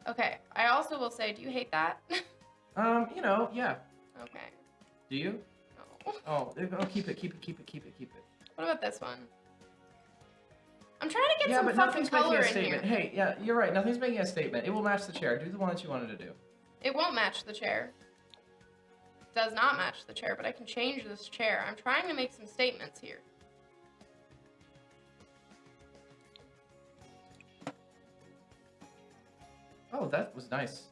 Okay. I also will say, do you hate that? You know, yeah. Okay. Do you? No. Oh, keep it. What about this one? I'm trying to get some but fucking color in here. Hey, yeah, you're right. Nothing's making a statement. It will match the chair. Do the one that you wanted to do. It won't match the chair. It does not match the chair, but I can change this chair. I'm trying to make some statements here. Oh, that was nice.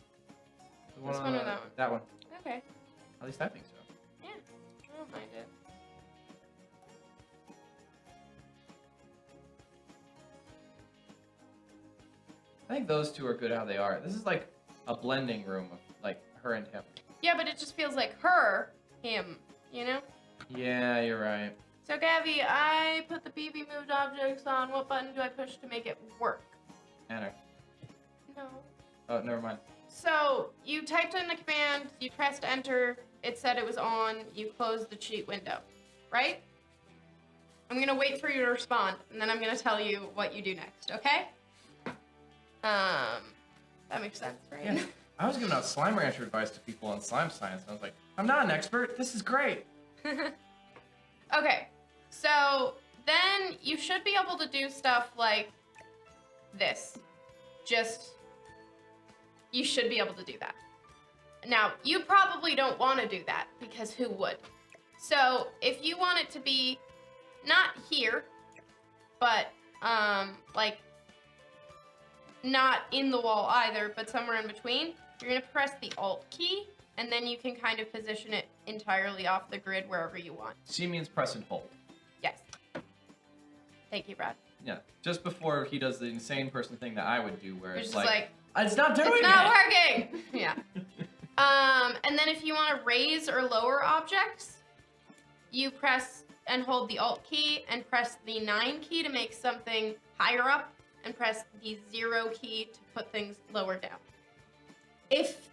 This one or that one? That one. Okay. At least I think so. Yeah, I don't mind it. I think those two are good how they are. This is like a blending room of, like, her and him. Yeah, but it just feels like her, him, you know? Yeah, you're right. So, Gavi, I put the BB moved objects on. What button do I push to make it work? Enter. No. Oh, never mind. So you typed in the command, you pressed enter, it said it was on, you closed the cheat window, right? I'm gonna wait for you to respond, and then I'm gonna tell you what you do next, okay? That makes sense, right? Yeah. I was giving out Slime Rancher advice to people on slime science, and I was like, I'm not an expert. This is great. Okay, so then you should be able to do stuff like this. You should be able to do that. Now, you probably don't want to do that, because who would? So, if you want it to be not here, but, like, not in the wall either, but somewhere in between, you're gonna press the Alt key, and then you can kind of position it entirely off the grid wherever you want. C means press and hold. Yes. Thank you, Brad. Yeah, just before he does the insane person thing that I would do, where It's it's just like, it's not doing it. it's not working. Yeah. And then if you want to raise or lower objects, you press and hold the Alt key and press the 9 key to make something higher up, and press the 0 key to put things lower down. If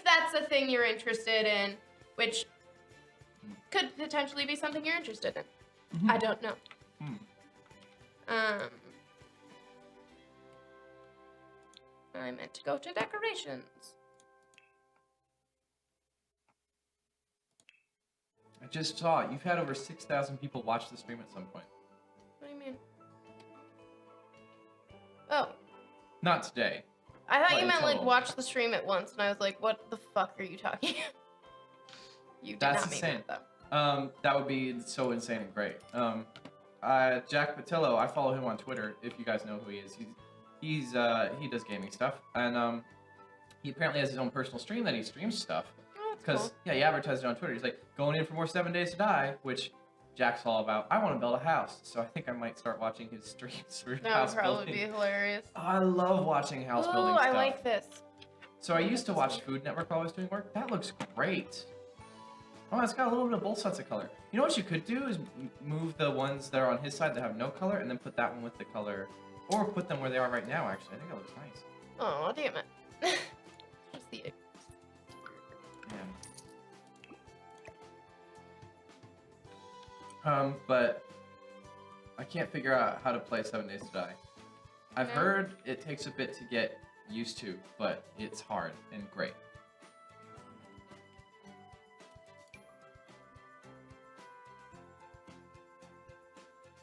that's a thing you're interested in, which could potentially be something you're interested in. Mm-hmm. I don't know. I meant to go to decorations. I just saw it. You've had over 6,000 people watch the stream at some point. What do you mean? Oh. Not today. I thought Well, you meant total. like watch the stream at once, and I was like, what the fuck are you talking about? You did That's not mean insane. that, though. That would be so insane and great. Jack Patillo, I follow him on Twitter. If you guys know who he is, he does gaming stuff, and he apparently has his own personal stream that he streams stuff. Oh, that's Because cool. yeah, he advertised it on Twitter. He's like, going in for more 7 Days to Die, which Jack's all about. I want to build a house, so I think I might start watching his streams for That house would probably building. be hilarious. I love watching house Ooh, building I stuff. like this. So I used to watch Food Network while I was doing work. That looks great. Oh, it's got a little bit of both sides of color. You know what you could do is move the ones that are on his side that have no color, and then put that one with the color, or put them where they are right now. Actually, I think that looks nice. Oh, damn it. Just the Yeah. But I can't figure out how to play 7 Days to Die. I've No? heard it takes a bit to get used to, but it's hard and great.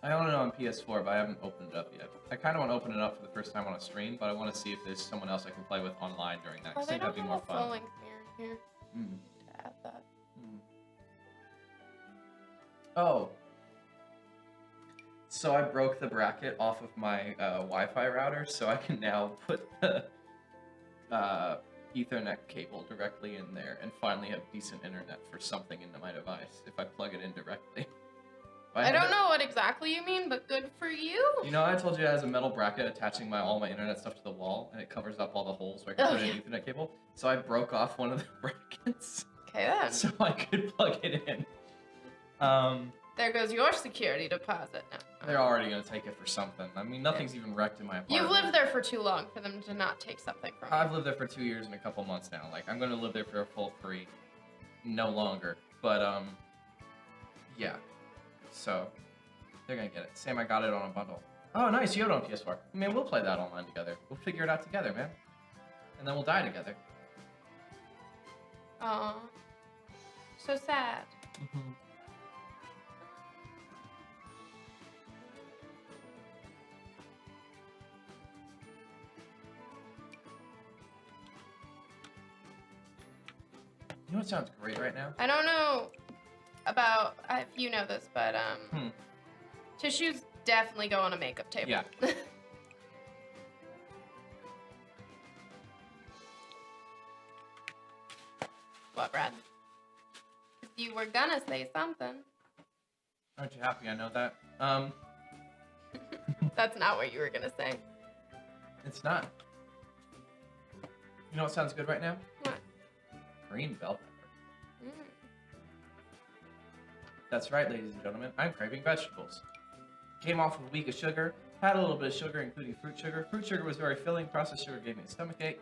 I own it on PS4, but I haven't opened it up yet. I kind of want to open it up for the first time on a stream, but I want to see if there's someone else I can play with online during that. Oh, 'cause I they think that'd don't be have more a fun. full-length mirror here Mm. to add that. Oh. So I broke the bracket off of my Wi-Fi router, so I can now put the Ethernet cable directly in there and finally have decent internet for something into my device if I plug it in directly. I don't know what exactly you mean, but good for you. You know, I told you it has a metal bracket attaching all my internet stuff to the wall, and it covers up all the holes where I can Oh, put in yeah. an Ethernet cable. So I broke off one of the brackets Okay, then. so I could plug it in. There goes your security deposit now. They're already gonna take it for something. I mean, nothing's even wrecked in my apartment. You've lived there for too long for them to not take something from you. I've lived there for 2 years and a couple months now. Like, I'm gonna live there for a full free, no longer. But yeah. So they're gonna get it. Sam, I got it on a bundle. Oh, nice. You have it on PS4. Man, we'll play that online together. We'll figure it out together, man. And then we'll die together. Aw. So sad. You know what sounds great right now? I don't know about if you know this, but tissues definitely go on a makeup table. Yeah. What, Brad? You were gonna say something. Aren't you happy I know that? That's not what you were gonna say. It's not. You know what sounds good right now? What? Green bell pepper. Mm. That's right, ladies and gentlemen. I'm craving vegetables. Came off of a week of sugar. Had a little bit of sugar, including fruit sugar. Fruit sugar was very filling. Processed sugar gave me a stomachache.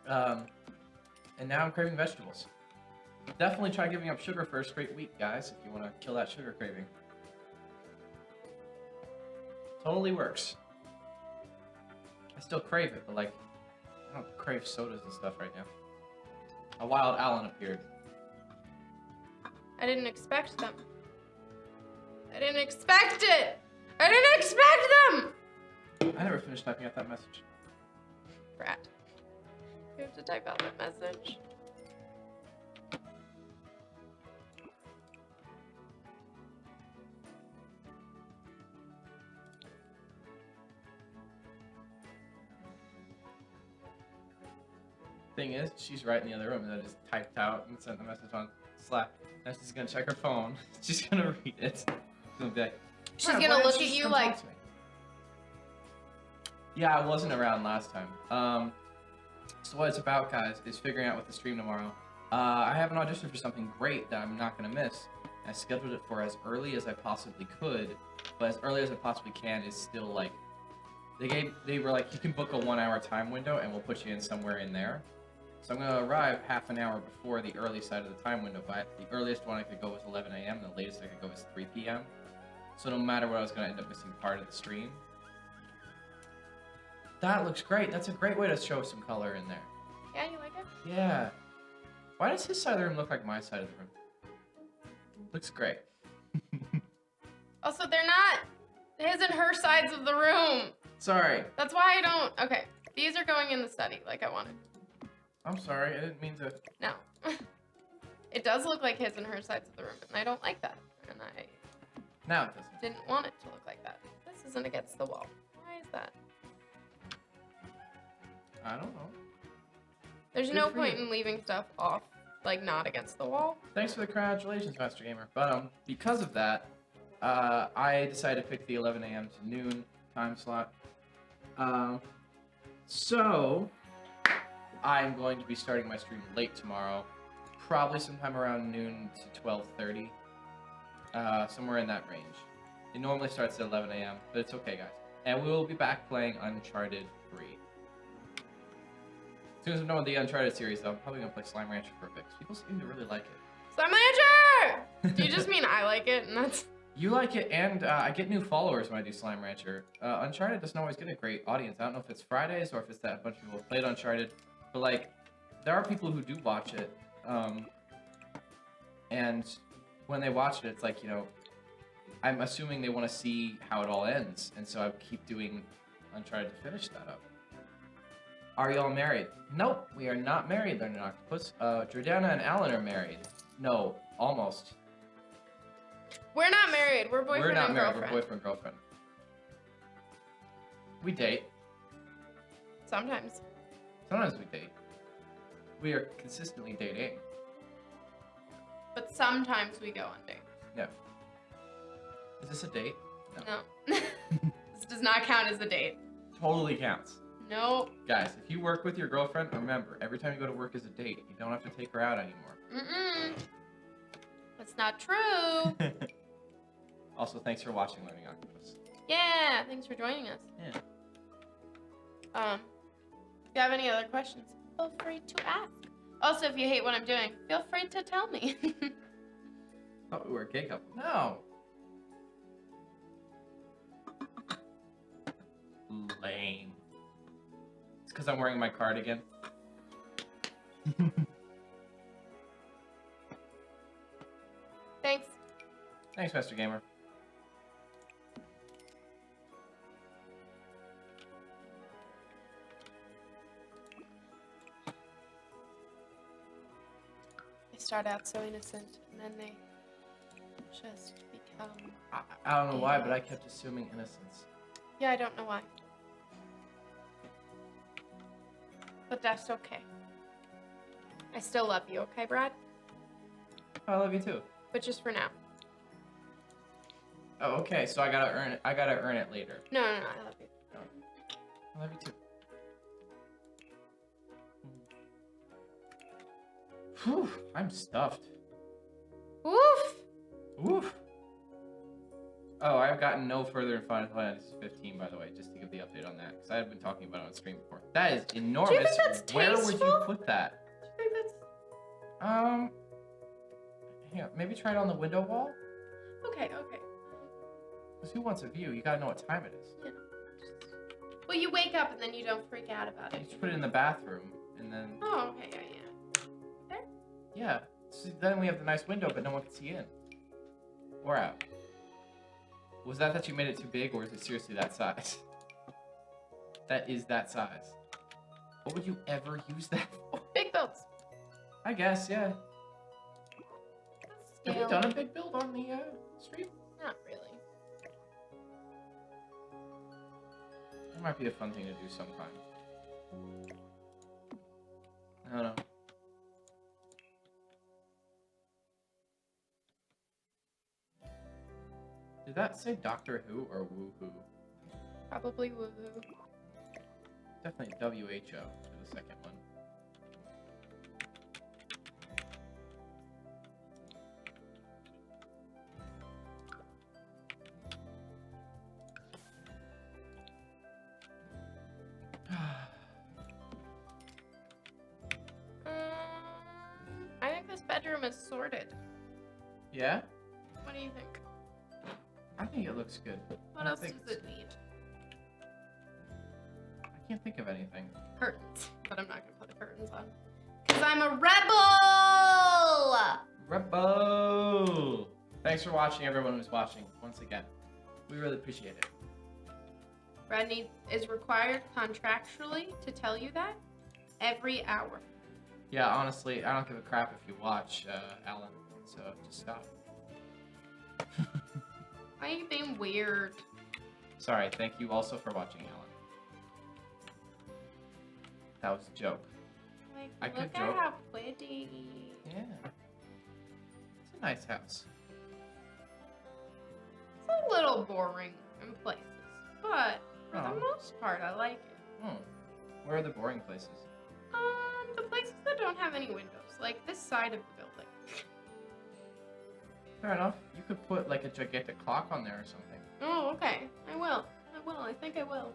And now I'm craving vegetables. Definitely try giving up sugar for a straight week, guys, if you want to kill that sugar craving. Totally works. I still crave it, but like, I don't crave sodas and stuff right now. A wild Allen appeared. I didn't expect them. I didn't expect it! I didn't expect them! I never finished typing out that message. Brat. You have to type out that message. Thing is, she's right in the other room, and I just typed out and sent the message on Slack. Now she's gonna check her phone. She's gonna read it. She's gonna be like, She's "Brad, gonna why look didn't at just you come like- talk to me?" Yeah, I wasn't around last time. So what it's about, guys, is figuring out what the stream tomorrow. I have an audition for something great that I'm not gonna miss. I scheduled it for as early as I possibly could, but as early as I possibly can is still like, they were like, you can book a 1 hour time window and we'll put you in somewhere in there. So I'm gonna arrive half an hour before the early side of the time window, but the earliest one I could go was 11 a.m. and the latest I could go was 3 p.m. So no matter what, I was gonna end up missing part of the stream. That looks great. That's a great way to show some color in there. Yeah, you like it? Yeah. Why does his side of the room look like my side of the room? Looks great. Also, they're not his and her sides of the room. Sorry. That's why I don't. Okay, these are going in the study like I wanted. I'm sorry. I didn't mean to. No. It does look like his and her sides of the room, and I don't like that. And I Now it doesn't. didn't want it to look like that. This isn't against the wall. Why is that? I don't know. There's Good no for point you. in leaving stuff off, like not against the wall. Thanks for the congratulations, Master Gamer. But because of that, I decided to pick the 11 a.m. to noon time slot. So I'm going to be starting my stream late tomorrow, probably sometime around noon to 12:30, somewhere in that range. It normally starts at 11 a.m., but it's okay, guys. And we will be back playing Uncharted 3. As soon as I'm done with the Uncharted series, though, I'm probably gonna play Slime Rancher for a bit, 'cause people seem to really like it. Slime Rancher! Do you just mean I like it, and that's... You like it, and I get new followers when I do Slime Rancher. Uncharted doesn't always get a great audience. I don't know if it's Fridays or if it's that a bunch of people have played Uncharted, but like, there are people who do watch it, and when they watch it, it's like, you know, I'm assuming they want to see how it all ends, and so I keep doing Uncharted to finish that up. Are y'all married? Nope, we are not married, Learning Octopus. Jordana and Alan are married. No, almost. We're not married. We're boyfriend We're not and married, girlfriend. we're boyfriend, girlfriend. We date. Sometimes. Sometimes we date. We are consistently dating. But sometimes we go on dates. No. Is this a date? No. This does not count as a date. Totally counts. Nope. Guys, if you work with your girlfriend, remember, every time you go to work is a date. You don't have to take her out anymore. Mm-mm. That's not true. Also, thanks for watching Learning Octopus. Yeah, thanks for joining us. Yeah. If you have any other questions, feel free to ask. Also, if you hate what I'm doing, feel free to tell me. Thought we were a gay couple. No. Lame. It's because I'm wearing my cardigan. Thanks. Thanks, Master Gamer. They start out so innocent, and then they just become... I don't know why, but I kept assuming innocence. Yeah, I don't know why. But that's okay. I still love you, okay, Brad? I love you too. But just for now. Oh, okay. So I gotta earn it. I gotta earn it later. No, I love you. I love you too. Whew, I'm stuffed. Woof! Woof. Oh, I've gotten no further in Final Fantasy 15, by the way, just to give the update on that, because I had been talking about it on stream before. That is enormous. Do you think that's Where would you tasteful? put that? Do you think that's... Yeah, maybe try it on the window wall? Okay. Because who wants a view? You gotta know what time it is. Yeah. Well, you wake up and then you don't freak out about You it. just put it in the bathroom, and then... Oh, okay, yeah. There? Yeah. So then we have the nice window, but no one can see in. Or out. Was that you made it too big, or is it seriously that size? That is that size. What would you ever use that for? Big builds. I guess, yeah. Have we Scale. done a big build on the stream? Not really. That might be a fun thing to do sometime. I don't know. Did that say Doctor Who or Woohoo? Probably woohoo. Definitely WHO for the second one. I think this bedroom is sorted. Yeah? What do you think? I think it looks good. What else does it need? I can't think of anything. Curtains. But I'm not gonna put the curtains on. Because I'm a rebel! Rebel! Thanks for watching, everyone who's watching, once again. We really appreciate it. Brad is required contractually to tell you that every hour. Yeah, honestly, I don't give a crap if you watch, Alan, so just stop. Why are you being weird? Sorry, thank you also for watching, Alan. That was a joke. Like, I look could at joke. how pretty. Yeah. It's a nice house. It's a little boring in places, but for Oh. the most part, I like it. Where are the boring places? The places that don't have any windows, like this side of the building. Fair enough. You could put like a gigantic clock on there or something. Oh, okay. I will. I think I will.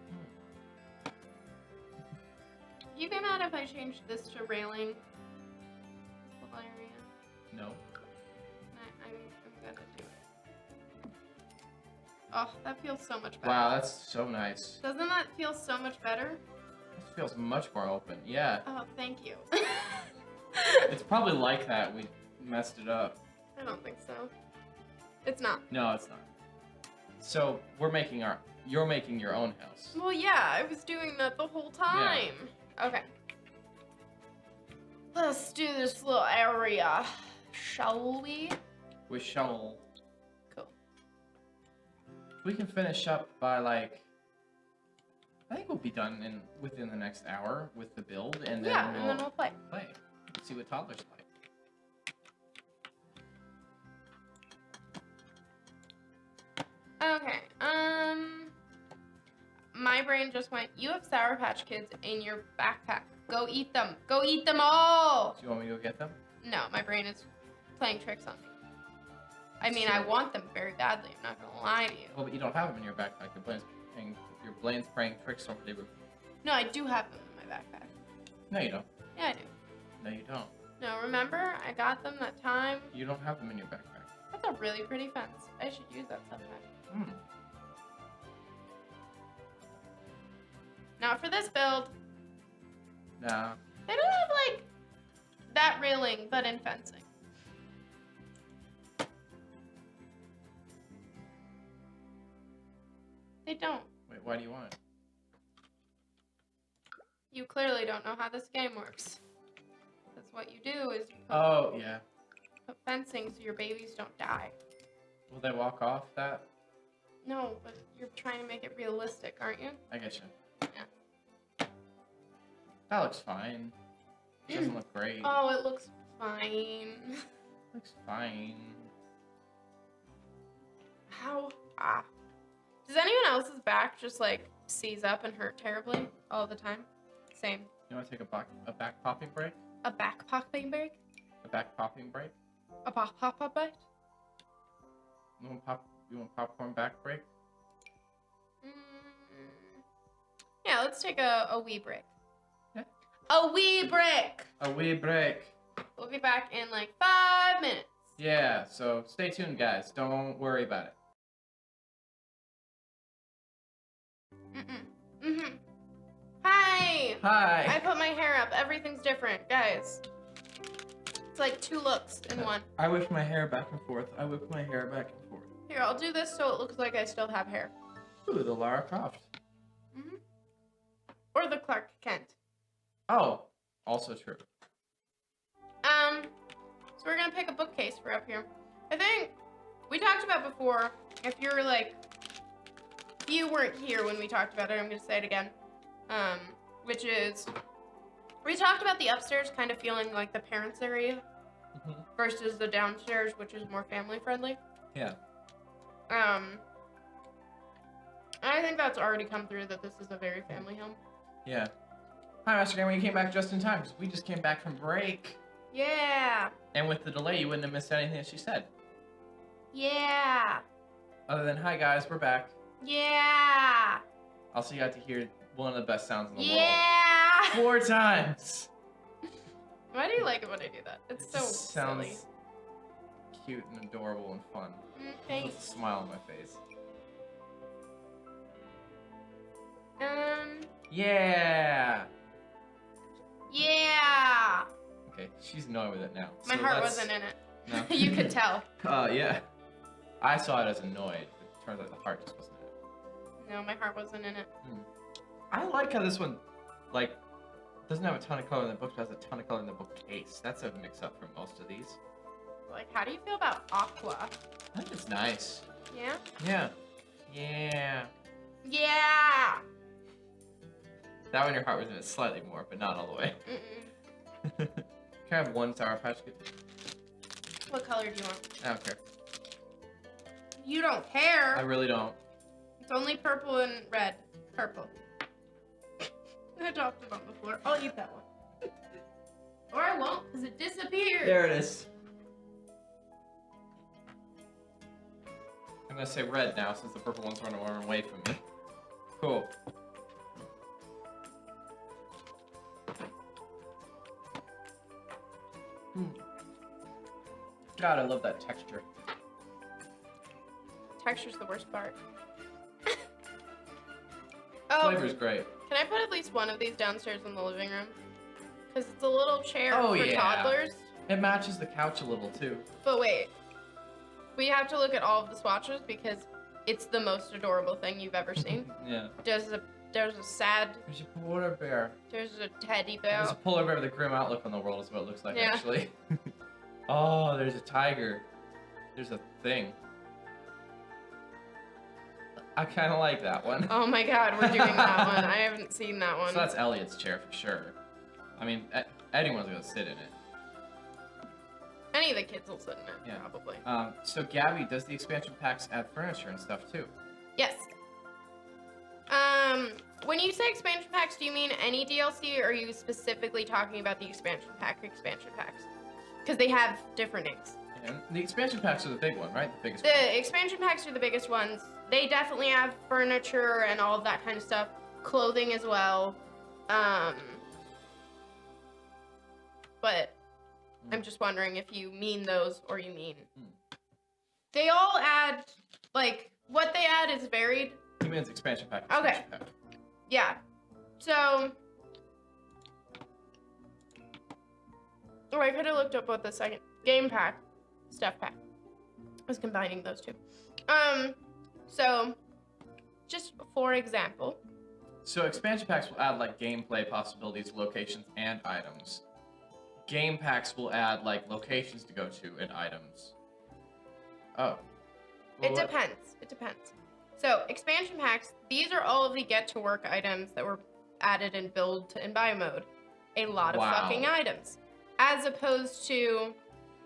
You get mad if I change this to railing? This little area? No. I'm gonna do it. Oh, that feels so much better. Wow, that's so nice. Doesn't that feel so much better? This feels much more open. Yeah. Oh, thank you. It's probably like that. We messed it up. I don't think so. It's not. No, it's not. So you're making your own house. Well, yeah, I was doing that the whole time. Okay. Let's do this little area, shall we? We shall. Cool. We can finish up by like. I think we'll be done within the next hour with the build, and then Yeah, and then we'll play. See what toddlers like. Okay, my brain just went, you have Sour Patch Kids in your backpack. Go eat them. Go eat them all! Do you want me to go get them? No, my brain is playing tricks on me. I mean, I want them very badly, I'm not gonna lie to you. Well, but you don't have them in your backpack. Your brain's playing tricks over the roof. No, I do have them in my backpack. No, you don't. Yeah, I do. No, you don't. No, remember? I got them that time. You don't have them in your backpack. That's a really pretty fence. I should use that sometime. Not for this build. Nah. They don't have, like, that railing, but in fencing. They don't. Wait, why do you want it? You clearly don't know how this game works. That's what you do is you Oh, yeah. put fencing so your babies don't die. Will they walk off that? No, but you're trying to make it realistic, aren't you? I get you. Yeah. That looks fine. It doesn't look great. Oh, it looks fine. Looks fine. How? Ah. Does anyone else's back just like seize up and hurt terribly all the time? Same. You want to take a back popping break? A back popping break? A back popping break? A pop bite? You want to pop You want popcorn back break? Mm, yeah, let's take a wee break. Yeah. A wee break. A wee break. We'll be back in like 5 minutes. Yeah, so stay tuned, guys. Don't worry about it. Hi. Hi. I put my hair up. Everything's different, guys. It's like 2 looks in one. I whip my hair back and forth. I whip my hair back and forth. Here, I'll do this so it looks like I still have hair. Ooh, the Lara Croft. Or the Clark Kent. Oh, also true. So we're gonna pick a bookcase for up here. I think we talked about before, if you're like, if you weren't here when we talked about it, I'm gonna say it again. Which is, we talked about the upstairs kind of feeling like the parents' area versus the downstairs, which is more family friendly. Yeah. I think that's already come through that this is a very family home. Yeah. Hi, Master Gamer. You came back just in time because we just came back from break. Yeah. And with the delay, you wouldn't have missed anything that she said. Yeah. Other than, hi guys, we're back. Yeah. Also, you got to hear one of the best sounds in the Yeah. world. 4 times. Why do you like it when I do that? It's so sounds silly. cute and adorable and fun. Thanks. With a smile on my face. Yeah. Yeah. Okay, she's annoyed with it now. My So heart let's- wasn't in it. No. You could tell. Yeah. I saw it as annoyed. It turns out the heart just wasn't in it. No, my heart wasn't in it. I like how this one, like, doesn't have a ton of color in the book, but has a ton of color in the bookcase. That's a mix-up for most of these. Like, how do you feel about aqua? I think it's nice. Yeah? Yeah. Yeah. Yeah! That one your heart was in it slightly more, but not all the way. Mm-mm. Can I have one Sour Patch Kid? What color do you want? I don't care. You don't care. I really don't. It's only purple and red. Purple. I dropped it on the floor. I'll eat that one. Or I won't, because it disappeared. There it is. I'm gonna say red now since the purple one's running away from me. Cool. God, I love that texture. Texture's the worst part. Oh, Flavor's great. can I put at least one of these downstairs in the living room? Because it's a little chair Oh, for yeah. toddlers. It matches the couch a little too. But wait, we have to look at all of the swatches because it's the most adorable thing you've ever seen. Yeah. There's a sad, There's a polar bear. there's a teddy bear. There's a polar bear with a grim outlook on the world is what it looks like, Yeah. actually. Oh, there's a tiger. There's a thing. I kind of like that one. Oh my god, we're doing that one. I haven't seen that one. So that's Elliot's chair for sure. I mean, anyone's gonna sit in it. Any of the kids will sit in it, Yeah. probably. So Gabby, does the expansion packs add furniture and stuff too? Yes. When you say expansion packs, do you mean any DLC, or are you specifically talking about the expansion packs? Because they have different names. And the expansion packs are the big one, right? The biggest one. The expansion packs are the biggest ones. They definitely have furniture and all of that kind of stuff. Clothing as well. But I'm just wondering if you mean those or you mean... They all add, like, what they add is varied. He means expansion pack. Okay. Expansion pack. Yeah. So... Oh, I could have looked up what the second game pack, stuff pack. I was combining those two. So, just for example. So expansion packs will add like gameplay possibilities, locations, and items. Game packs will add like locations to go to and items. Oh. Well, It depends. It depends. So, expansion packs, these are all of the get to work items that were added in build and buy mode. A lot of Wow. fucking items. As opposed to,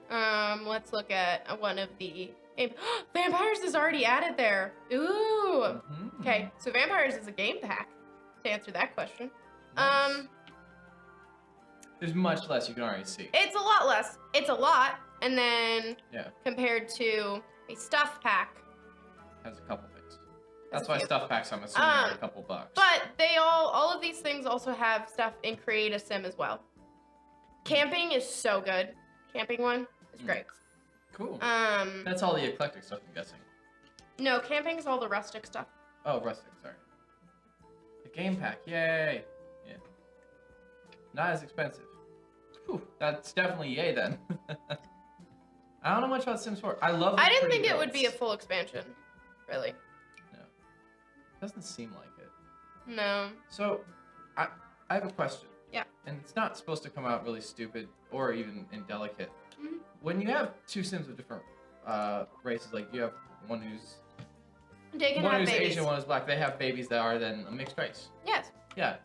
let's look at one of the Vampires is already added there. Ooh. Okay, so Vampires is a game pack. To answer that question, Nice. There's much less you can already see. it's a lot less. It's a lot, and then Yeah. compared to a stuff pack, has a couple things. That's Has why a few. stuff packs, I'm assuming, are a couple bucks. But they all of these things also have stuff in Create a Sim as well. Camping is so good. Camping one is great. Cool. That's all the eclectic stuff, I'm guessing. No, camping is all the rustic stuff. Oh, rustic, sorry. The game pack, yay! Yeah. Not as expensive. Whew, that's definitely yay then. I don't know much about Sims 4. I love the I didn't pretty think it would be a builds. full expansion, really. No. Doesn't seem like it. No. So, I have a question. Yeah. And it's not supposed to come out really stupid or even indelicate. Mhm. When you have two Sims of different races, like you have one who's They can have babies. Asian, one is black, they have babies that are then a mixed race. Yes. Yeah.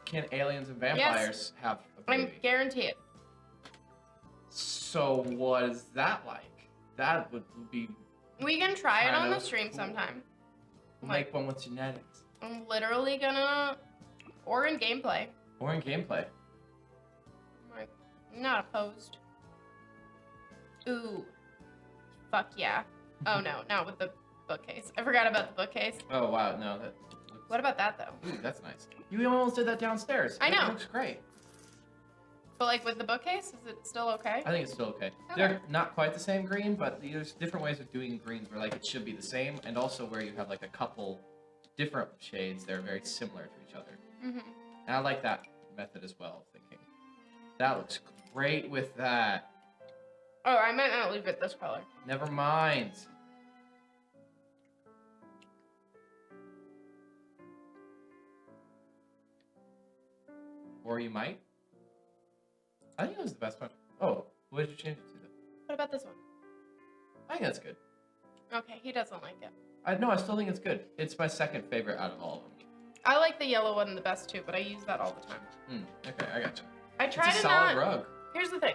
Can aliens and vampires have a I baby? guarantee it. So what is that like? That would be We can try it kind on the of stream cool. sometime. make one with genetics. I'm literally gonna, or in gameplay. Or in gameplay. Like, not opposed. Ooh. Fuck yeah. Oh no, not with the bookcase. I forgot about the bookcase. Oh wow, no, that looks... What about that though? Ooh, that's nice. You almost did that downstairs. I know. It looks great. But like with the bookcase, is it still okay? I think it's still okay. Okay. They're not quite the same green, but there's different ways of doing greens where like it should be the same, and also where you have like a couple different shades that are very similar to each other. Mm-hmm. And I like that method as well, thinking. That looks great with that. Oh, I might not leave it this color. Never mind. Or you might. I think it was the best one. Oh, what did you change it to though? What about this one? I think that's good. Okay, he doesn't like it. I still think it's good. It's my second favorite out of all of them. I like the yellow one the best too, but I use that all the time. Okay, I gotcha. I try It's a to solid not. rug. Here's the thing.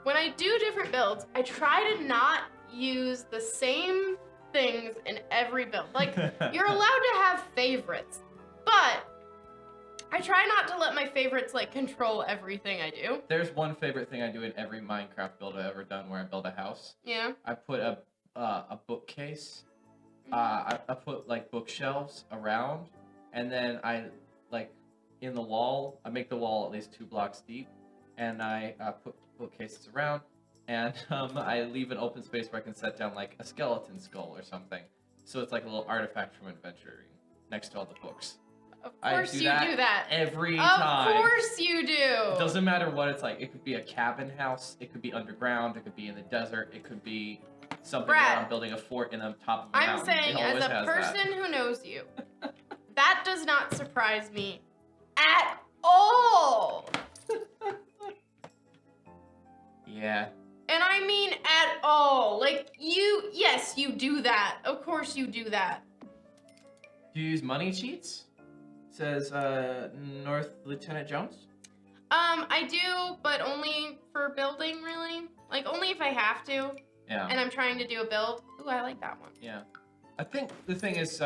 When I do different builds, I try to not use the same things in every build. Like, you're allowed to have favorites, but I try not to let my favorites, like, control everything I do. There's one favorite thing I do in every Minecraft build I've ever done where I build a house. Yeah. I put a bookcase. I put like bookshelves around, and then I like in the wall. I make the wall at least 2 blocks deep, and I put bookcases around, and I leave an open space where I can set down like a skeleton skull or something. So it's like a little artifact from adventuring next to all the books. Of course you do that. Every Of time. course you do. It doesn't matter what it's like. It could be a cabin house. It could be underground. It could be in the desert. It could be something Brad, where I'm building a fort in the top of a I'm mountain. saying, It as always a has person who knows you, that does not surprise me at all. Yeah. And I mean at all. Like, yes, you do that. Of course you do that. Do you use money cheats? Says North Lieutenant Jones. I do, but only for building, really. Like, only if I have to, Yeah. and I'm trying to do a build. Ooh, I like that one. Yeah. I think the thing is,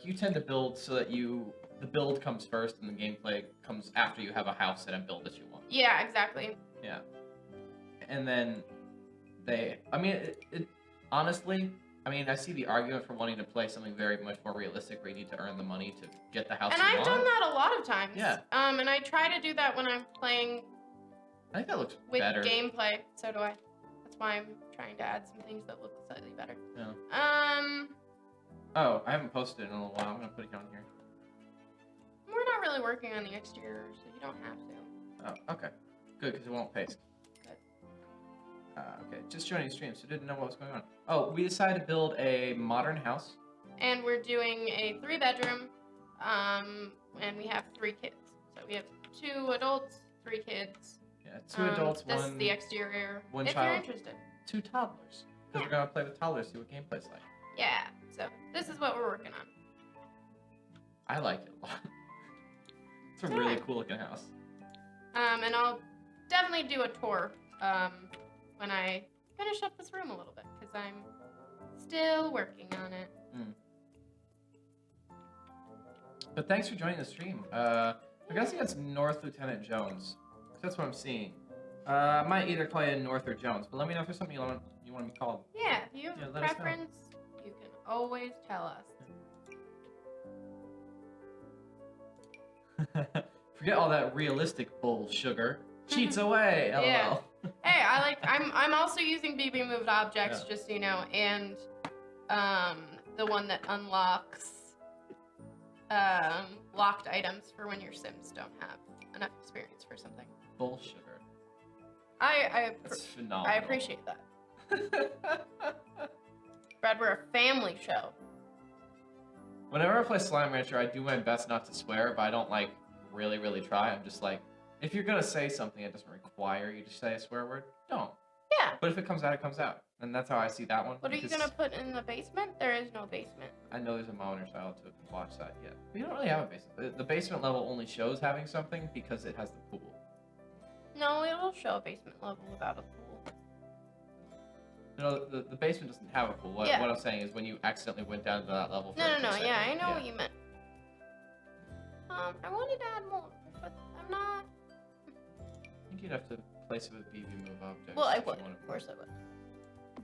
you tend to build so that the build comes first and the gameplay comes after you have a house and a build that you want. Yeah, exactly. Yeah. And then honestly, I see the argument for wanting to play something very much more realistic where you need to earn the money to get the house And you I've want. done that a lot of times. Yeah. And I try to do that when I'm playing I think that looks with better. gameplay. So do I. That's why I'm trying to add some things that look slightly better. Yeah. Oh, I haven't posted it in a little while. I'm gonna put it on here. We're not really working on the exterior, so you don't have to. Oh, okay. Good, because it won't paste. Good. Okay, just joining the stream, so didn't know what was going on. Oh, we decided to build a modern house. And we're doing a 3-bedroom, and we have 3 kids. So we have 2 adults, 3 kids. Yeah, 2 adults, this one is the exterior. one if child. you're interested. 2 toddlers. Because we're gonna play with toddlers, see what gameplay's like. Yeah. So this is what we're working on. I like it a lot. It's a Yeah. really cool looking house. And I'll definitely do a tour when I finish up this room a little bit, because I'm still working on it. But thanks for joining the stream. I'm guessing it's North Lieutenant Jones. 'Cause that's what I'm seeing. I might either call you North or Jones, but let me know if there's something you want to be called. Yeah, if you have Yeah, a let us know. preference, you can Always tell us. Forget all that realistic bull, sugar. Cheats away, lol. Yeah. Hey, I'm also using BB moved objects, Yeah. just so you know, and the one that unlocks locked items for when your Sims don't have enough experience for something. Bull sugar. That's I phenomenal. appreciate that. Brad, we're a family show. Whenever I play Slime Rancher, I do my best not to swear, but I don't like really try. I'm just like, if you're gonna say something that doesn't require you to say a swear word, don't. Yeah. But if it comes out, it comes out. And that's how I see that one. What are you gonna put in the basement? There is no basement. I know there's a monitor, so I'll have to watch that yet. We don't really have a basement. The basement level only shows having something because it has the pool. No, it'll show a basement level without a pool. No, the basement doesn't have a pool. What I'm saying is when you accidentally went down to that level for No, a second, yeah, I know what you meant. I wanted to add more, but I'm not... I think you'd have to place it with BB move objects. Well, I would. Of course I would.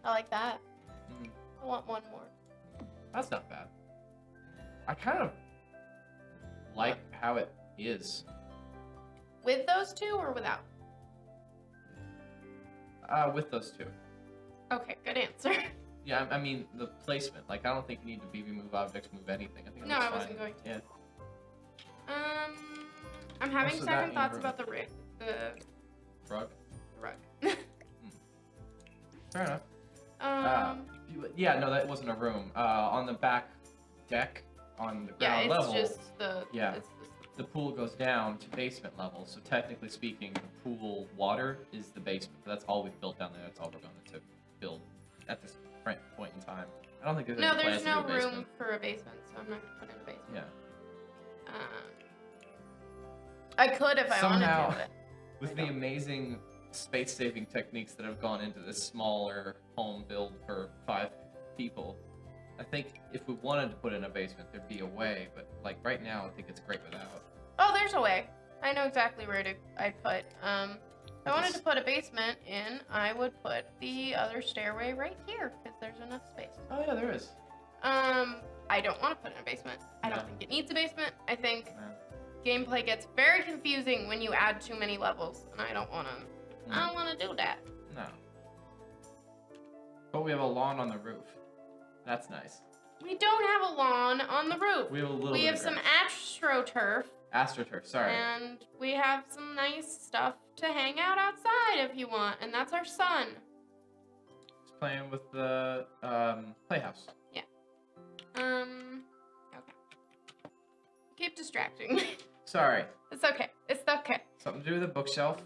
I like that. Mhm. I want one more. That's not bad. I kind of like how it is. With those two or without? With those two. Okay, good answer. Yeah, I mean the placement. Like, I don't think you need to BB move objects move anything. I think No, that's I fine. wasn't going to. Yeah. I'm having Also, second that thoughts room. about the Rug. rug. Fair enough. Yeah, no, that wasn't a room. On the back deck, on the ground it's level, just the... yeah. It's the pool goes down to basement level. So technically speaking, the pool water is the basement. But that's all we've built down there. That's all we're going to build at this point in time. I don't think there's any plans there's to no do a room basement. for a basement, so I'm not gonna put in a basement. Yeah. I could if I Somehow, wanted to. with the amazing space-saving techniques that have gone into this smaller home build for 5 people, I think if we wanted to put in a basement, there'd be a way. But like right now, I think it's great without. Oh, there's a way. I know exactly where I'd put. If I wanted to put a basement in, I would put the other stairway right here because there's enough space. Oh yeah, there is. I don't want to put in a basement. I don't think it needs a basement. I think gameplay gets very confusing when you add too many levels, and I don't want to. I don't want to do that. No. But we have a lawn on the roof. That's nice. We don't have a lawn on the roof. We have a little. We bit have of some grass. astroturf. AstroTurf, sorry. And we have some nice stuff to hang out outside if you want, and that's our son. He's playing with the playhouse. Yeah. Okay. Keep distracting me. Sorry. It's okay. It's okay. Something to do with the bookshelf.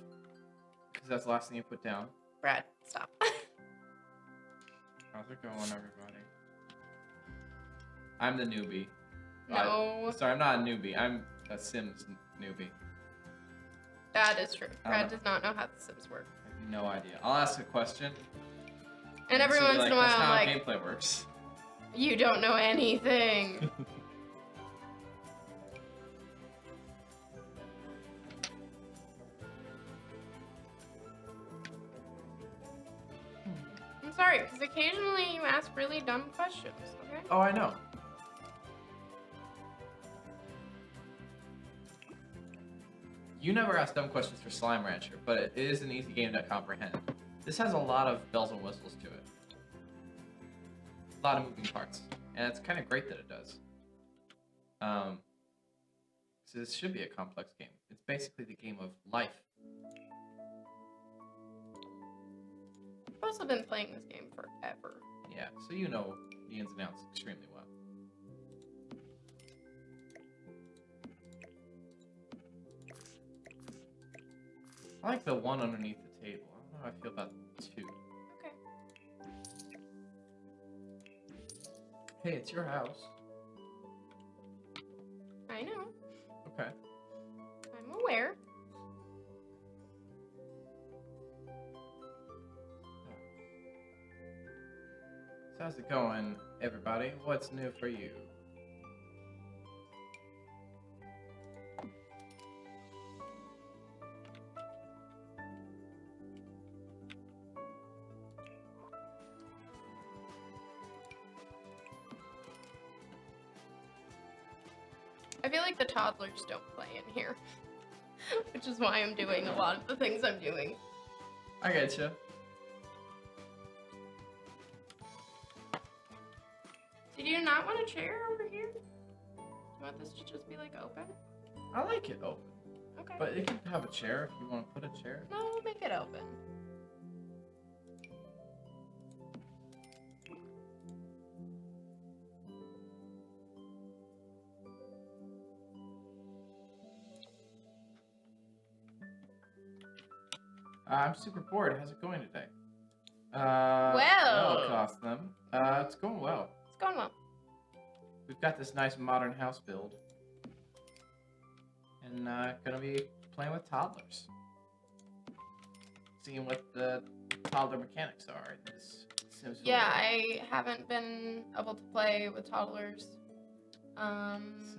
Because that's the last thing you put down. Brad, stop. How's it going, everybody? I'm the newbie. No. Sorry, I'm not a newbie. I'm a Sims newbie. That is true. I don't Brad know. does not know how the Sims work. I have no idea. I'll ask a question. And every she'll be once in a while, that's I'm not like, how gameplay works. you don't know anything. I'm sorry, because occasionally you ask really dumb questions, okay? Oh, I know. You never ask dumb questions for Slime Rancher, but it is an easy game to comprehend. This has a lot of bells and whistles to it. A lot of moving parts. And it's kind of great that it does. So this should be a complex game. It's basically the game of life. I've also been playing this game forever. Yeah, so you know the ins and outs extremely well. I like the one underneath the table. I don't know how I feel about two. Okay. Hey, it's your house. I know. Okay. I'm aware. So how's it going, everybody? What's new for you? I feel like the toddlers don't play in here, which is why I'm doing a lot of the things I'm doing. I get you. Did you not want a chair over here? Do you want this to just be like open? I like it open. Okay. But it can have a chair if you want to put a chair. No, we'll make it open. I'm super bored. How's it going today? Well. No, cost them. It's going well. It's going well. We've got this nice modern house build. And gonna be playing with toddlers. Seeing what the toddler mechanics are in this Sims. Yeah, I haven't been able to play with toddlers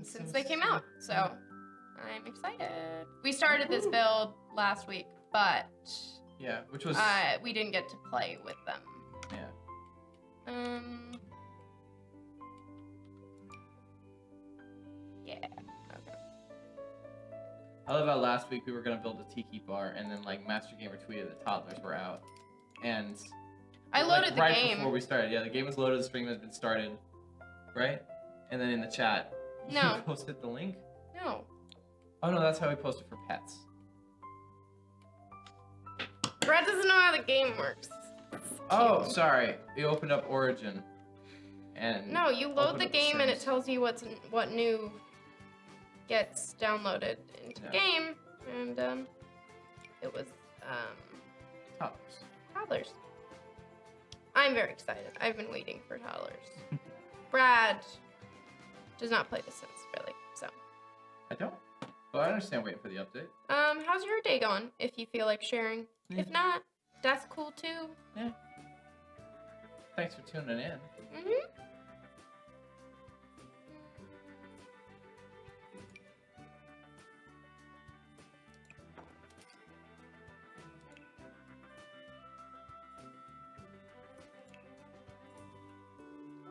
since they came out, so I'm excited. We started this build last week, but yeah, which was we didn't get to play with them. Yeah. Yeah. Okay. I love how last week we were gonna build a tiki bar, and then like Master Gamer tweeted that toddlers were out, and I loaded the right game before we started. Yeah, the game was loaded. The stream has been started, right? And then in the chat, No. you posted the link. No. Oh no, that's how we posted for pets. Brad doesn't know how the game works. Oh, sorry. You opened up Origin, and No, you load opened the up game and it Sims. tells you what new gets downloaded into the game, and it was Toddlers. toddlers. I'm very excited. I've been waiting for toddlers. Brad does not play The Sims really, so. I don't. But I understand waiting for the update. How's your day going? If you feel like sharing, Yeah. if not, that's cool too. Yeah. Thanks for tuning in. Mhm.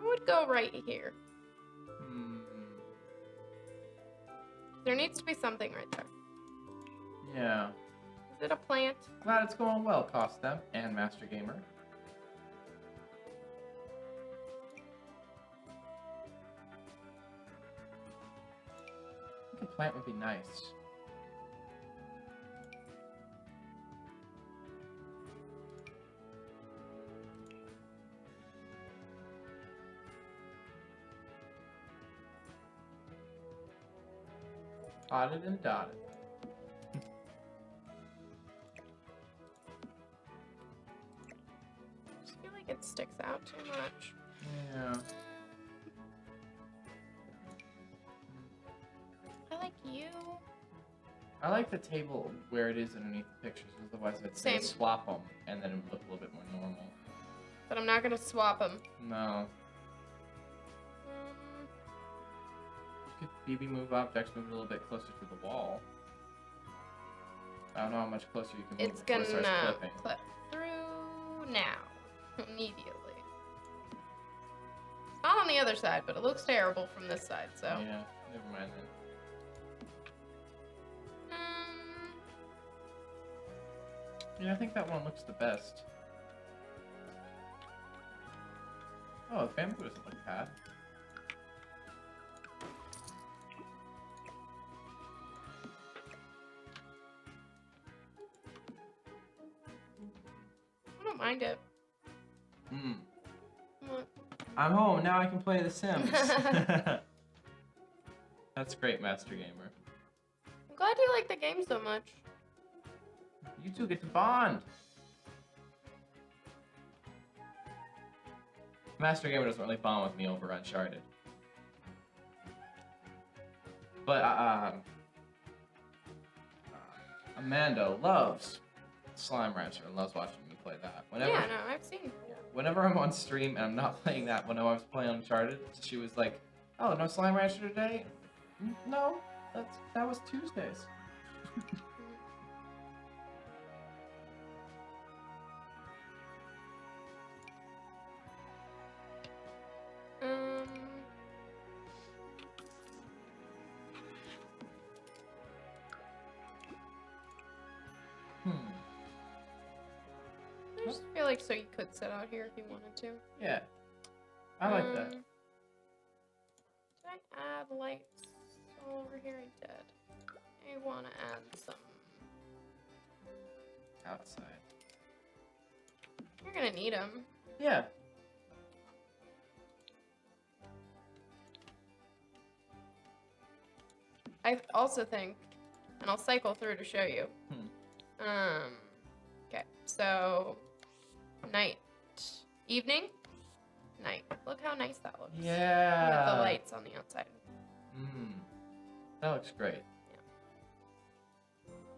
I would go right here. There needs to be something right there. Yeah. Is it a plant? Glad it's going well, Cost them and Master Gamer. I think a plant would be nice. Potted and dotted. I just feel like it sticks out too much. Yeah. I like you. I like the table where it is underneath the pictures, otherwise I'd say Same. swap them and then it would look a little bit more normal. But I'm not gonna swap them. No. You could maybe move objects, move it a little bit closer to the wall. I don't know how much closer you can move It's before gonna it starts clipping. clip through now. Immediately. It's not on the other side, but it looks terrible from this side, so. Yeah, never mind then. Yeah, I think that one looks the best. Oh, the bamboo doesn't look bad. I don't mind it. Hmm. What? I'm home, now I can play The Sims. That's great, Master Gamer. I'm glad you like the game so much. You two get to bond. Master Gamer doesn't really bond with me over Uncharted. But, Amanda loves Slime Rancher and loves watching me play that. Whenever, Yeah, no, I've seen. whenever I'm on stream and I'm not playing that, when I was playing Uncharted, she was like, "Oh, no Slime Rancher today?" No, that was Tuesdays. just feel like so you could sit out here if you wanted to. Yeah. I like that. Did I add lights over here? I did. I want to add some Outside. You're gonna need them. Yeah. I also think, and I'll cycle through to show you. Okay, so night, evening, night. Look how nice that looks. Yeah. With the lights on the outside. That looks great. Yeah.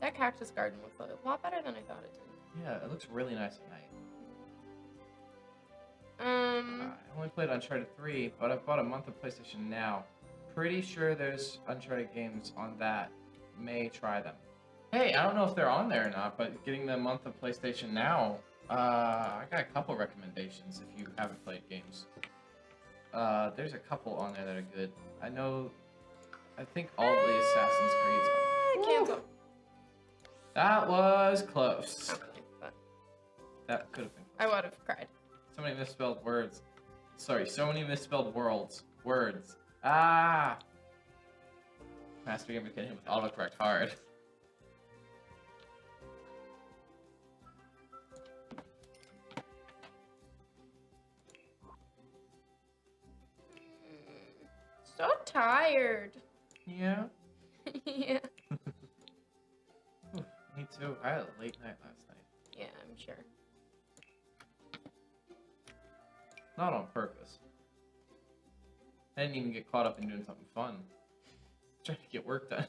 That cactus garden looks a lot better than I thought it did. Yeah, it looks really nice at night. I I only played Uncharted 3, but I've bought a month of PlayStation Now. Pretty sure there's Uncharted games on that. May try them. Hey, I don't know if they're on there or not, but getting the month of PlayStation Now, I got a couple recommendations if you haven't played games. There's a couple on there that are good. I think all the Assassin's Creeds are. cancel. That was close. Not really, but That could have been I close. would have cried. So many misspelled words. Sorry, so many misspelled worlds. Words. Ah! Master Game hit him with autocorrect hard. So tired. Yeah? Yeah. Oof, me too. I had a late night last night. Yeah, I'm sure. Not on purpose. I didn't even get caught up in doing something fun. Trying to get work done.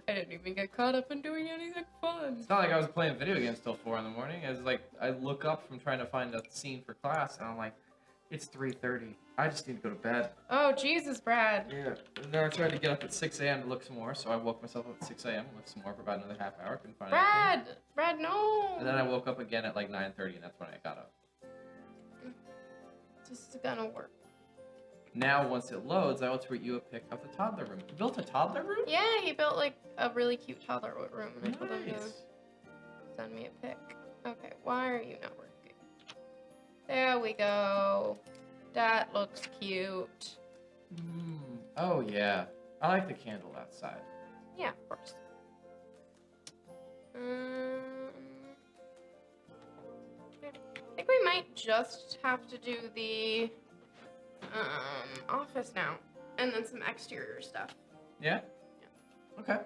I didn't even get caught up in doing anything fun. It's not like I was playing video games till 4 in the morning. It was like, I look up from trying to find a scene for class, and I'm like, it's 3:30. I just need to go to bed. Oh, Jesus, Brad. Yeah. And then I tried to get up at 6 a.m. to look some more, so I woke myself up at 6 a.m. and looked some more for about another half hour. Couldn't find anything. Brad, no. And then I woke up again at like 9:30, and that's when I got up. This is gonna work. Now, once it loads, I will tweet you a pic of the toddler room. You built a toddler room? Yeah, he built like a really cute toddler room, and I told him to Nice. send me a pic. Okay, why are you not working? There we go. That looks cute. Oh, yeah. I like the candle outside. Yeah, of course. I think we might just have to do the office now, and then some exterior stuff. Yeah? Okay.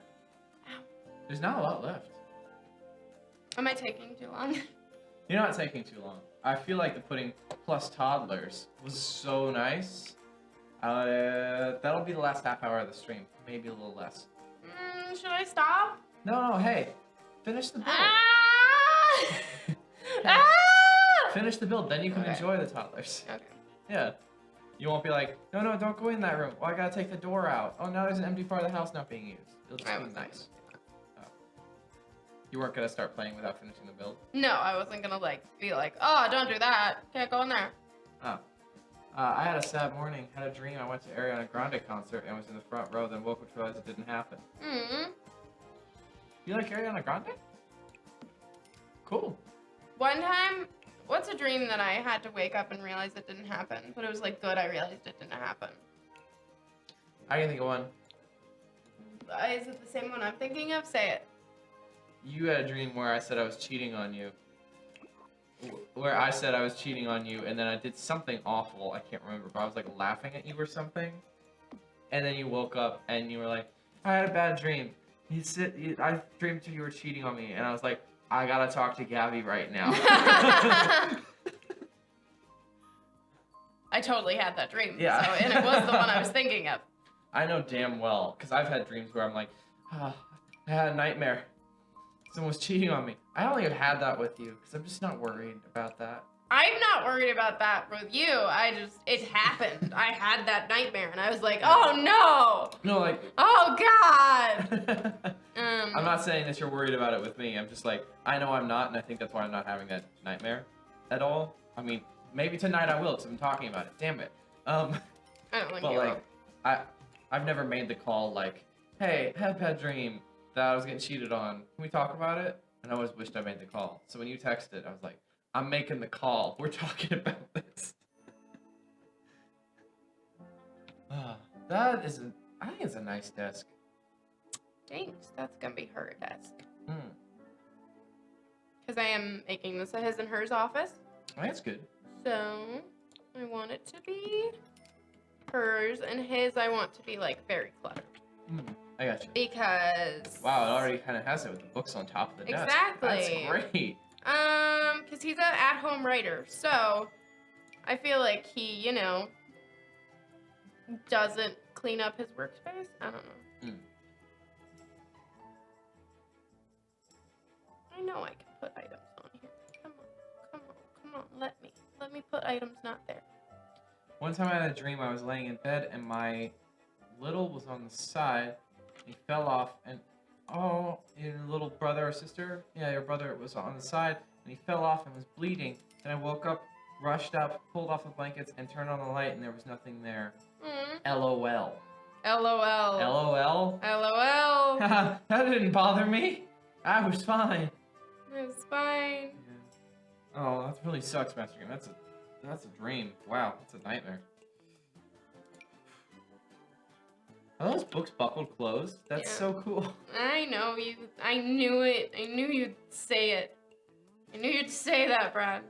There's not a lot left. Am I taking too long? You're not taking too long. I feel like the pudding plus toddlers was so nice. That'll be the last half hour of the stream. Maybe a little less. Should I stop? No, hey. Finish the build. Ah! Hey, Ah! finish the build, then you can Okay. enjoy the toddlers. Okay. Yeah. You won't be like, no, don't go in that room. Well, I gotta take the door out. Oh, now there's an empty part of the house not being used. It'll just I be wasn't nice. Oh. You weren't gonna start playing without finishing the build? No, I wasn't gonna be like, oh, don't do that. Can't go in there. Oh. I had a sad morning. Had a dream. I went to Ariana Grande concert and was in the front row. Then woke up to realize it didn't happen. You like Ariana Grande? Cool. One time, what's a dream that I had to wake up and realize it didn't happen? But it was like good I realized it didn't happen. I can think of one. Is it the same one I'm thinking of? Say it. You had a dream where I said I was cheating on you. Where I said I was cheating on you, and then I did something awful. I can't remember, but I was like laughing at you or something. And then you woke up and you were like, I had a bad dream. I dreamed you were cheating on me, and I was like, I gotta talk to Gabby right now. I totally had that dream. Yeah. So, and it was the one I was thinking of. I know damn well, because I've had dreams where I'm like, I had a nightmare. Someone was cheating on me. I only have had that with you, because I'm just not worried about that. I'm not worried about that with you. It happened. I had that nightmare, and I was like, oh no! No, like... Oh God! I'm not saying that you're worried about it with me. I'm just like, I know I'm not, and I think that's why I'm not having that nightmare at all. I mean, maybe tonight I will, because I'm talking about it. Damn it. I don't think But you like, I've never made the call like, hey, I had a bad dream that I was getting cheated on. Can we talk about it? And I always wished I made the call. So when you texted, I was like, I'm making the call. We're talking about this. That is I think it's a nice desk. Thanks. That's gonna be her desk. Hmm. Because I am making this a his and hers office. Oh, that's good. So I want it to be hers, and his I want to be like very cluttered. I got you. Because Wow, it already kind of has it with the books on top of the desk. Exactly. That's great. Because he's an at-home writer, so I feel like he, doesn't clean up his workspace. I don't know. I know I can put items on here. Come on. Let me put items not there. One time I had a dream I was laying in bed and my little was on the side. He fell off and your little brother or sister? Yeah, your brother was on the side and he fell off and was bleeding. Then I woke up, rushed up, pulled off the blankets and turned on the light and there was nothing there. LOL. LOL. LOL? LOL. That didn't bother me. I was fine. It was fine. Yeah. Oh, that really sucks, Master Game. That's a dream. Wow, that's a nightmare. Are those books buckled closed? That's so cool. I know you. I knew it. I knew you'd say it. I knew you'd say that, Brad.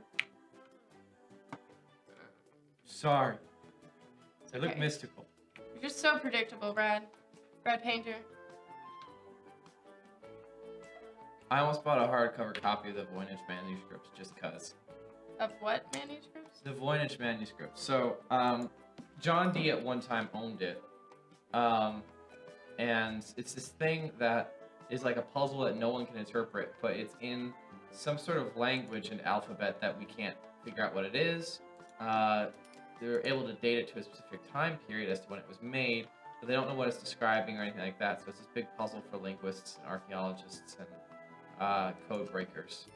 Sorry. They look mystical. You're just so predictable, Brad. Brad Painter. I almost bought a hardcover copy of the Voynich manuscripts just cause. Of what manuscripts? The Voynich manuscripts. So, John Dee at one time owned it. And it's this thing that is like a puzzle that no one can interpret, but it's in some sort of language and alphabet that we can't figure out what it is. They're able to date it to a specific time period as to when it was made, but they don't know what it's describing or anything like that. So it's this big puzzle for linguists and archaeologists and code breakers.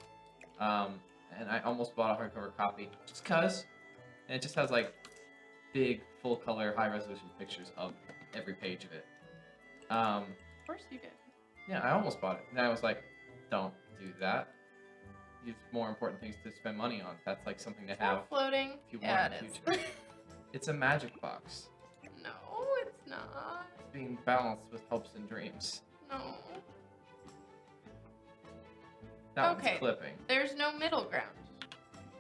And I almost bought a hardcover copy just cause. And it just has like big, full color, high resolution pictures of every page of it. Of course you did. Yeah, I almost bought it. And I was like, don't do that. You have more important things to spend money on. That's like something to have floating. if you want in the future. It's a magic box. No, it's not. It's being balanced with hopes and dreams. No. That one's clipping. There's no middle ground.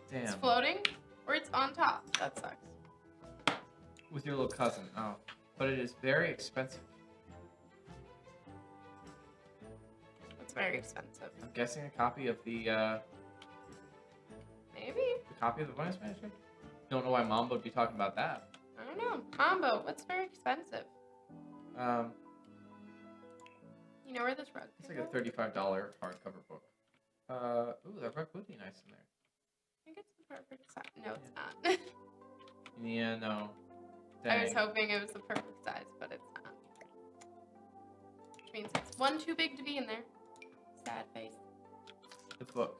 Damn. It's floating or it's on top. That sucks. With your little cousin. Oh. But it is very expensive. It's very expensive. I'm guessing a copy of the Maybe. The copy of the Voynich manuscript? Don't know why Mom would be talking about that. I don't know. Mambo, what's very expensive? You know where this rug It's like a $35 hardcover book. Ooh, that rug would be nice in there. I think it's the perfect size. No, it's not. Yeah, no. Dang. I was hoping it was the perfect size, but it's not. Which means it's one too big to be in there. Sad face. The book.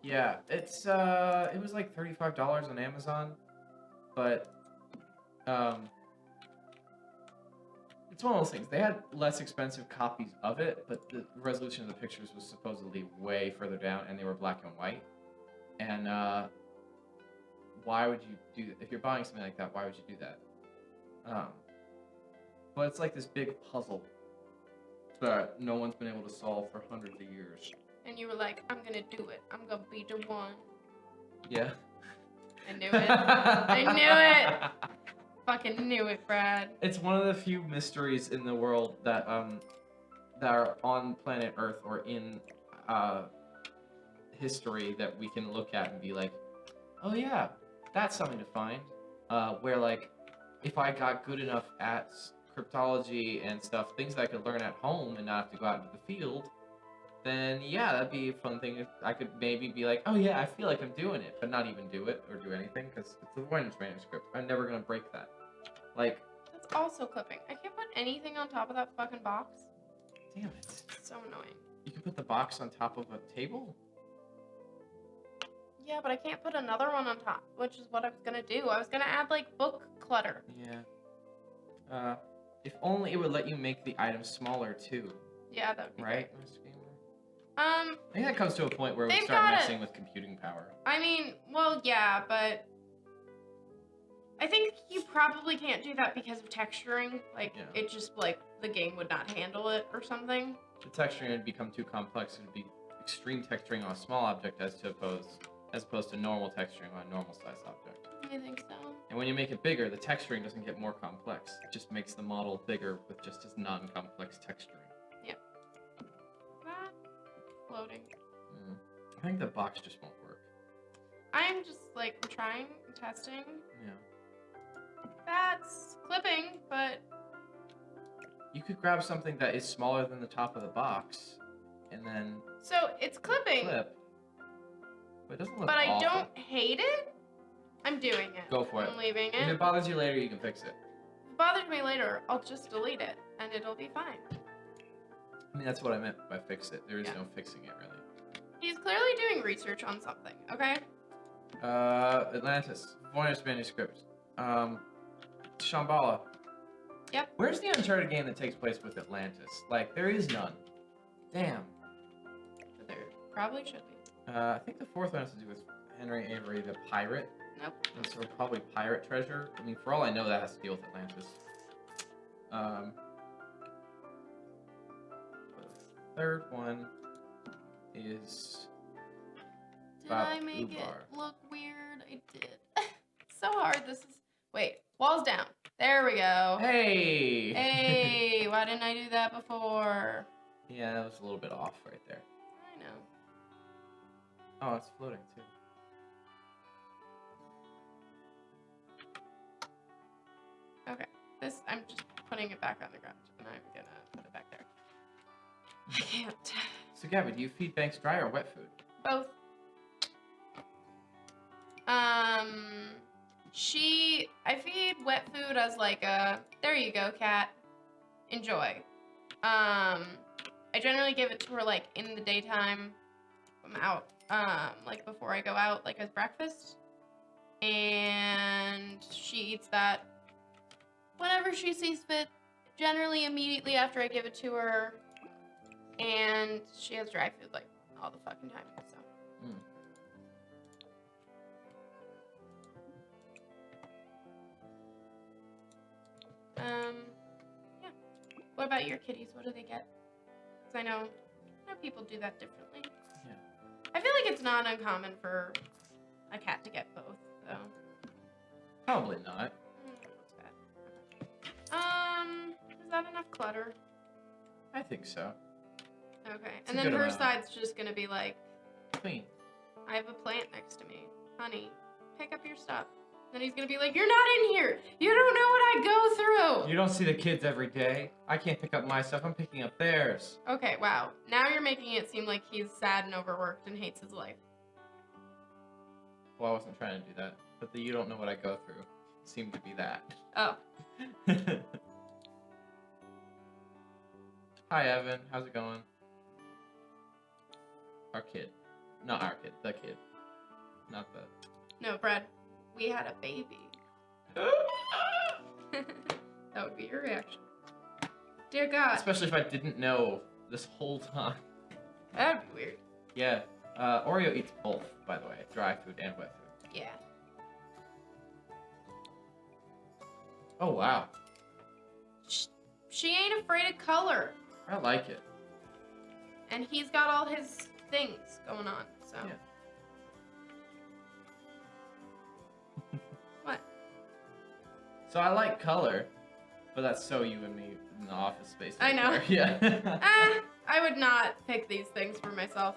Yeah, it's it was like $35 on Amazon, but it's one of those things. They had less expensive copies of it, but the resolution of the pictures was supposedly way further down, and they were black and white. And why would you do that? If you're buying something like that, why would you do that? But it's like this big puzzle that no one's been able to solve for hundreds of years. And you were like, I'm gonna do it. I'm gonna be the one. Yeah. I knew it. I knew it. Fucking knew it, Brad. It's one of the few mysteries in the world that are on planet Earth or in history that we can look at and be like, oh yeah, that's something to find. Where like, if I got good enough at cryptology and stuff, things that I could learn at home and not have to go out into the field, then yeah, that'd be a fun thing. If I could maybe be like, oh yeah, I feel like I'm doing it, but not even do it or do anything, because it's the Voynich manuscript. I'm never gonna break that. Like, that's also clipping. I can't put anything on top of that fucking box. Damn it. It's so annoying. You can put the box on top of a table? Yeah, but I can't put another one on top, which is what I was gonna do. I was gonna add like book clutter. Yeah. If only it would let you make the items smaller too. Yeah, that would be right? great. I think that comes to a point where we They've start gotta- messing with computing power. I mean, well, yeah, but I think you probably can't do that because of texturing. Like, Yeah. it just, like, the game would not handle it or something. The texturing would become too complex. It would be extreme texturing on a small object as opposed to normal texturing on a normal sized object. I think so. And when you make it bigger, the texturing doesn't get more complex. It just makes the model bigger with just as non-complex texturing. That floating. I think the box just won't work. I'm just, like, trying, testing. Yeah. That's clipping, but You could grab something that is smaller than the top of the box, and then so it's clipping. flip. But it doesn't look But I awful. don't hate it. I'm doing it. Go for it. I'm leaving If it. it bothers you later, you can fix it. If it bothers me later, I'll just delete it, and it'll be fine. I mean, that's what I meant by fix it. There is Yeah. no fixing it, really. He's clearly doing research on something, okay? Atlantis. Voyage manuscript. Shambhala. Yep. Where's the Uncharted game that takes place with Atlantis? Like, there is none. Damn. But there probably should be. I think the fourth one has to do with Henry Avery, the pirate. Nope. And so probably pirate treasure. I mean, for all I know, that has to deal with Atlantis. The third one is Did Bob I make Ubar. it look weird? I did. So hard. This is. Wait. Walls down. There we go. Hey! Hey, why didn't I do that before? Yeah, that was a little bit off right there. I know. Oh, it's floating too. Okay. This, I'm just putting it back on the ground, and I'm gonna put it back there. I can't. So, Gabby, do you feed Banks dry or wet food? Both. I feed wet food as like a, there you go, cat. Enjoy. I generally give it to her like in the daytime. I'm out, like before I go out, like as breakfast. And she eats that whenever she sees fit, generally immediately after I give it to her. And she has dry food like all the fucking time, so. Yeah. What about your kitties? What do they get? Because I know people do that differently. Yeah. I feel like it's not uncommon for a cat to get both, though. Probably not. What's that? Is that enough clutter? I think so. Okay. It's And a then good her amount. side's just gonna be like, Clean. I have a plant next to me. Honey, pick up your stuff. Then he's gonna be like, you're not in here! You don't know what I go through! You don't see the kids every day. I can't pick up my stuff. I'm picking up theirs. Okay, wow. Now you're making it seem like he's sad and overworked and hates his life. Well, I wasn't trying to do that. But the you don't know what I go through seemed to be that. Oh. Hi, Evan. How's it going? Our kid. Not our kid. The kid. Not the... No, Brad, we had a baby. That would be your reaction. Dear God. Especially if I didn't know this whole time. That would be weird. Yeah. Oreo eats both, by the way. Dry food and wet food. Yeah. Oh, wow. She ain't afraid of color. I like it. And he's got all his things going on, so. Yeah. What? So I like color, but that's so you and me in the office space. I know. right there. Yeah. I would not pick these things for myself.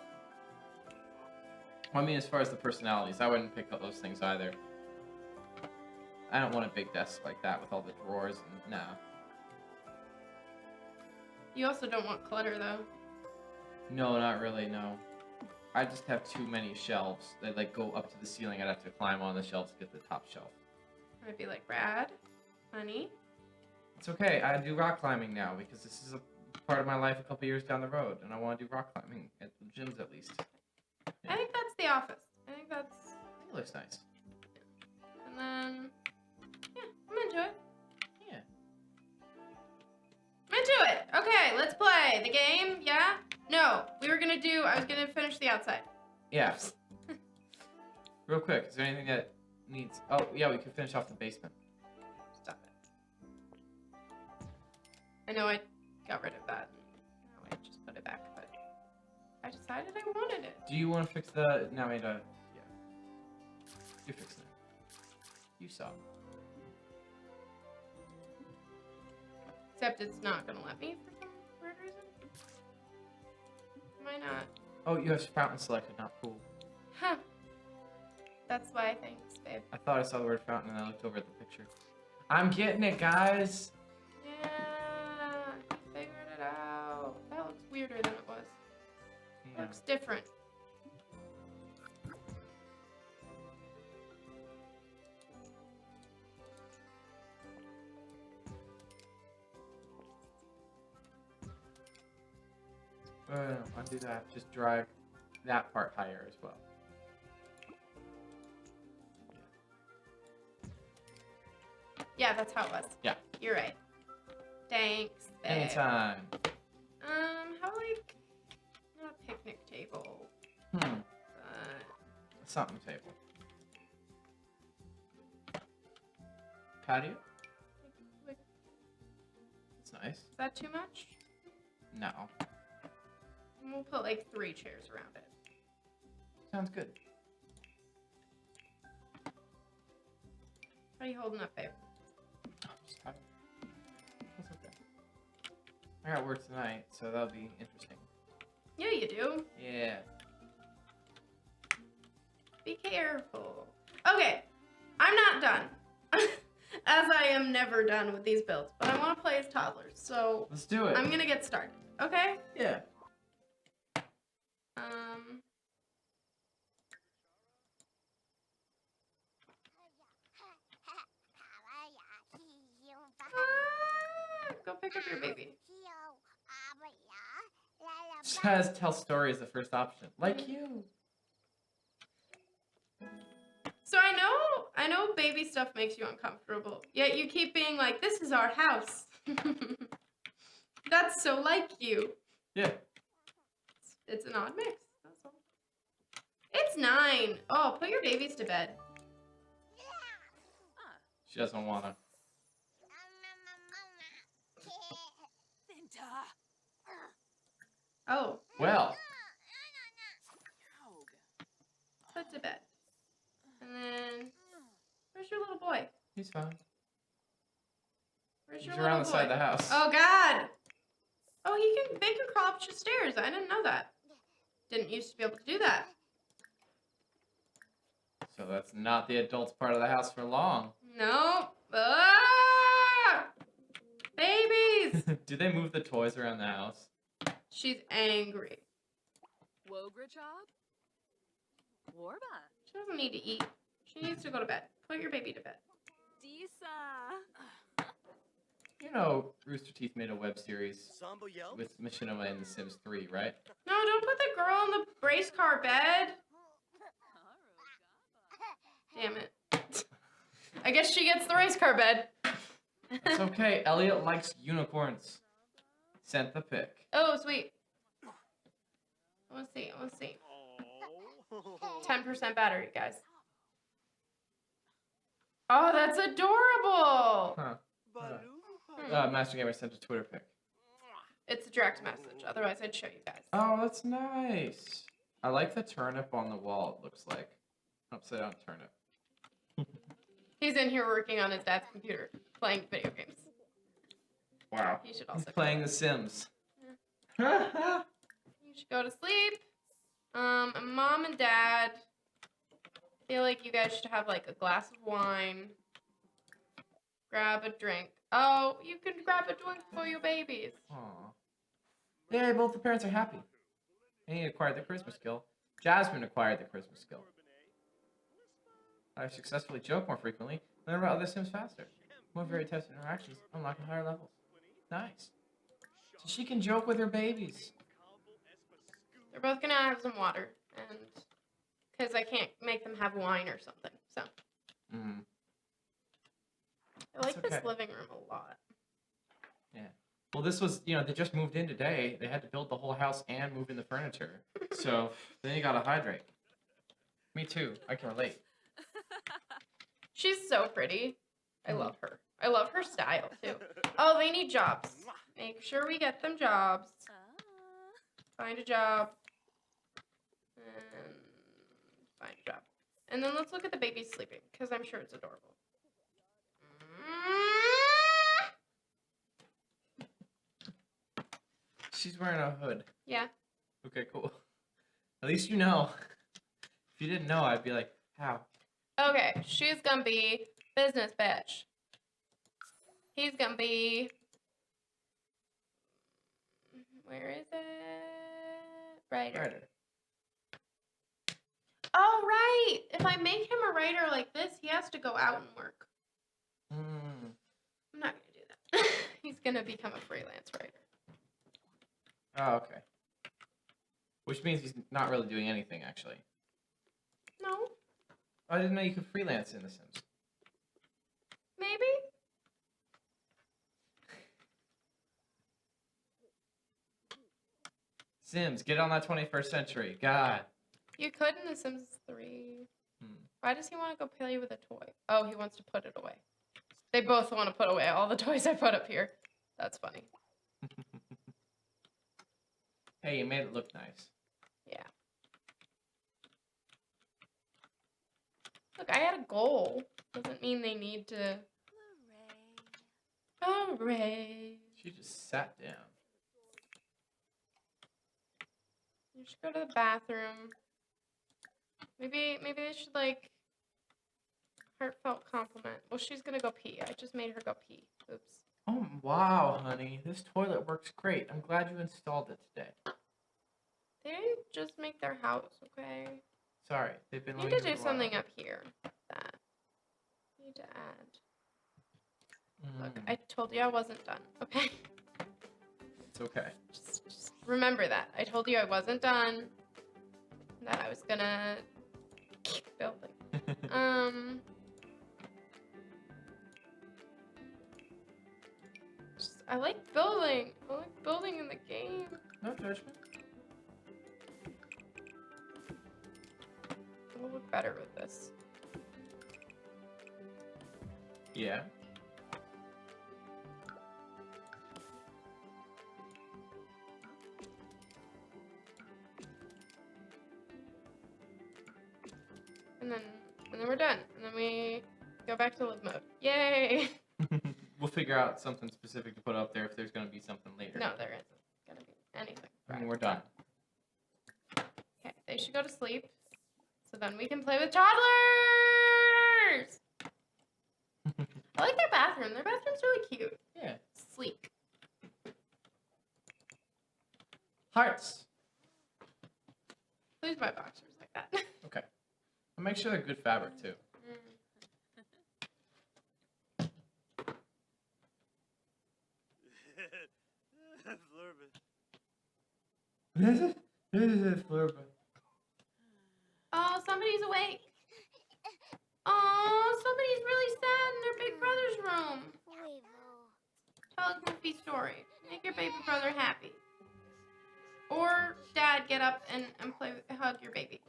Well, I mean, as far as the personalities, I wouldn't pick up those things either. I don't want a big desk like that with all the drawers and nah. You also don't want clutter, though. No, not really, no. I just have too many shelves. They like go up to the ceiling. I'd have to climb on the shelves to get the top shelf. I'd be like, Brad, honey. It's okay. I do rock climbing now because this is a part of my life a couple years down the road, and I want to do rock climbing at the gyms at least. I think that's the office. I think that's. It looks nice. And then. Yeah, I'm into it. Yeah. I'm into it. Okay, let's play the game. Yeah? No, I was gonna finish the outside. Yeah. Real quick, is there anything that needs... Oh, yeah, we can finish off the basement. Stop it. I know I got rid of that. Now I just put it back, but I decided I wanted it. Do you want to fix the... No, wait, yeah. You're fixing it. You saw. Except it's not gonna let me for some weird reason. Why not? Oh, you have fountain selected, not pool. Huh. That's why, thanks, babe. I thought I saw the word fountain and I looked over at the picture. I'm getting it, guys! Yeah, I figured it out. That looks weirder than it was. Yeah. Looks different. No, undo that. Just drive that part higher as well. Yeah, that's how it was. Yeah. You're right. Thanks, babe. Anytime. How like not a picnic table, Hmm. but Something table. Patio? like, It's nice. is that too much? No. We'll put like 3 chairs around it. Sounds good. How are you holding up, babe? Just have it. That's okay. I got work tonight, so that'll be interesting. Yeah, you do. Yeah. Be careful. Okay, I'm not done. As I am never done with these builds, but I want to play as toddlers, so Let's do it. I'm gonna get started. Okay? Yeah. Go pick up your baby. Says tell story is the first option. Like you. So I know baby stuff makes you uncomfortable, yet you keep being like, this is our house. That's so like you. Yeah. It's an odd mix, that's all. It's 9. Oh, put your babies to bed. She doesn't wanna. Oh, Well. put to bed. And then, where's your little boy? He's fine. Where's He's your around little the boy? side of the house. Oh God! Oh, they can crawl up the stairs. I didn't know that. Didn't used to be able to do that. So that's not the adults part of the house for long. No. Ah! Babies! Do they move the toys around the house? She's angry. Wogrichob? Warba. She doesn't need to eat. She needs to go to bed. Put your baby to bed. Disa. You know, Rooster Teeth made a web series with Machinima in The Sims 3, right? No, don't put the girl on the brace car bed. Damn it. I guess she gets the race car bed. It's okay. Elliot likes unicorns. Sent the pic. Oh, sweet. I want to see. 10% battery, guys. Oh, that's adorable. Huh. Master Gamer sent a Twitter pic. It's a direct message. Otherwise, I'd show you guys. Oh, that's nice. I like the turnip on the wall, it looks like. Upside down turnip. He's in here working on his dad's computer, playing video games. Wow. He should He's also playing The Sims. You should go to sleep. Mom and Dad, I feel like you guys should have like a glass of wine. Grab a drink. Oh, you can grab a drink for your babies. Aww. Yay, both the parents are happy. He acquired the charisma skill. Jasmine acquired the charisma skill. I successfully joke more frequently, learn about other Sims faster. More very tested interactions, unlocking higher levels. Nice. So she can joke with her babies. They're both gonna have some water, and because I can't make them have wine or something. So I like That's this okay. living room a lot. Yeah. Well, this was, they just moved in today. They had to build the whole house and move in the furniture. So then you gotta hydrate. Me too. I can relate. She's so pretty. I Mhm. love her. I love her style too. Oh, they need jobs. Make sure we get them jobs. Find a job. And find a job. And then let's look at the baby sleeping, because I'm sure it's adorable. She's wearing a hood. Yeah. Okay, cool. At least you know. If you didn't know, I'd be like, how? Okay, she's gonna be business bitch. He's gonna be... Where is it? Writer. Writer. Oh, right! If I make him a writer like this, he has to go out and work. Mm. I'm not gonna do that. He's gonna become a freelance writer. Oh, okay. Which means he's not really doing anything, actually. No, I didn't know you could freelance in The Sims. maybe? Sims, get on that 21st century. God. You could in The Sims 3. Hmm. Why does he want to go play with a toy? Oh, he wants to put it away. They both want to put away all the toys I put up here. That's funny. Hey, you made it look nice. Yeah. Look, I had a goal. Doesn't mean they need to... Hooray. She just sat down. You should go to the bathroom. Maybe they should, like, heartfelt compliment. Well, she's gonna go pee. I just made her go pee. Oops. Oh, wow, honey. This toilet works great. I'm glad you installed it today. They didn't just make their house, okay? Sorry, they've been Need living to here do for a while. something up here. That. Need to add. Look, Mm, I told you I wasn't done, okay? It's okay. Just remember that. I told you I wasn't done. That I was gonna keep building. I like building. I like building in the game. No judgment. It'll look better with this. Yeah. And then we're done. And then we go back to live mode. Yay! We'll figure out something specific to put up there if there's going to be something later. No, there isn't gonna be anything. And we're done. Okay, they should go to sleep. So then we can play with toddlers! I like their bathroom. Their bathroom's really cute. Yeah. Sleek. Hearts. Please buy boxers like that. Okay. I'll make sure they're good fabric, too. Flurba. Oh, somebody's awake. Oh, somebody's really sad in their big brother's room. Tell a goofy story. Make your baby brother happy. Or dad, get up and play with, hug your baby.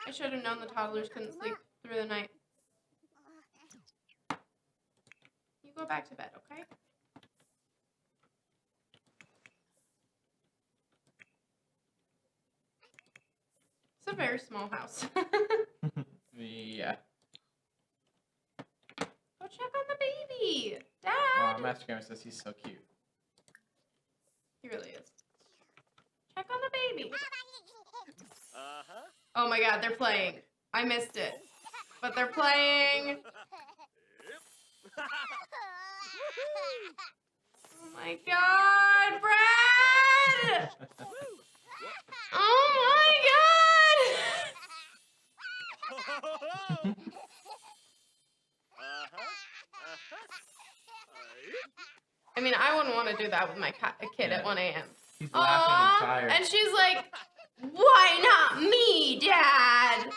I should have known the toddlers couldn't sleep through the night. You go back to bed, okay? It's a very small house. Yeah. Go check on the baby. Dad! Oh, Master Gamer says he's so cute. He really is. Check on the baby. Oh my god, they're playing. I missed it. But they're playing. Oh my god, Brad! Oh my god! I mean, I wouldn't want to do that with my kid at 1 a.m. He's laughing and Aww, tired. and she's like, why not me, Dad?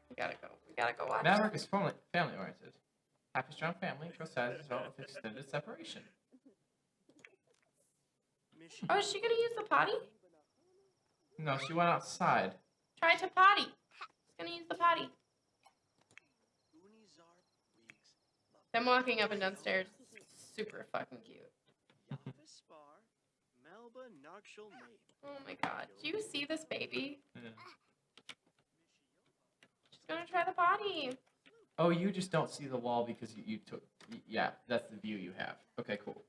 We gotta go. We gotta go watch. Maverick is family oriented. Happy strong family grows sad as a result of extended separation. Oh, is she gonna use the potty? No, she went outside. Try to potty. She's gonna use the potty. Them walking up and downstairs. Super fucking cute. Oh my god. Do you see this baby? Yeah. She's gonna try the potty. Oh, you just don't see the wall because you took. Yeah, that's the view you have. Okay, cool.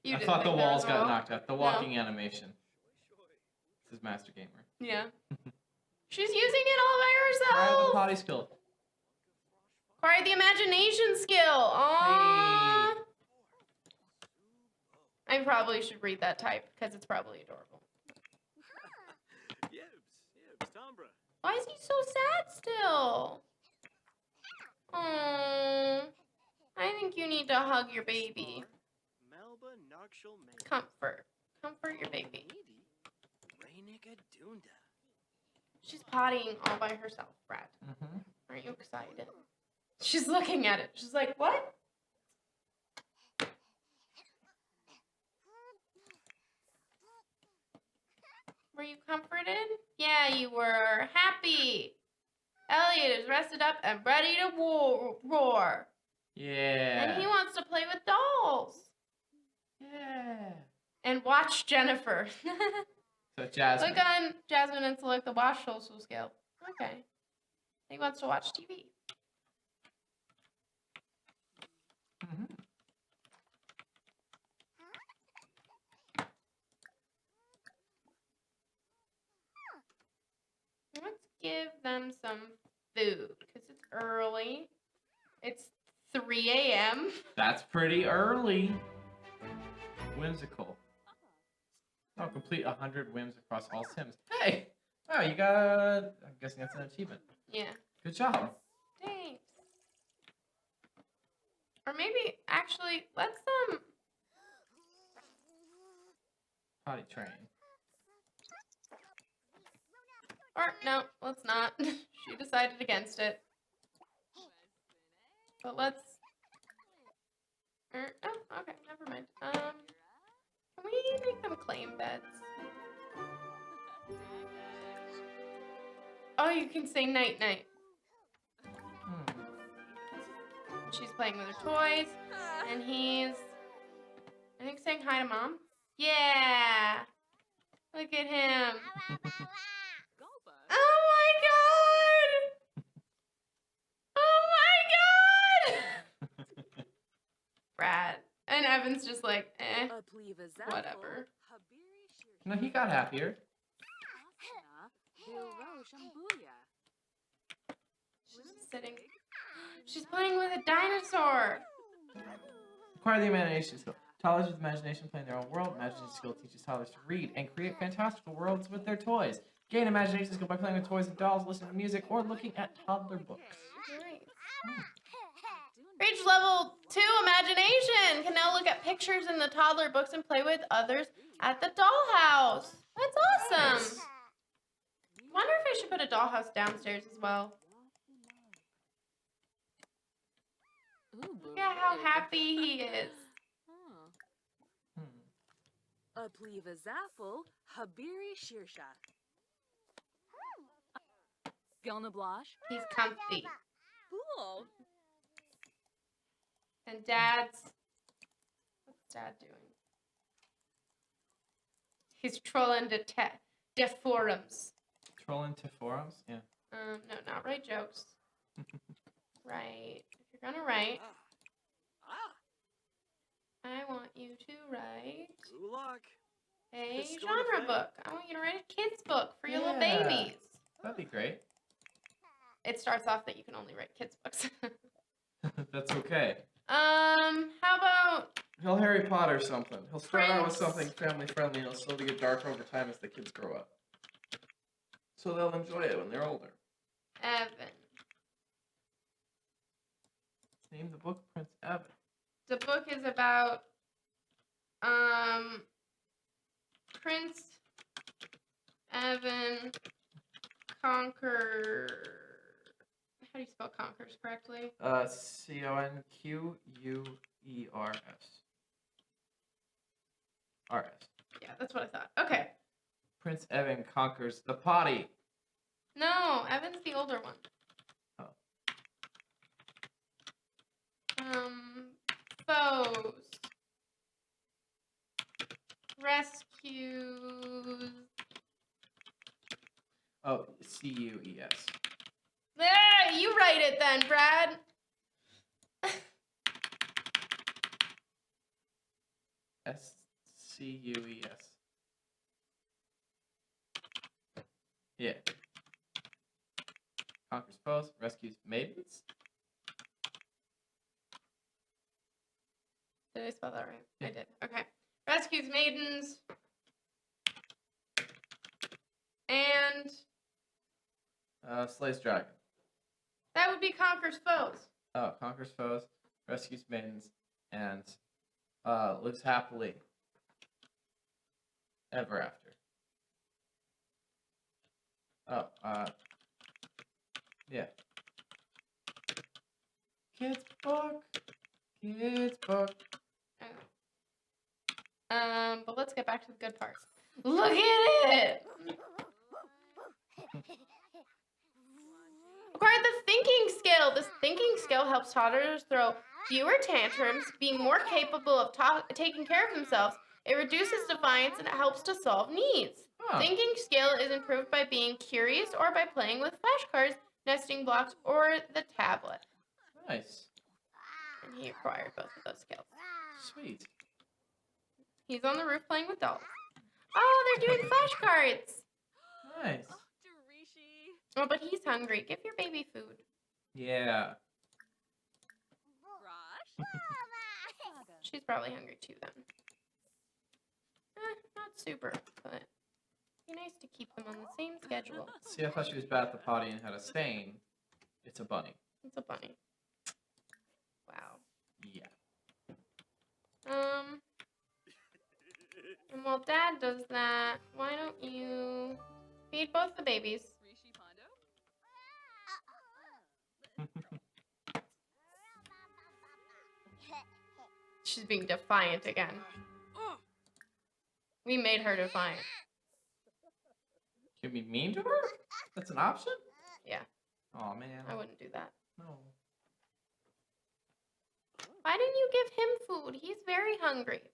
You I didn't thought the think there walls was a got wall? knocked out. The walking animation. This is Master Gamer. Yeah. She's using it all by Try the herself. potty skill. Acquired the imagination skill. Aww. I probably should read that type because it's probably adorable. Why is he so sad still? Aww. I think you need to hug your baby. Comfort. Comfort your baby. She's pottying all by herself, Brad. Mm-hmm. Aren't you excited? She's looking at it. She's like, what? Were you comforted? Yeah, you were. Happy. Elliot is rested up and ready to roar. Yeah. And he wants to play with dolls. Yeah. And watch Jennifer. So Jasmine. Click on Jasmine and select the watch social skill. Okay. He wants to watch TV. Mm-hmm. Let's give them some food because it's early. It's 3 a.m. That's pretty early. Whimsical. Oh, complete 100 whims across all sims. Hey! Wow, you got... I'm guessing that's an achievement. Yeah. Good job. Thanks. Or maybe, actually, let's, Potty train. or, no, let's not. She decided against it. But let's, oh, okay, never mind. Can we make them claim beds? Oh, you can say night-night. Hmm. She's playing with her toys, and he's, I think, saying hi to Mom. Yeah! Look at him. Oh my god! Oh my god! Brad. And Evan's just like, eh, whatever. No, he got happier. She's sitting. She's playing with a dinosaur. Acquire the imagination skill. Toddlers with imagination play in their own world. Imagination skill teaches toddlers to read and create fantastical worlds with their toys. Gain imagination skill by playing with toys and dolls, listening to music, or looking at toddler books. Nice. Reach level 2 imagination. Can now look at pictures in the toddler books and play with others at the dollhouse. That's awesome. Nice. Wonder if I should put a dollhouse downstairs as well. Look at how happy he is. He's comfy. And Dad's... What's Dad doing? He's trolling the forums. Trolling to forums? Yeah. No, not write jokes. Write. If you're gonna write, I want you to write a genre book. I want you to write a kid's book for your little Yeah. babies. That'd be great. It starts off that you can only write kids' books. That's okay. How about He'll Harry Potter something. He'll start out with Prince. something family friendly and it'll slowly get darker over time as the kids grow up. So they'll enjoy it when they're older. Evan? Name the book Prince Evan. The book is about Prince Evan Conquer. How do you spell conquers correctly? Conquers. RS. Yeah, that's what I thought. Okay. Prince Evan conquers the potty. No, Evan's the older one. Oh. Foes. Rescues. Oh, CUES. There, you write it then, Brad. SCUES. Yeah. Conquers foes, rescues maidens. Did I spell that right? Yeah. I did. Okay. Rescues maidens. And Slays dragon. that would be conquers foes. Oh, conquers foes, rescues maidens, and lives happily ever after. Oh, yeah. Kids book. Kids book. But let's get back to the good parts. Look at it! Acquire the thinking skill. This thinking skill helps toddlers throw fewer tantrums, be more capable of taking care of themselves. It reduces defiance and it helps to solve needs. Huh. Thinking skill is improved by being curious or by playing with flashcards, nesting blocks, or the tablet. Nice. And he acquired both of those skills. Sweet. He's on the roof playing with dolls. Oh, they're doing flashcards. Nice. Dorishi. Oh, but he's hungry. Give your baby food. Yeah. Rosh. She's probably hungry too then. Not super, but it'd be nice to keep them on the same schedule. See, I thought she was bad at the potty and had a stain. It's a bunny. It's a bunny. Wow. Yeah. And while Dad does that, why don't you feed both the babies? Rishi Pondo. She's being defiant again. We made her defiant. Can we be mean to her? That's an option? Yeah. Oh man. I wouldn't do that. No. Why didn't you give him food? He's very hungry.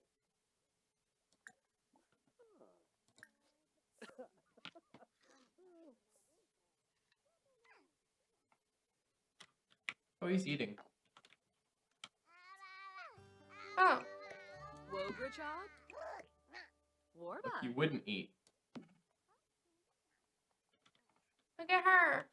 Oh, he's eating. Oh. Wograchab. Look, Warba. he wouldn't eat. Look at her.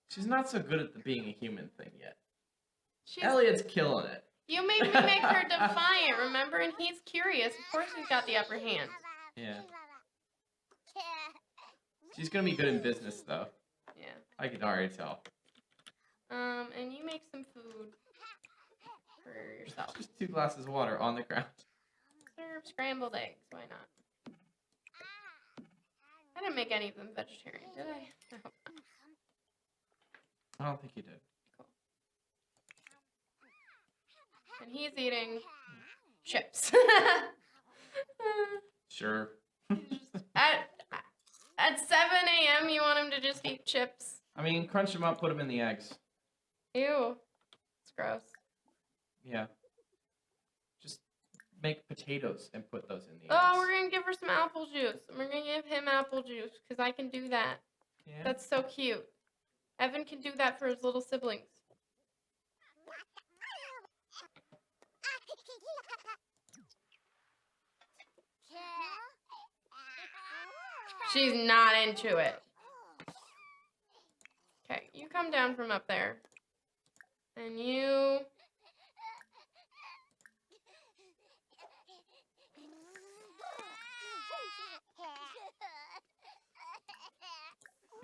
She's not so good at the being a human thing yet. She's, Elliot's killing it. you made me make her defiant, remember? And he's curious. Of course he's got the upper hand. Yeah. She's gonna be good in business though. Yeah. I can already tell. And you make some food for yourself. Just 2 glasses of water on the ground. Serve scrambled eggs. Why not? I didn't make any of them vegetarian, did I? I hope not. I don't think you did. Cool. And he's eating chips. Sure. At 7 a.m. you want him to just eat chips? I mean, crunch them up, put them in the eggs. Ew. It's gross. Yeah. Just make potatoes and put those in the eggs. Oh, we're gonna give her some apple juice. We're gonna give him apple juice because I can do that. Yeah. That's so cute. Evan can do that for his little siblings. She's not into it. Okay, you come down from up there. And you...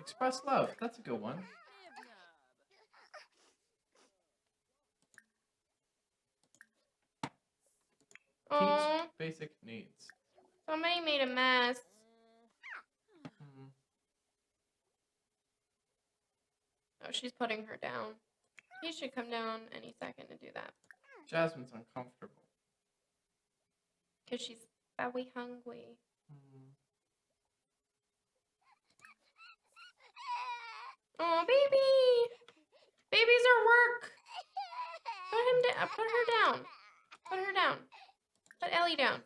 Express love. That's a good one. basic needs. Somebody made a mess. Hmm. Oh, she's putting her down. He should come down any second to do that. Jasmine's uncomfortable. Because she's very hungry. Hmm. Oh, baby! Babies are work! Put her down. Put her down. Put Ellie down.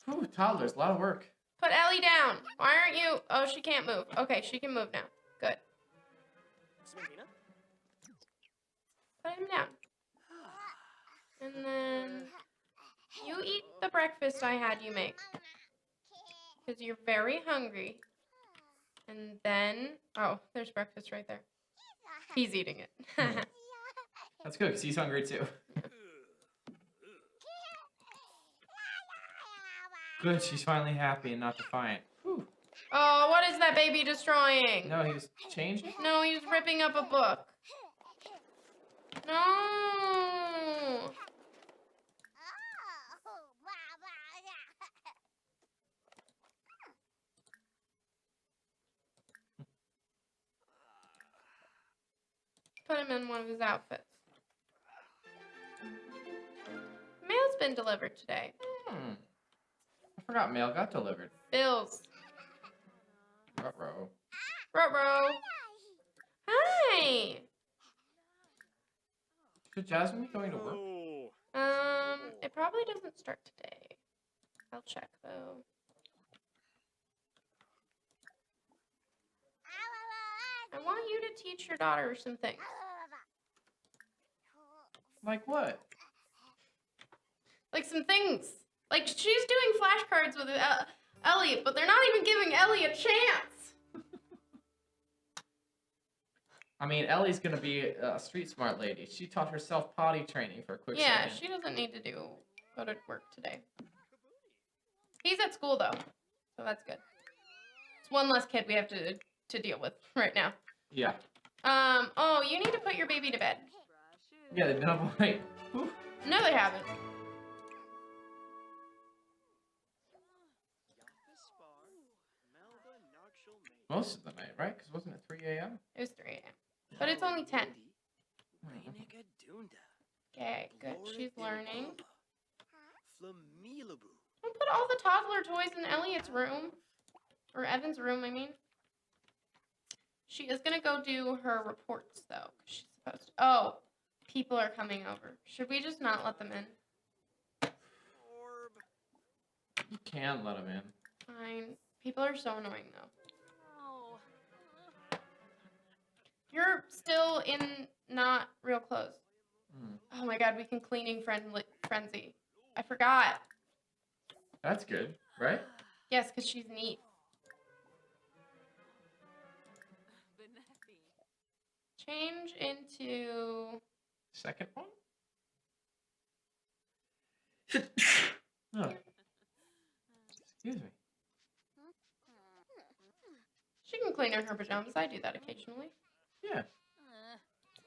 Whew, toddlers, a lot of work. Put Ellie down. Why aren't you? Oh, she can't move. Okay, she can move now. Good. Put him down. And then you eat the breakfast I had you make. Because you're very hungry. And then, oh, there's breakfast right there. He's eating it. That's good, because he's hungry too. Good, she's finally happy and not defiant. Whew. Oh, what is that baby destroying? No, he was changing? No, he was ripping up a book. No. Put him in one of his outfits. Mail's been delivered today. I forgot mail got delivered. Bills. Ruh-roh. Ruh-roh. Hi. Should Jasmine be going to work? It probably doesn't start today. I'll check though. I want you to teach your daughter some things. Like what? Like some things. Like she's doing flashcards with Elliot, but they're not even giving Ellie a chance. I mean, Ellie's gonna be a street smart lady. She taught herself potty training for a quick Yeah, second. she doesn't need to go to work today. He's at school though, so that's good. It's one less kid we have to deal with right now. Yeah. Oh, you need to put your baby to bed. Yeah, they've been up all night. Whew. No, they haven't. Most of the night, right? Because wasn't it 3 a.m.? It was 3 a.m. But it's only 10. Mm-hmm. Okay, good. She's learning. Don't put all the toddler toys in Elliot's room. Or Evan's room, I mean. She is going to go do her reports, though. 'Cause she's supposed to. Oh, people are coming over. Should we just not let them in? You can let them in. Fine. People are so annoying, though. You're still in not real clothes. Mm. Oh my god, we can cleaning frenzy. I forgot. That's good, right? Yes, because she's neat. Change into... Second one? Oh. Excuse me. She can clean in her pajamas. I do that occasionally. Yeah.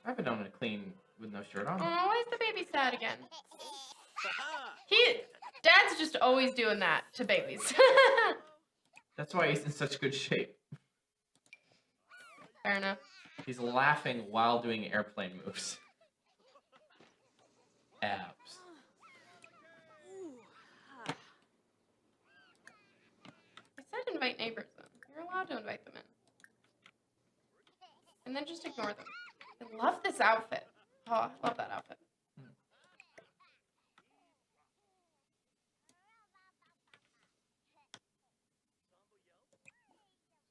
I've been known to clean with no shirt on. Oh, why is the baby sad again? Dad's just always doing that to babies. That's why he's in such good shape. Fair enough. He's laughing while doing airplane moves. Abs. I said invite neighbors, though. You're allowed to invite them in. And then just ignore them. I love this outfit. Oh, I love that outfit.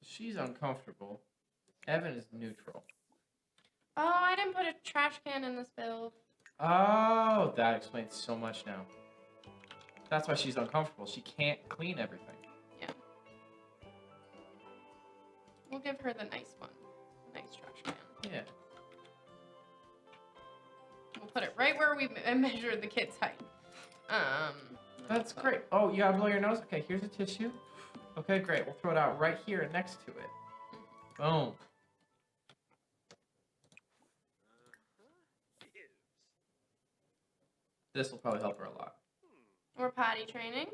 She's uncomfortable. Evan is neutral. Oh, I didn't put a trash can in this build. Oh, that explains so much now. That's why she's uncomfortable. She can't clean everything. Yeah. We'll give her the nice one. Nice trash can. Yeah. We'll put it right where we measured the kid's height. That's great. Oh, you gotta blow your nose? Okay, here's a tissue. Okay, great. We'll throw it out right here next to it. Boom. This will probably help her a lot. We're potty training.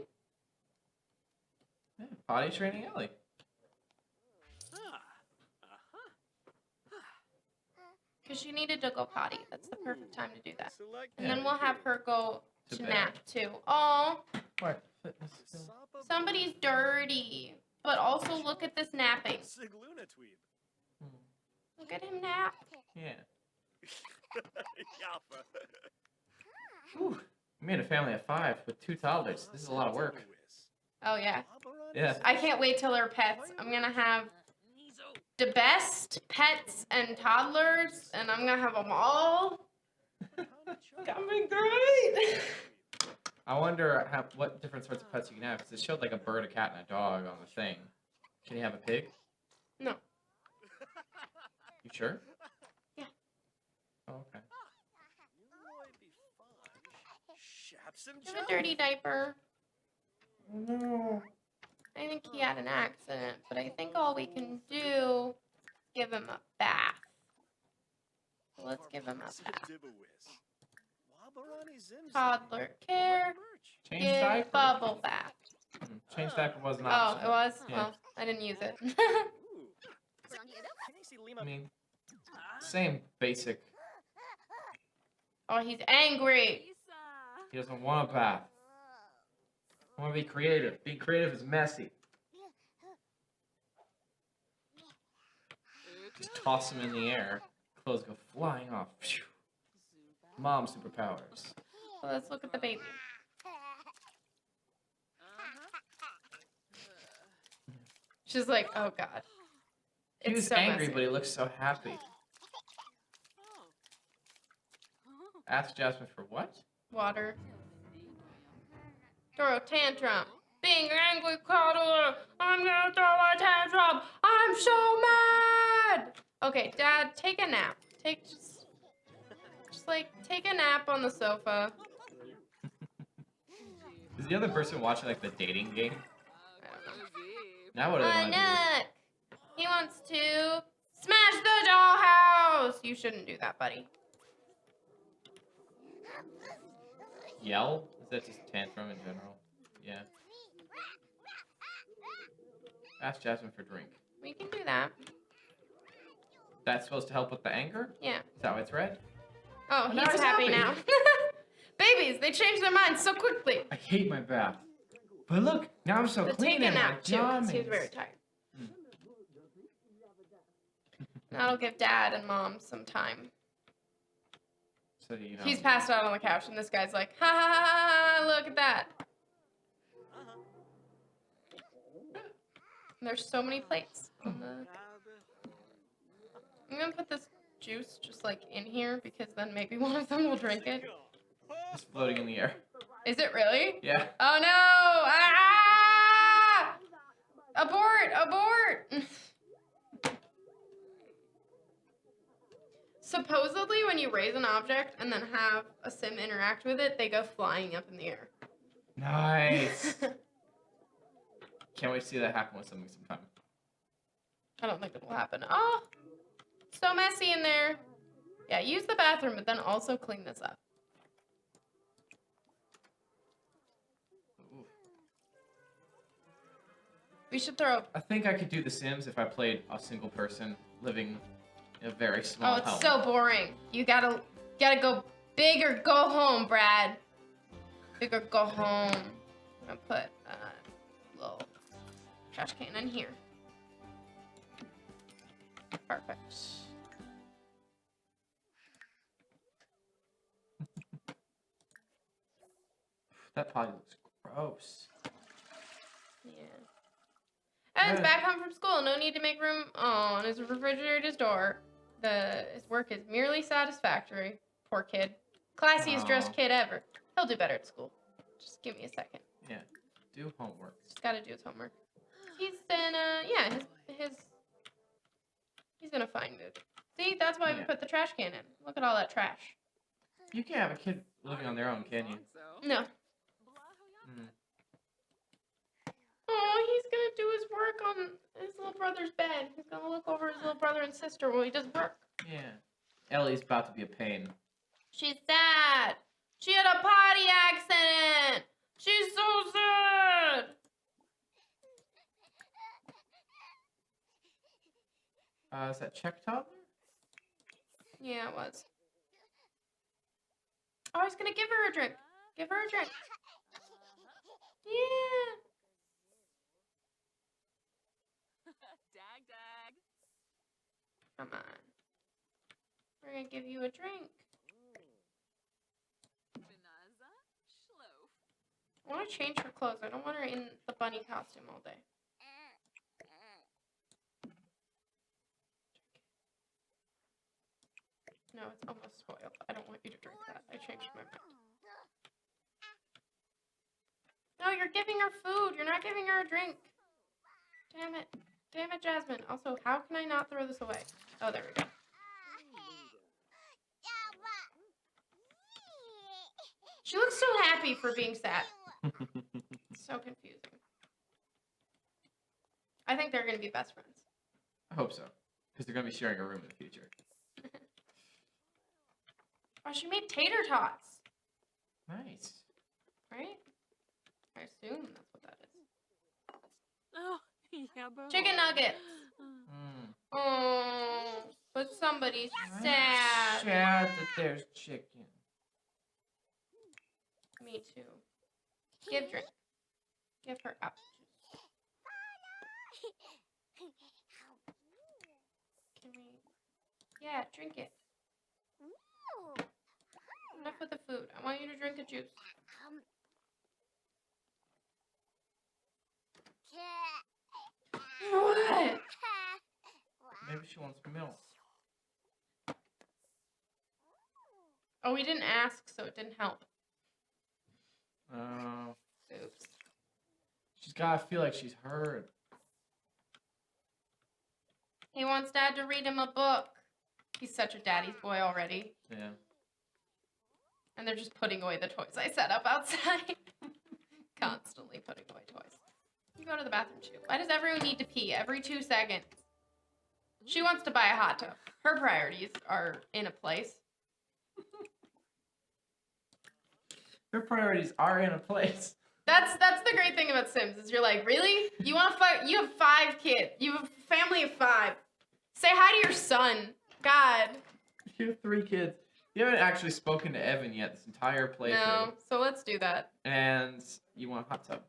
Yeah, potty training Ellie. Because she needed to go potty. That's the perfect time to do that. And Yeah. then we'll have her go To to bed. nap too. Oh, What? Fitness skill. somebody's dirty. But also look at this napping. Look at him nap. Yeah. Whew. We made a family of 5 with 2 toddlers. This is a lot of work. Oh yeah. Yeah. I can't wait till they're pets. I'm gonna have the best pets and toddlers, and I'm gonna have them all. Gonna be great. I wonder what different sorts of pets you can have, because it showed like a bird, a cat, and a dog on the thing. Can you have a pig? No. You sure? Yeah. Oh, okay. Give a dirty diaper. No. I think he had an accident, but I think all we can do is give him a bath. So let's give him a bath. Toddler care. Change Give diaper. bubble bath. Change diaper was an Oh, option. it was? Yeah. Oh, I didn't use it. I mean, same basic. Oh, he's angry. He doesn't want a bath. I want to be creative. Being creative is messy. Just toss him in the air. Clothes go flying off. Phew. Mom superpowers. Well, let's look at the baby. She's like, oh god. He was so angry, messy. but he looks so happy. Ask Jasmine for what? Water. Throw a tantrum. Being angry cuddler. I'm gonna throw a tantrum. I'm so mad. Okay, Dad, take a nap. Just like take a nap on the sofa. Is the other person watching like the dating game? I don't know. Now what do they want to do? Look, he wants to smash the dollhouse. You shouldn't do that, buddy. Yell? Is that just tantrum in general? Yeah. Ask Jasmine for drink. We can do that. That's supposed to help with the anger? Yeah. Is that why it's red? Oh, Well, now he's he's happy happy. now. Babies, they change their minds so quickly. I hate my bath. But look, now I'm so But clean take a and my nap too, 'cause he's jammies. very tired. That'll give Dad and Mom some time. So you know. He's passed out on the couch, and this guy's like, ha ha ha ha, ha, look at that. And there's so many plates. On the... I'm gonna put this juice just like in here, because then maybe one of them will drink it. It's floating in the air. Is it really? Yeah. Oh no! Ah! Abort! Abort! Supposedly, when you raise an object and then have a sim interact with it, they go flying up in the air. Nice. Can't wait to see that happen with something sometime. I don't think it will happen. Oh! So messy in there. Yeah, use the bathroom, but then also clean this up. Ooh. We should throw... I think I could do The Sims if I played a single person living in a very small Oh, it's home. so boring. You gotta go big or go home, Brad. Big or go home. I'm gonna put a little trash can in here. Perfect. That potty looks gross. Yeah. Evan's Yeah. back home from school. No need to make room on his refrigerator's door. His work is merely satisfactory. Poor kid. Classiest dressed Aw. kid ever. He'll do better at school. Just give me a second. Yeah. Do homework. Just gotta do his homework. He's gonna, yeah, he's gonna find it. See, that's why we Yeah. put the trash can in. Look at all that trash. You can't have a kid living on their own, can you? No. Mm. Oh, he's gonna do his work on his little brother's bed. He's gonna look over his little brother and sister while he does work. Yeah. Ellie's about to be a pain. She's sad. She had a potty accident. She's so sad. Is that Czech toddler? Yeah, it was. Oh, I was gonna give her a drink. Give her a drink. Yeah. Dag dag. Come on. We're gonna give you a drink. Banaza. Schloaf. I want to change her clothes. I don't want her in the bunny costume all day. No, it's almost spoiled. I don't want you to drink that. I changed my mind. No, you're giving her food. You're not giving her a drink. Damn it. Damn it, Jasmine. Also, how can I not throw this away? Oh, there we go. She looks so happy for being sad. It's so confusing. I think they're going to be best friends. I hope so. Because they're going to be sharing a room in the future. Oh, she made tater tots. Nice. Right? I assume that's what that is. Oh, yeah, bro. Chicken nuggets. Mm. Oh, but somebody's I'm sad. sad that there's chicken. Me too. Give drink. Give her apple juice. Can we? Yeah, drink it. Enough with the food. I want you to drink a juice. What? Maybe she wants milk. Oh, we didn't ask, so it didn't help. Oh. Oops. She's got to feel like she's heard. He wants Dad to read him a book. He's such a daddy's boy already. Yeah. And they're just putting away the toys I set up outside. Constantly putting away toys. You go to the bathroom too. Why does everyone need to pee every 2 seconds? She wants to buy a hot tub. Her priorities are in a place. Her priorities are in a place. That's the great thing about Sims is you're like, really? You want to fight? You have 5 kids. You have a family of 5. Say hi to your son. God. You have 3 kids. You haven't actually spoken to Evan yet this entire playthrough. No. So let's do that. And you want a hot tub.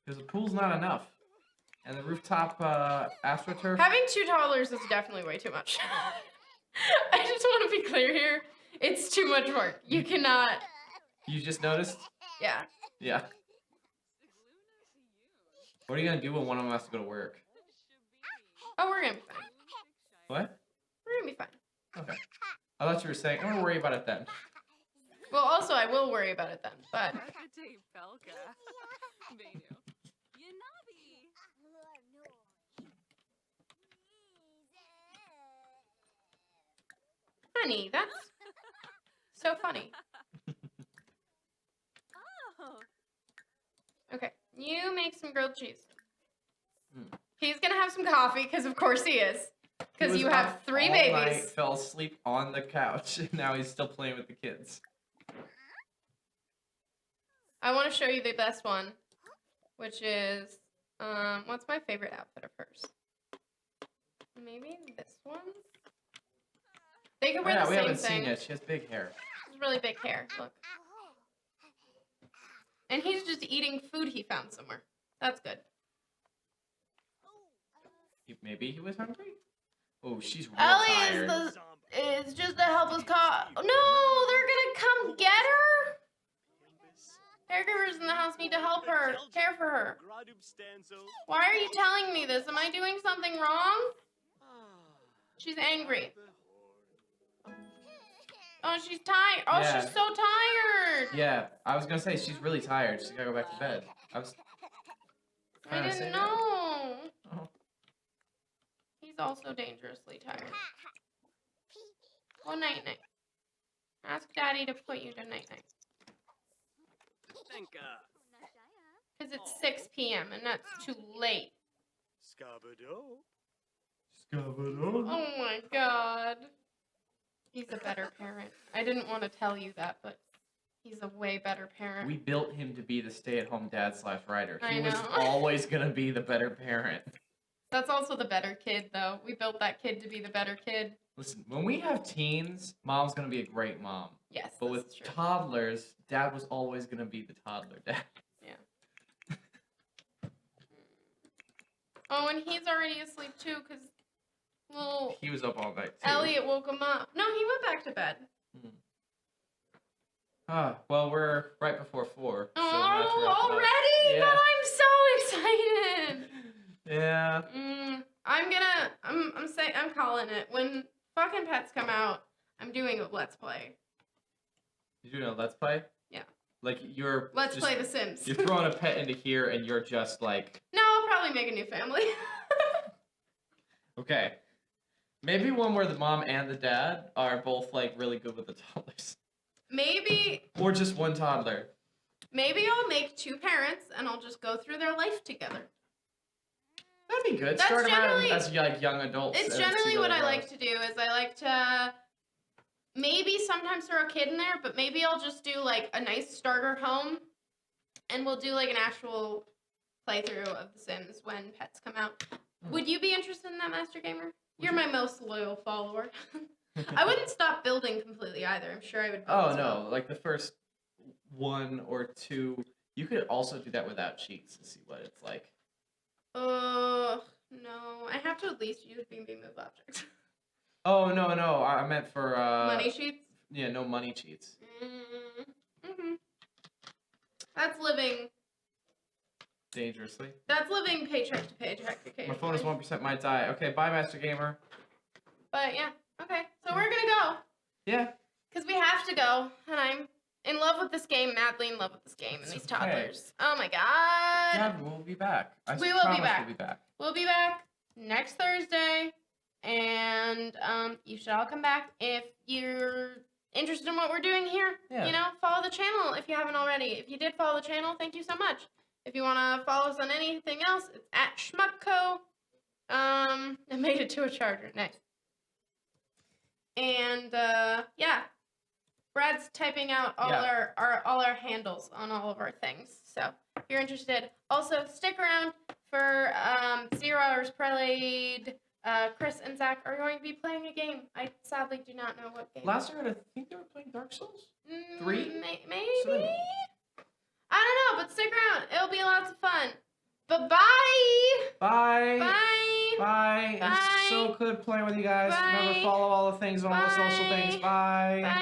Because the pool's not enough. And the rooftop AstroTurf. Having 2 toddlers is definitely way too much. I just want to be clear here. It's too much work. You cannot. You just noticed? Yeah. Yeah. What are you going to do when one of them has to go to work? Oh, we're gonna be fine. What? We're gonna be fine. Okay. I thought you were saying, I'm going to worry about it then. Well, also, I will worry about it then, but... Rakate Pelka. Venu. Yanabi. Honey, that's so funny. Oh. Okay, you make some grilled cheese. Hmm. He's gonna have some coffee, because of course he is. He Because was you have up 3 all babies. night, fell asleep on the couch, and now he's still playing with the kids. I want to show you the best one, which is, what's my favorite outfit of hers? Maybe this one? They could Oh, wear yeah, the we same haven't thing. seen it. She has big hair. It's really big hair, look. And he's just eating food he found somewhere. That's good. Maybe he was hungry? Oh, she's real Ellie tired. is just a helpless cop. No, they're gonna come get her? Caregivers in the house need to help her, care for her. Why are you telling me this? Am I doing something wrong? She's angry. Oh, she's tired. Oh, Yeah. she's so tired. Yeah, I was going to say, she's really tired. She's got to go back to bed. I was I trying to say didn't that. know. Oh. He's also dangerously tired. Well, night-night. Ask Daddy to put you to night-night. Because it's 6 p.m. and that's too late. Oh my god. He's a better parent. I didn't want to tell you that, but he's a way better parent. We built him to be the stay-at-home dad / writer. I He was know. always going to be the better parent. That's also the better kid, though. We built that kid to be the better kid. Listen, when we have teens, mom's gonna be a great mom. Yes, But this with is true. toddlers, dad was always gonna be the toddler dad. Oh, and he's already asleep too, because, well, He was up all night too. Elliot woke him up. No, he went back to bed. Well, we're right before 4. So Oh, already? Yeah. But I'm so excited. Yeah. I'm calling it. When fucking pets come out, I'm doing a let's play. You doing a let's play? Yeah. Like you're. Let's play The Sims. You're throwing a pet into here, and you're just like. No, I'll probably make a new family. Okay. Maybe one where the mom and the dad are both like really good with the toddlers. Maybe Or just one toddler. I'll make 2 parents and I'll just go through their life together. That'd be good. That's Start them out generally- as like young adults. It's and generally see what where I it like goes. to do is I like to maybe sometimes throw a kid in there, but maybe I'll just do like a nice starter home and we'll do like an actual playthrough of The Sims when pets come out. Would you be interested in that, Master Gamer? You're my most loyal follower. I wouldn't stop building completely either. I'm sure I would build Oh as no, well. like the first 1 or 2. You could also do that without cheats and see what it's like. No. I have to at least use BB Move objects. Oh no, I meant for Money sheets? Yeah, no money cheats. Mm-hmm. That's living Dangerously. paycheck to paycheck. My phone is occasionally. 1% might die. Okay, bye, Master Gamer. But yeah, okay. So we're gonna go. Yeah. Because we have to go. And I'm in love with this game, madly in love with this game and It's these okay. toddlers. Oh my god. Yeah, we'll be back. We will be promise back. We'll be back. We'll be back next Thursday. And you should all come back if you're interested in what we're doing here. Yeah. You know, follow the channel if you haven't already. If you did follow the channel, thank you so much. If you want to follow us on anything else, it's at Schmuckco. I made it to a charger. Nice. And yeah, Brad's typing out all our handles on all of our things. So if you're interested, also stick around for 0 Hours Played. Chris and Zach are going to be playing a game. I sadly do not know what game. Last year, I think they were playing Dark Souls. 3? Maybe. So- I don't know, but stick around. It'll be lots of fun. Bye-bye. Bye. Bye. Bye. Bye. It's so good playing with you guys. Bye. Remember, follow all the things on all the social things. Bye. Bye.